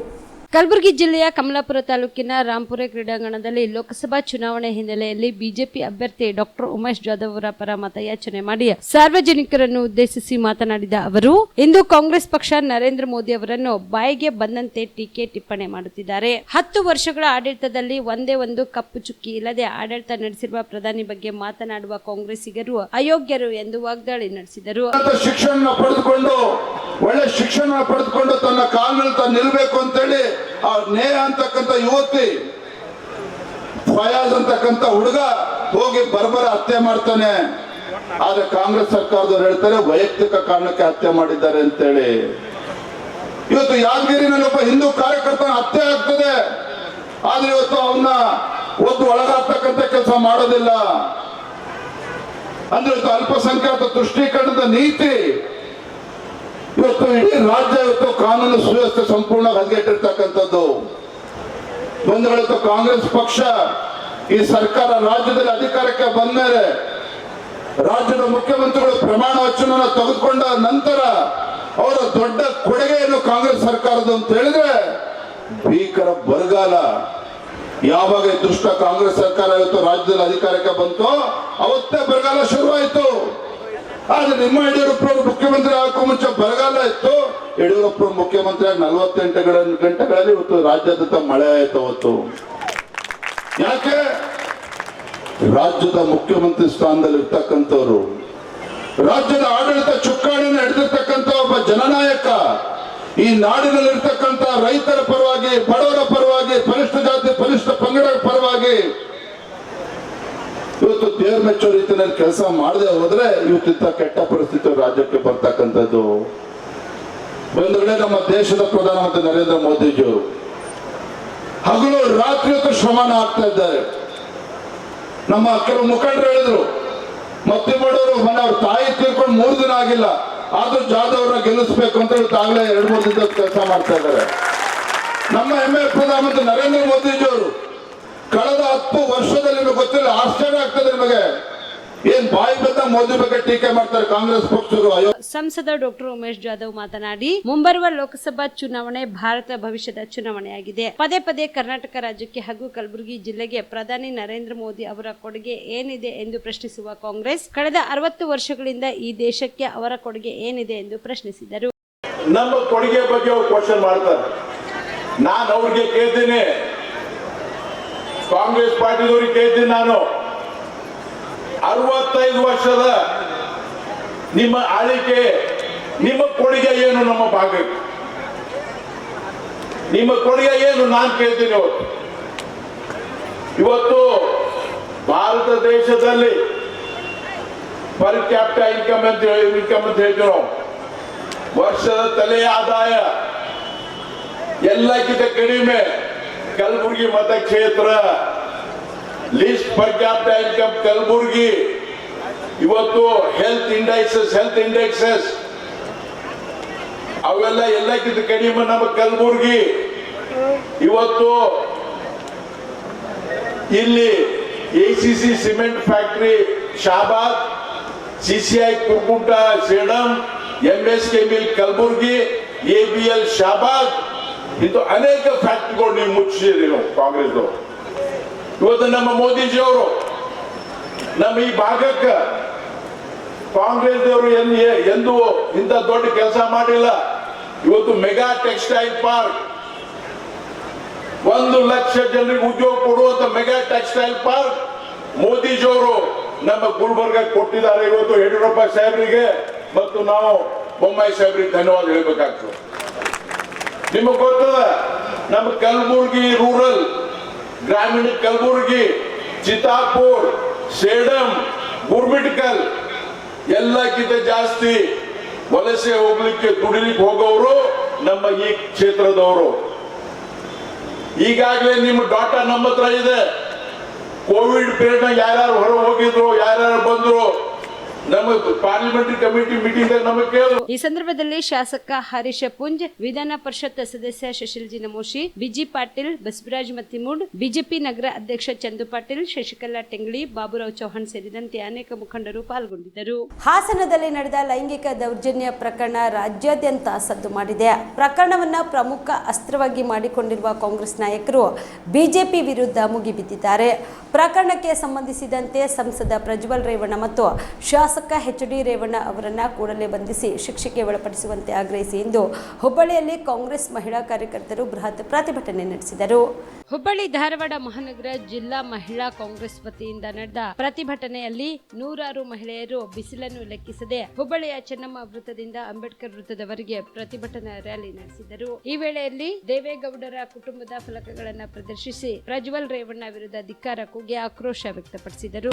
ಕಲಬುರಗಿ ಜಿಲ್ಲೆಯ ಕಮಲಾಪುರ ತಾಲೂಕಿನ ರಾಂಪುರ ಕ್ರೀಡಾಂಗಣದಲ್ಲಿ ಲೋಕಸಭಾ ಚುನಾವಣೆ ಹಿನ್ನೆಲೆಯಲ್ಲಿ ಬಿಜೆಪಿ ಅಭ್ಯರ್ಥಿ ಡಾಕ್ಟರ್ ಉಮೇಶ್ ಜಾಧವ್ ಅವರ ಪರ ಮತಯಾಚನೆ ಮಾಡಿ ಸಾರ್ವಜನಿಕರನ್ನು ಉದ್ದೇಶಿಸಿ ಮಾತನಾಡಿದ ಅವರು, ಇಂದು ಕಾಂಗ್ರೆಸ್ ಪಕ್ಷ ನರೇಂದ್ರ ಮೋದಿ ಅವರನ್ನು ಬಾಯಿಗೆ ಬಂದಂತೆ ಟೀಕೆ ಟಿಪ್ಪಣಿ ಮಾಡುತ್ತಿದ್ದಾರೆ. 10 ವರ್ಷಗಳ ಆಡಳಿತದಲ್ಲಿ ಒಂದೇ ಒಂದು ಕಪ್ಪು ಚುಕ್ಕಿ ಇಲ್ಲದೆ ಆಡಳಿತ ನಡೆಸಿರುವ ಪ್ರಧಾನಿ ಬಗ್ಗೆ ಮಾತನಾಡುವ ಕಾಂಗ್ರೆಸ್ಸಿಗರು ಅಯೋಗ್ಯರು ಎಂದು ವಾಗ್ದಾಳಿ ನಡೆಸಿದರು. ಒಳ್ಳೆ ಶಿಕ್ಷಣ ಪಡೆದುಕೊಂಡು ತನ್ನ ಕಾಲ ನಿಲ್ಲಬೇಕು ಅಂತೇಳಿ ಆ ನೇಹ ಅಂತಕ್ಕಂಥ ಯುವತಿ, ಫಯಾಜ್ ಅಂತಕ್ಕಂಥ ಹುಡುಗ ಹೋಗಿ ಬರ್ಬರ ಹತ್ಯೆ ಮಾಡ್ತಾನೆ. ಆದ್ರೆ ಕಾಂಗ್ರೆಸ್ ಸರ್ಕಾರದವ್ರು ಹೇಳ್ತಾರೆ ವೈಯಕ್ತಿಕ ಕಾರಣಕ್ಕೆ ಹತ್ಯೆ ಮಾಡಿದ್ದಾರೆ ಅಂತೇಳಿ. ಇವತ್ತು ಯಾದಗಿರಿನಲ್ಲಿ ಒಬ್ಬ ಹಿಂದೂ ಕಾರ್ಯಕರ್ತನ ಹತ್ಯೆ ಆಗ್ತದೆ, ಆದ್ರೆ ಇವತ್ತು ಅವನ್ನ ಒದ್ದು ಒಳಗಾಗ್ತಕ್ಕಂಥ ಕೆಲಸ ಮಾಡೋದಿಲ್ಲ. ಅಂದ್ರೆ ಇವತ್ತು ಅಲ್ಪಸಂಖ್ಯಾತ ತುಷ್ಟೀಕರಣದ ನೀತಿ ಇವತ್ತು ಇಡೀ ರಾಜ್ಯ ಇವತ್ತು ಕಾನೂನು ಸುವ್ಯವಸ್ಥೆ ಸಂಪೂರ್ಣ ಹದಗೆಟ್ಟಿರ್ತಕ್ಕಂಥದ್ದು. ಒಂದು ವೇಳೆ ಕಾಂಗ್ರೆಸ್ ಪಕ್ಷ ಈ ಸರ್ಕಾರ ರಾಜ್ಯದಲ್ಲಿ ಅಧಿಕಾರಕ್ಕೆ ಬಂದ ಮೇಲೆ ರಾಜ್ಯದ ಮುಖ್ಯಮಂತ್ರಿಗಳು ಪ್ರಮಾಣ ವಚನ ತೆಗೆದುಕೊಂಡ ನಂತರ ಅವರ ದೊಡ್ಡ ಕೊಡುಗೆಯನ್ನು ಕಾಂಗ್ರೆಸ್ ಸರ್ಕಾರದ ಅಂತ ಹೇಳಿದ್ರೆ ಭೀಕರ ಬರಗಾಲ. ಯಾವಾಗ ದುಷ್ಟ ಕಾಂಗ್ರೆಸ್ ಸರ್ಕಾರ ಇವತ್ತು ರಾಜ್ಯದಲ್ಲಿ ಅಧಿಕಾರಕ್ಕೆ ಬಂತೋ ಅವತ್ತೇ ಬರಗಾಲ ಶುರುವಾಯಿತು. ಆದ್ರೆ ನಿಮ್ಮ ಯಡಿಯೂರಪ್ಪನವರು ಮುಖ್ಯಮಂತ್ರಿ ಆಗಕ್ಕೂ ಮುಂಚೆ ಬರಗಾಲ ಇತ್ತು. ಯಡಿಯೂರಪ್ಪ ಮುಖ್ಯಮಂತ್ರಿ ಆಗಿ 48 ಗಂಟೆಗಳಲ್ಲಿ ಇವತ್ತು ರಾಜ್ಯಾದ್ಯಂತ ಮಳೆ ಆಯ್ತು. ಅವತ್ತು ಯಾಕೆ? ರಾಜ್ಯದ ಮುಖ್ಯಮಂತ್ರಿ ಸ್ಥಾನದಲ್ಲಿ ಇರ್ತಕ್ಕಂಥವ್ರು, ರಾಜ್ಯದ ಆಡಳಿತ ಚುಕ್ಕಾಣಿಯನ್ನು ಹಿಡಿದಿರ್ತಕ್ಕಂಥ ಒಬ್ಬ ಜನನಾಯಕ, ಈ ನಾಡಿನಲ್ಲಿ ಇರ್ತಕ್ಕಂಥ ರೈತರ ಪರವಾಗಿ, ಬಡವರ ಪರವಾಗಿ, ಪರಿಷ್ಠ ಜಾತಿ ಪರಿಷ್ಠ ಪಂಗಡಗಳ ಪರವಾಗಿ ಇವತ್ತು ದೇವ್ರ ಮೆಚ್ಚೋ ರೀತಿಯಲ್ಲಿ ಕೆಲಸ ಮಾಡದೆ ಹೋದ್ರೆ ಇವತ್ತಿಂತ ಕೆಟ್ಟ ಪರಿಸ್ಥಿತಿ ರಾಜ್ಯಕ್ಕೆ ಬರ್ತಕ್ಕಂಥದ್ದು. ಒಂದು ವೇಳೆ ನಮ್ಮ ದೇಶದ ಪ್ರಧಾನಮಂತ್ರಿ ನರೇಂದ್ರ ಮೋದಿಜಿಯವರು ಹಗಲು ರಾತ್ರಿ ಹೊತ್ತು ಶ್ರಮನ ಆಗ್ತಾ ಇದ್ದಾರೆ. ನಮ್ಮ ಕೆಲವು ಮುಖಂಡರು ಹೇಳಿದ್ರು, ಮತ್ತಿಬ್ಬರು ಮೊನ್ನೆ ಅವ್ರ ತಾಯಿ ತೀರ್ಕೊಂಡು 3 ದಿನ ಆಗಿಲ್ಲ, ಆದ್ರೂ ಜಾಧವ್ ಅವ್ರನ್ನ ಗೆಲ್ಲಿಸ್ಬೇಕು ಅಂತ ಇವತ್ತಾಗಲೇ 2-3 ದಿನದ ಕೆಲಸ ಮಾಡ್ತಾ ಇದ್ದಾರೆ. ನಮ್ಮ ಹೆಮ್ಮೆಯ ಪ್ರಧಾನಮಂತ್ರಿ ನರೇಂದ್ರ ಮೋದಿಜಿಯವರು ಕಳೆದ 10 ವರ್ಷದಲ್ಲಿ ನಿಮಗೆ ಗೊತ್ತಿಲ್ಲ, ಆಶ್ಚರ್ಯ ಆಗ್ತದೆ ನಿಮಗೆ. ಏನ್ ಬಾಯಿ ಬಂದ ಮೋದಿ ಬಗ್ಗೆ ಟೀಕೆ ಮಾಡ್ತಾರೆ ಕಾಂಗ್ರೆಸ್ ಪಕ್ಷರು. ಸಂಸದ ಡಾಕ್ಟರ್ ಉಮೇಶ್ ಜಾಧವ್ ಮಾತನಾಡಿ, ಮುಂಬರುವ ಲೋಕಸಭಾ ಚುನಾವಣೆ ಭಾರತ ಭವಿಷ್ಯದ ಚುನಾವಣೆಯಾಗಿದೆ. ಪದೇ ಪದೇ ಕರ್ನಾಟಕ ರಾಜ್ಯಕ್ಕೆ ಹಾಗೂ ಕಲಬುರಗಿ ಜಿಲ್ಲೆಗೆ ಪ್ರಧಾನಿ ನರೇಂದ್ರ ಮೋದಿ ಅವರ ಕೊಡುಗೆ ಏನಿದೆ ಎಂದು ಪ್ರಶ್ನಿಸುವ ಕಾಂಗ್ರೆಸ್ ಕಳೆದ 60 ವರ್ಷಗಳಿಂದ ಈ ದೇಶಕ್ಕೆ ಅವರ ಕೊಡುಗೆ ಏನಿದೆ ಎಂದು ಪ್ರಶ್ನಿಸಿದರು. ನಮ್ಮ ಕೊಡುಗೆ ಬಗ್ಗೆ ಅವ್ರು ಕ್ವಶನ್ ಮಾಡ್ತಾರೆ. ನಾನು ಅವ್ರಿಗೆ ಕೇಳ್ತೀನಿ, ಕಾಂಗ್ರೆಸ್ ಪಾರ್ಟಿದವ್ರಿಗೆ ಕೇಳ್ತೀನಿ, ನಾನು 65 ವರ್ಷದ ನಿಮ್ಮ ಆಳ್ವಿಕೆ, ನಿಮ್ಮ ಕೊಡುಗೆ ಏನು ನಮ್ಮ ಭಾಗಕ್ಕೆ? ನಿಮ್ಮ ಕೊಡುಗೆ ಏನು ನಾನು ಕೇಳ್ತೀನಿ. ಇವತ್ತು ಭಾರತ ದೇಶದಲ್ಲಿ ಪರ್ ಕ್ಯಾಪಿಟಲ್ ಇನ್ಕಮ್ ಅಂತ ಹೇಳ್ತೀವಿ ನಾವು. ವರ್ಷದ ತಲೆ ಆದಾಯ ಎಲ್ಲಕ್ಕಿಂತ ಕಡಿಮೆ ಕಲಬುರಗಿ ಮತಕ್ಷೇತ್ರ. Least per capital income Kalaburagi. ಇವತ್ತು ಹೆಲ್ತ್ ಇಂಡೆಕ್ಸಸ್ ಅವೆಲ್ಲ ಎಲ್ಲಕ್ಕಿಂತ ಕಡಿಮೆ ನಮ್ಮ ಕಲಬುರಗಿ. ಇವತ್ತು ಇಲ್ಲಿ ACC cement factory Shahabad, CCI Kurkunta Sedam, MSK mill Kalaburagi, ABL Shahabad, ಇದು ಅನೇಕ ಫ್ಯಾಕ್ಟರಿಗಳು ನೀವು ಮುಚ್ಚಿದ್ದೀರಿ ನಾವು ಕಾಂಗ್ರೆಸ್ದವರು. ಇವತ್ತು ನಮ್ಮ ಮೋದಿಜಿಯವರು ನಮ್ಮ ಈ ಭಾಗಕ್ಕೆ ಕಾಂಗ್ರೆಸ್ದವರು ಎಂದು ಇಂಥ ದೊಡ್ಡ ಕೆಲಸ ಮಾಡಿಲ್ಲ. ಇವತ್ತು ಮೆಗಾ ಟೆಕ್ಸ್ಟೈಲ್ ಪಾರ್ಕ್, 1 ಲಕ್ಷ ಜನರಿಗೆ ಉದ್ಯೋಗ ಕೊಡುವಂತ ಮೆಗಾ ಟೆಕ್ಸ್ಟೈಲ್ ಪಾರ್ಕ್ ಮೋದಿಜಿಯವರು ನಮ್ಮ ಗುಲ್ಬರ್ಗ ಕೊಟ್ಟಿದ್ದಾರೆ. ಇವತ್ತು ಯಡಿಯೂರಪ್ಪ ಸಾಹೇಬರಿಗೆ ಮತ್ತು ನಾವು ಬೊಮ್ಮಾಯಿ ಸಾಹೇಬರಿಗೆ ಧನ್ಯವಾದ ಹೇಳಬೇಕಾಗ್ತದೆ. ನಿಮಗೆ ಗೊತ್ತದ, ನಮ್ಮ ಕಲಬುರಗಿ ರೂರಲ್, ಗ್ರಾಮೀಣ ಕಲಬುರಗಿ, ಚಿತ್ತಾಪುರ್, ಸೇಡಂ, ಗುರ್ಮಿಟ್ಕಲ್ ಎಲ್ಲಕ್ಕಿಂತ ಜಾಸ್ತಿ ವಲಸೆ ಹೋಗ್ಲಿಕ್ಕೆ ದುಡಿಲಿಕ್ಕೆ ಹೋಗೋರು ನಮ್ಮ ಈ ಕ್ಷೇತ್ರದವರು. ಈಗಾಗಲೇ ನಿಮ್ಮ ಡಾಟಾ ನಮ್ಮ ಹತ್ರ ಇದೆ. ಕೋವಿಡ್ ಪೀರಿಯಡ್ ಯಾರ್ಯಾರು ಹೊರ ಹೋಗಿದ್ರು, ಯಾರ್ಯಾರು ಬಂದ್ರು, ನಮ್ಮ ಪಾರ್ಲಿಮೆಂಟರಿ ಕಮಿಟಿ ಮೀಟಿಂಗ್ ನಮಗೆ ಕೇಳಿದ್ರು. ಈ ಸಂದರ್ಭದಲ್ಲಿ ಶಾಸಕ ಹರೀಶ ಪುಂಜ್, ವಿಧಾನ ಪರಿಷತ್ ಸದಸ್ಯ ಶಶಿಲ್ಜಿ ನಮೋಶಿ, ಬಿಜಿ ಪಾಟೀಲ್, ಬಸವರಾಜ್ ಮತ್ತಿಮೂಡ್, ಬಿಜೆಪಿ ನಗರ ಅಧ್ಯಕ್ಷ ಚಂದು ಪಾಟೀಲ್, ಶಶಿಕಲಾ ಟೆಂಗಳಿ, ಬಾಬುರಾವ್ ಚೌಹಾಣ್ ಸೇರಿದಂತೆ ಅನೇಕ ಮುಖಂಡರು ಪಾಲ್ಗೊಂಡಿದ್ದರು. ಹಾಸನದಲ್ಲಿ ನಡೆದ ಲೈಂಗಿಕ ದೌರ್ಜನ್ಯ ಪ್ರಕರಣ ರಾಜ್ಯಾದ್ಯಂತ ಸದ್ದು ಮಾಡಿದೆ. ಪ್ರಕರಣವನ್ನು ಪ್ರಮುಖ ಅಸ್ತ್ರವಾಗಿ ಮಾಡಿಕೊಂಡಿರುವ ಕಾಂಗ್ರೆಸ್ ನಾಯಕರು ಬಿಜೆಪಿ ವಿರುದ್ಧ ಮುಗಿಬಿದ್ದಿದ್ದಾರೆ. ಪ್ರಕರಣಕ್ಕೆ ಸಂಬಂಧಿಸಿದಂತೆ ಸಂಸದ ಪ್ರಜ್ವಲ್ ರೇವಣ್ಣ ಮತ್ತು ಶಾಸಕ HD ರೇವಣ್ಣ ಅವರನ್ನ ಕೂಡಲೇ ಬಂಧಿಸಿ ಶಿಕ್ಷೆಗೆ ಒಳಪಡಿಸುವಂತೆ ಆಗ್ರಹಿಸಿ ಇಂದು ಹುಬ್ಬಳ್ಳಿಯಲ್ಲಿ ಕಾಂಗ್ರೆಸ್ ಮಹಿಳಾ ಕಾರ್ಯಕರ್ತರು ಬೃಹತ್ ಪ್ರತಿಭಟನೆ ನಡೆಸಿದರು. ಹುಬ್ಬಳ್ಳಿ ಧಾರವಾಡ ಮಹಾನಗರ ಜಿಲ್ಲಾ ಮಹಿಳಾ ಕಾಂಗ್ರೆಸ್ ವತಿಯಿಂದ ನಡೆದ ಪ್ರತಿಭಟನೆಯಲ್ಲಿ ನೂರಾರು ಮಹಿಳೆಯರು ಬಿಸಿಲನ್ನು ಲೆಕ್ಕಿಸದೆ ಹುಬ್ಬಳ್ಳಿಯ ಚೆನ್ನಮ್ಮ ವೃತ್ತದಿಂದ ಅಂಬೇಡ್ಕರ್ ವೃತ್ತದವರೆಗೆ ಪ್ರತಿಭಟನಾ ರ್ಯಾಲಿ ನಡೆಸಿದರು. ಈ ವೇಳೆಯಲ್ಲಿ ದೇವೇಗೌಡರ ಕುಟುಂಬದ ಫಲಕಗಳನ್ನು ಪ್ರದರ್ಶಿಸಿ ಪ್ರಜ್ವಲ್ ರೇವಣ್ಣ ವಿರುದ್ಧ ಧಿಕ್ಕಾರ ಕೂಗಿ ಆಕ್ರೋಶ ವ್ಯಕ್ತಪಡಿಸಿದರು.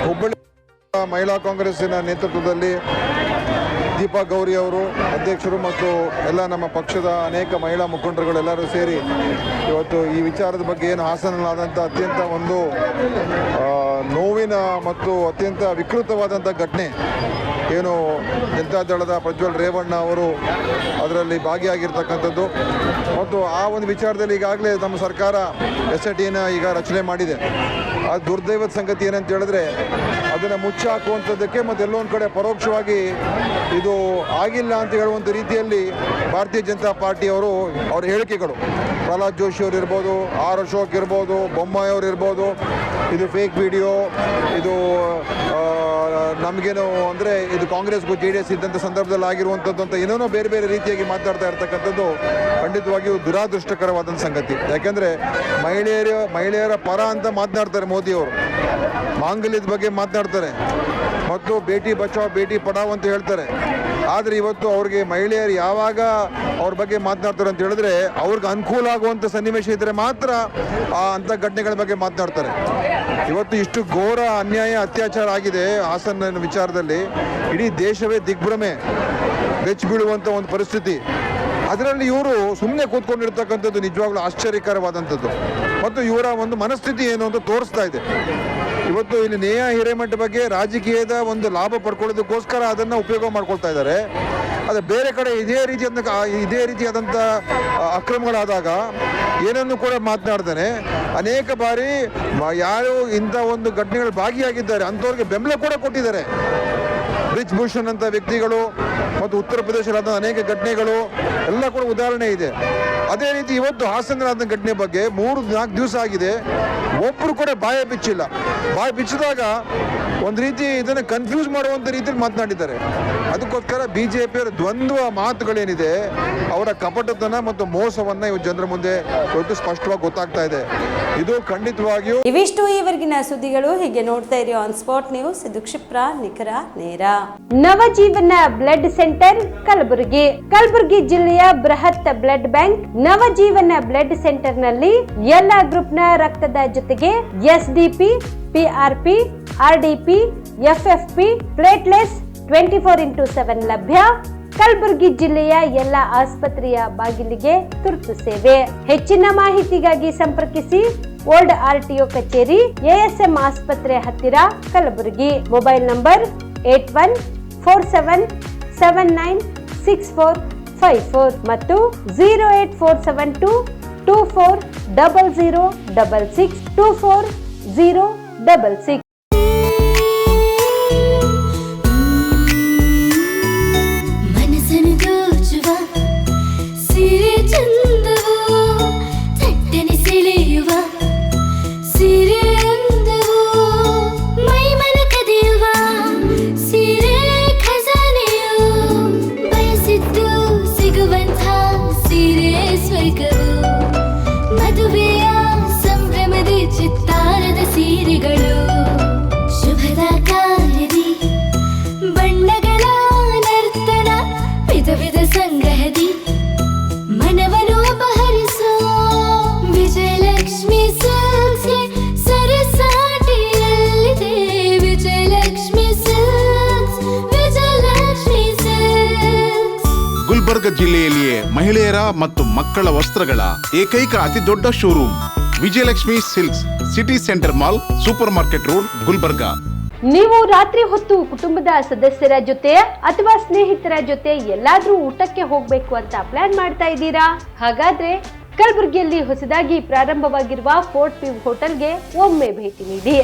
ಹುಬ್ಬಳ್ಳಿ ಮಹಿಳಾ ಕಾಂಗ್ರೆಸ್ಸಿನ ನೇತೃತ್ವದಲ್ಲಿ ದೀಪಾ ಗೌರಿ ಅವರು ಅಧ್ಯಕ್ಷರು ಮತ್ತು ಎಲ್ಲ ನಮ್ಮ ಪಕ್ಷದ ಅನೇಕ ಮಹಿಳಾ ಮುಖಂಡರುಗಳೆಲ್ಲರೂ ಸೇರಿ ಇವತ್ತು ಈ ವಿಚಾರದ ಬಗ್ಗೆ ಏನು ಹಾಸನಲ್ಲಾದಂಥ ಅತ್ಯಂತ ಒಂದು ನೋವಿನ ಮತ್ತು ಅತ್ಯಂತ ವಿಕೃತವಾದಂಥ ಘಟನೆ ಏನು ಜನತಾದಳದ ಪ್ರಜ್ವಲ್ ರೇವಣ್ಣ ಅವರು ಅದರಲ್ಲಿ ಭಾಗಿಯಾಗಿರ್ತಕ್ಕಂಥದ್ದು ಮತ್ತು ಆ ಒಂದು ವಿಚಾರದಲ್ಲಿ ಈಗಾಗಲೇ ನಮ್ಮ ಸರ್ಕಾರ SITನ ಈಗ ರಚನೆ ಮಾಡಿದೆ. ಆ ದುರ್ದೈವದ ಸಂಗತಿ ಏನಂತ ಹೇಳಿದ್ರೆ ಅದು ಅದನ್ನು ಮುಚ್ಚಾಕುವಂಥದ್ದಕ್ಕೆ ಮತ್ತು ಎಲ್ಲೊಂದು ಕಡೆ ಪರೋಕ್ಷವಾಗಿ ಇದು ಆಗಿಲ್ಲ ಅಂತ ಹೇಳುವಂಥ ರೀತಿಯಲ್ಲಿ ಭಾರತೀಯ ಜನತಾ ಪಾರ್ಟಿಯವರು ಅವ್ರ ಹೇಳಿಕೆಗಳು, ಪ್ರಹ್ಲಾದ್ ಜೋಶಿ ಅವರು ಇರ್ಬೋದು, ಆರ್ ಅಶೋಕ್ ಇರ್ಬೋದು, ಬೊಮ್ಮಾಯಿ ಅವರು ಇರ್ಬೋದು, ಇದು ಫೇಕ್ ವಿಡಿಯೋ, ಇದು ನಮಗೇನು ಅಂದರೆ ಇದು ಕಾಂಗ್ರೆಸ್ಗೂ JDS ಇದ್ದಂಥ ಸಂದರ್ಭದಲ್ಲಿ ಆಗಿರುವಂಥದ್ದು ಅಂತ ಏನೇನೋ ಬೇರೆ ಬೇರೆ ರೀತಿಯಾಗಿ ಮಾತಾಡ್ತಾ ಇರ್ತಕ್ಕಂಥದ್ದು ಖಂಡಿತವಾಗಿಯೂ ದುರಾದೃಷ್ಟಕರವಾದಂಥ ಸಂಗತಿ. ಯಾಕೆಂದರೆ ಮಹಿಳೆಯರ ಪರ ಅಂತ ಮಾತನಾಡ್ತಾರೆ ಮೋದಿಯವರು, ಮಾಂಗಲ್ಯದ ಬಗ್ಗೆ ಮಾತನಾಡ್ತಾರೆ ಮತ್ತು ಬೇಟಿ ಬಚಾವ್ ಬೇಟಿ ಪಡಾವ್ ಅಂತ ಹೇಳ್ತಾರೆ. ಆದರೆ ಇವತ್ತು ಅವ್ರಿಗೆ ಮಹಿಳೆಯರು ಯಾವಾಗ ಅವ್ರ ಬಗ್ಗೆ ಮಾತನಾಡ್ತಾರೆ ಅಂತ ಹೇಳಿದ್ರೆ ಅವ್ರಿಗೆ ಅನುಕೂಲ ಆಗುವಂಥ ಸನ್ನಿವೇಶ ಇದ್ದರೆ ಮಾತ್ರ ಅಂಥ ಘಟನೆಗಳ ಬಗ್ಗೆ ಮಾತನಾಡ್ತಾರೆ. ಇವತ್ತು ಇಷ್ಟು ಘೋರ ಅನ್ಯಾಯ ಅತ್ಯಾಚಾರ ಆಗಿದೆ ಹಾಸನ ವಿಚಾರದಲ್ಲಿ, ಇಡೀ ದೇಶವೇ ದಿಗ್ಭ್ರಮೆ ಬೆಚ್ಚಿ ಬೀಳುವಂಥ ಒಂದು ಪರಿಸ್ಥಿತಿ. ಅದರಲ್ಲಿ ಇವರು ಸುಮ್ಮನೆ ಕೂತ್ಕೊಂಡಿರ್ತಕ್ಕಂಥದ್ದು ನಿಜವಾಗ್ಲೂ ಆಶ್ಚರ್ಯಕರವಾದಂಥದ್ದು ಮತ್ತು ಇವರ ಒಂದು ಮನಸ್ಥಿತಿ ಏನು ಅಂತ ತೋರಿಸ್ತಾ ಇದೆ. ಇವತ್ತು ಇಲ್ಲಿ ನೇಹಾ ಹಿರೇಮಠ ಬಗ್ಗೆ ರಾಜಕೀಯದ ಒಂದು ಲಾಭ ಪಡ್ಕೊಳ್ಳೋದಕ್ಕೋಸ್ಕರ ಅದನ್ನು ಉಪಯೋಗ ಮಾಡ್ಕೊಳ್ತಾ ಇದ್ದಾರೆ. ಆದರೆ ಬೇರೆ ಕಡೆ ಇದೇ ರೀತಿಯಾದಂಥ ಅಕ್ರಮಗಳಾದಾಗ ಏನನ್ನು ಕೂಡ ಮಾತನಾಡ್ತಾನೆ. ಅನೇಕ ಬಾರಿ ಯಾರು ಇಂಥ ಒಂದು ಘಟನೆಗಳು ಭಾಗಿಯಾಗಿದ್ದಾರೆ ಅಂಥವ್ರಿಗೆ ಬೆಂಬಲ ಕೂಡ ಕೊಟ್ಟಿದ್ದಾರೆ. ಬ್ರಿಜ್ ಭೂಷಣ್ ಅಂತ ವ್ಯಕ್ತಿಗಳು ಮತ್ತು ಉತ್ತರ ಪ್ರದೇಶದ ಅನೇಕ ಘಟನೆಗಳು ಎಲ್ಲ ಕೂಡ ಉದಾಹರಣೆ ಇದೆ. ಅದೇ ರೀತಿ ಇವತ್ತು ಹಾಸನದ ಘಟನೆ ಬಗ್ಗೆ 3-4 ದಿವಸ ಆಗಿದೆ, ಒಬ್ಬರು ಕೂಡ ಬಾಯಿ ಬಿಚ್ಚಿಲ್ಲ. ಬಾಯಿ ಬಿಚ್ಚಿದಾಗ ಒಂದು ರೀತಿ ಇದನ್ನು ಕನ್ಫ್ಯೂಸ್ ಮಾಡುವಂಥ ರೀತಿಯಲ್ಲಿ ಮಾತನಾಡಿದ್ದಾರೆ. ಅದಕ್ಕೋಸ್ಕರ BJPಯವರ ದ್ವಂದ್ವ ಮಾತುಗಳೇನಿದೆ, ಅವರ ಕಪಟತನ ಮತ್ತು ಮೋಸವನ್ನು ಇವತ್ತು ಜನರ ಮುಂದೆ ಇವತ್ತು ಸ್ಪಷ್ಟವಾಗಿ ಗೊತ್ತಾಗ್ತಾ ಇದೆ. ಇದು ಖಂಡಿತವಾಗಿಯೂ ಇವಿಷ್ಟು ಈವರೆಗಿನ ಸುದ್ದಿಗಳು. ಹೀಗೆ ನೋಡ್ತಾ ಇರಿ ಆನ್ ಸ್ಪಾಟ್ ನ್ಯೂಸ್. ಇದು ಕ್ಷಿಪ್ರ, ನಿಖರ, ನೇರ. Navajeevan blood centre Kalaburagi. ಕಲಬುರಗಿ ಜಿಲ್ಲೆಯ ಬೃಹತ್ blood bank Navajeevan blood centre ನಲ್ಲಿ ಎಲ್ಲಾ ಗ್ರೂಪ್ ನ ರಕ್ತದ ಜೊತೆಗೆ SDP, PRP, RDP, FFP, ಪ್ಲೇಟ್ಲೆಸ್ 24x7 ಲಭ್ಯ. ಕಲಬುರಗಿ ಜಿಲ್ಲೆಯ ಎಲ್ಲ ಆಸ್ಪತ್ರೆಯ ಬಾಗಿಲಿಗೆ ತುರ್ತು ಸೇವೆ. ಹೆಚ್ಚಿನ ಮಾಹಿತಿಗಾಗಿ ಸಂಪರ್ಕಿಸಿ ಓಲ್ಡ್ RTO ಕಚೇರಿ, ASM ಆಸ್ಪತ್ರೆ ಹತ್ತಿರ, ಕಲಬುರಗಿ. ಮೊಬೈಲ್ ನಂಬರ್ 8147979645 ಮತ್ತು 08472240066 24066. ಗುಲ್ಬರ್ಗ ಜಿಲ್ಲೆಯಲ್ಲಿಯೇ ಮಹಿಳೆಯರ ಮತ್ತು ಮಕ್ಕಳ ವಸ್ತ್ರಗಳ ಏಕೈಕ ಅತಿ ದೊಡ್ಡ showroom Vijayalakshmi silks, city centre mall, super market road, Gulbarga. ನೀವು ರಾತ್ರಿ ಹೊತ್ತು ಕುಟುಂಬದ ಸದಸ್ಯರ ಜೊತೆ ಅಥವಾ ಸ್ನೇಹಿತರ ಜೊತೆ ಎಲ್ಲಾದ್ರೂ ಊಟಕ್ಕೆ ಹೋಗ್ಬೇಕು ಅಂತ ಪ್ಲಾನ್ ಮಾಡ್ತಾ ಇದ್ದೀರಾ? ಹಾಗಾದ್ರೆ ಕಲಬುರಗಿಯಲ್ಲಿ ಹೊಸದಾಗಿ ಪ್ರಾರಂಭವಾಗಿರುವ ಫೋರ್ಟ್ ವ್ಯೂ ಹೋಟೆಲ್ಗೆ ಒಮ್ಮೆ ಭೇಟಿ ನೀಡಿ.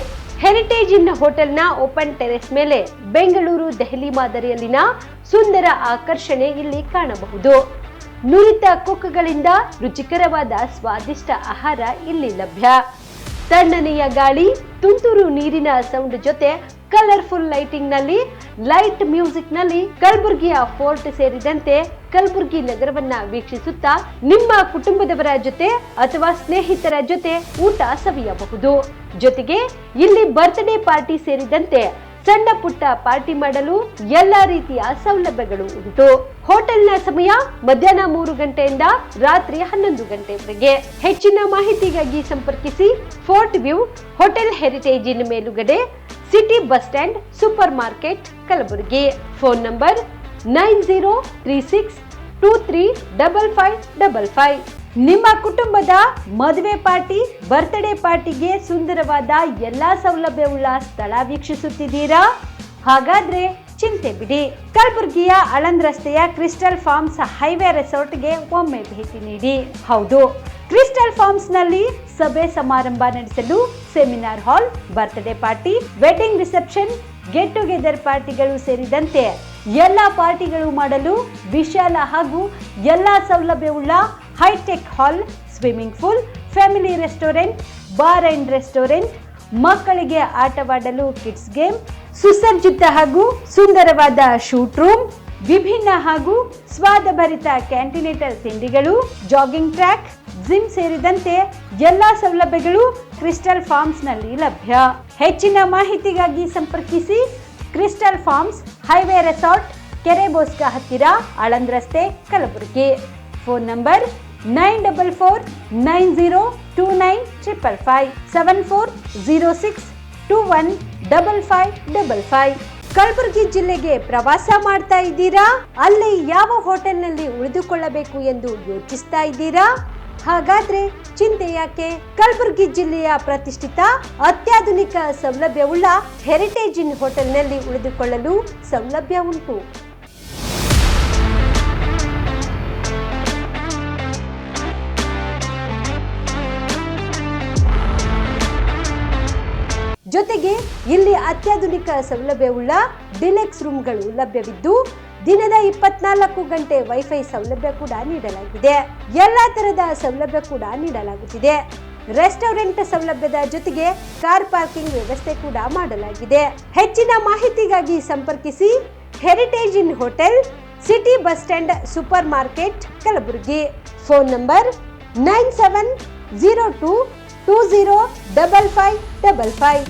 ಹೆರಿಟೇಜ್ ಇನ್ ಹೋಟೆಲ್ನ ಓಪನ್ ಟೆರೆಸ್ ಮೇಲೆ ಬೆಂಗಳೂರು, ದೆಹಲಿ ಮಾದರಿಯಲ್ಲಿನ ಸುಂದರ ಆಕರ್ಷಣೆ ಇಲ್ಲಿ ಕಾಣಬಹುದು. ನುರಿತ ಕುಕ್ಗಳಿಂದ ರುಚಿಕರವಾದ ಸ್ವಾದಿಷ್ಟ ಆಹಾರ ಇಲ್ಲಿ ಲಭ್ಯ. ತಣ್ಣನೆಯ ಗಾಳಿ, ತುಂತುರು ನೀರಿನ ಸೌಂಡ್ ಜೊತೆ ಕಲರ್ಫುಲ್ ಲೈಟಿಂಗ್ ನಲ್ಲಿ, ಲೈಟ್ ಮ್ಯೂಸಿಕ್ ನಲ್ಲಿ ಕಲಬುರಗಿಯ ಫೋರ್ಟ್ ಸೇರಿದಂತೆ ಕಲಬುರಗಿ ನಗರವನ್ನ ವೀಕ್ಷಿಸುತ್ತಾ ನಿಮ್ಮ ಕುಟುಂಬದವರ ಜೊತೆ ಅಥವಾ ಸ್ನೇಹಿತರ ಜೊತೆ ಊಟ ಸವಿಯಬಹುದು. ಜೊತೆಗೆ ಇಲ್ಲಿ ಬರ್ತ್ಡೇ ಪಾರ್ಟಿ ಸೇರಿದಂತೆ ಸಣ್ಣ ಪುಟ್ಟ ಪಾರ್ಟಿ ಮಾಡಲು ಎಲ್ಲಾ ರೀತಿಯ ಸೌಲಭ್ಯಗಳು ಉಂಟು. ಹೋಟೆಲ್ನ ಸಮಯ ಮಧ್ಯಾಹ್ನ 3 ಗಂಟೆಯಿಂದ ರಾತ್ರಿ 11 ಗಂಟೆವರೆಗೆ. ಹೆಚ್ಚಿನ ಮಾಹಿತಿಗಾಗಿ ಸಂಪರ್ಕಿಸಿ ಫೋರ್ಟ್ ವ್ಯೂ ಹೋಟೆಲ್, ಹೆರಿಟೇಜ್ ಇನ್ ಮೇಲುಗಡೆ, city bus stand, super market, Kalaburagi. Phone number 9036235555. ನಿಮ್ಮ ಕುಟುಂಬದ ಮದುವೆ ಪಾರ್ಟಿ, ಬರ್ತ್ಡೇ ಪಾರ್ಟಿಗೆ ಸುಂದರವಾದ ಎಲ್ಲಾ ಸೌಲಭ್ಯವುಳ್ಳ ಸ್ಥಳ ವೀಕ್ಷಿಸುತ್ತಿದ್ದೀರಾ? ಹಾಗಾದ್ರೆ ಚಿಂತೆ ಬಿಡಿ. ಕಲಬುರಗಿಯ ಆಳಂದ್ ರಸ್ತೆಯ ಕ್ರಿಸ್ಟಲ್ ಫಾರ್ಮ್ಸ್ ಹೈವೇ ರೆಸಾರ್ಟ್ಗೆ ಒಮ್ಮೆ ಭೇಟಿ ನೀಡಿ. ಹೌದು, ಕ್ರಿಸ್ಟಲ್ ಫಾರ್ಮ್ಸ್ ನಲ್ಲಿ ಸಭೆ ಸಮಾರಂಭ ನಡೆಸಲು seminar hall, birthday party, wedding reception, get together ಪಾರ್ಟಿಗಳು ಸೇರಿದಂತೆ ಎಲ್ಲ ಪಾರ್ಟಿಗಳು ಮಾಡಲು ವಿಶಾಲ ಹಾಗೂ ಎಲ್ಲ ಸೌಲಭ್ಯವುಳ್ಳ hi tech hall, swimming pool, family restaurant, bar and restaurant, ಮಕ್ಕಳಿಗೆ ಆಟವಾಡಲು ಕಿಡ್ಸ್ ಗೇಮ್, ಸುಸಜ್ಜಿತ ಹಾಗೂ ಸುಂದರವಾದ ಶೂಟ್ ರೂಮ್, ವಿಭಿನ್ನ ಹಾಗೂ ಸ್ವಾದಭರಿತ ಕ್ಯಾಂಟಿನೇಟರ್ ತಿಂಡಿಗಳು, ಜಾಗಿಂಗ್ ಟ್ರ್ಯಾಕ್, ಜಿಮ್ ಸೇರಿದಂತೆ ಎಲ್ಲಾ ಸೌಲಭ್ಯಗಳು ಕ್ರಿಸ್ಟಲ್ ಫಾರ್ಮ್ಸ್ ನಲ್ಲಿ ಲಭ್ಯ. ಹೆಚ್ಚಿನ ಮಾಹಿತಿಗಾಗಿ ಸಂಪರ್ಕಿಸಿ ಕ್ರಿಸ್ಟಲ್ ಫಾರ್ಮ್ಸ್, ಹೈವೇ ರೆಸಾರ್ಟ್, ಕೆರೆಬೋಸ್ಕ ಹತ್ತಿರ, ಆಳಂದ್ ರಸ್ತೆ, ಕಲಬುರಗಿ. Phone number 9490295555 7406215555. ಕಲಬುರಗಿ ಜಿಲ್ಲೆಗೆ ಪ್ರವಾಸ ಮಾಡ್ತಾ ಇದ್ದೀರಾ? ಅಲ್ಲಿ ಯಾವ ಹೋಟೆಲ್ನಲ್ಲಿ ಉಳಿದುಕೊಳ್ಳಬೇಕು ಎಂದು ಯೋಚಿಸ್ತಾ ಇದ್ದೀರಾ? ಹಾಗಾದ್ರೆ ಚಿಂತೆ ಯಾಕೆ? ಕಲಬುರಗಿ ಜಿಲ್ಲೆಯ ಪ್ರತಿಷ್ಠಿತ ಅತ್ಯಾಧುನಿಕ ಸೌಲಭ್ಯವುಳ್ಳ ಹೆರಿಟೇಜ್ ಇನ್ ಹೋಟೆಲ್ನಲ್ಲಿ ಉಳಿದುಕೊಳ್ಳಲು ಸೌಲಭ್ಯ ಉಂಟು. ಜೊತೆಗೆ ಇಲ್ಲಿ ಅತ್ಯಾಧುನಿಕ ಸೌಲಭ್ಯವುಳ್ಳ ಡಿಲೆಕ್ಸ್ ರೂಮ್ಗಳು ಲಭ್ಯವಿದ್ದು ದಿನದ 24 ಗಂಟೆ ವೈಫೈ ಸೌಲಭ್ಯ ಕೂಡ ನೀಡಲಾಗಿದೆ. ಎಲ್ಲಾ ತರಹದ ಸೌಲಭ್ಯ ಕೂಡ ನೀಡಲಾಗುತ್ತಿದೆ. ರೆಸ್ಟೋರೆಂಟ್ ಸೌಲಭ್ಯದ ಜೊತೆಗೆ ಕಾರ್ ಪಾರ್ಕಿಂಗ್ ವ್ಯವಸ್ಥೆ ಕೂಡ ಮಾಡಲಾಗಿದೆ. ಹೆಚ್ಚಿನ ಮಾಹಿತಿಗಾಗಿ ಸಂಪರ್ಕಿಸಿ heritage inn hotel, city bus stand, super market, Kalaburagi. Phone number 9702205555.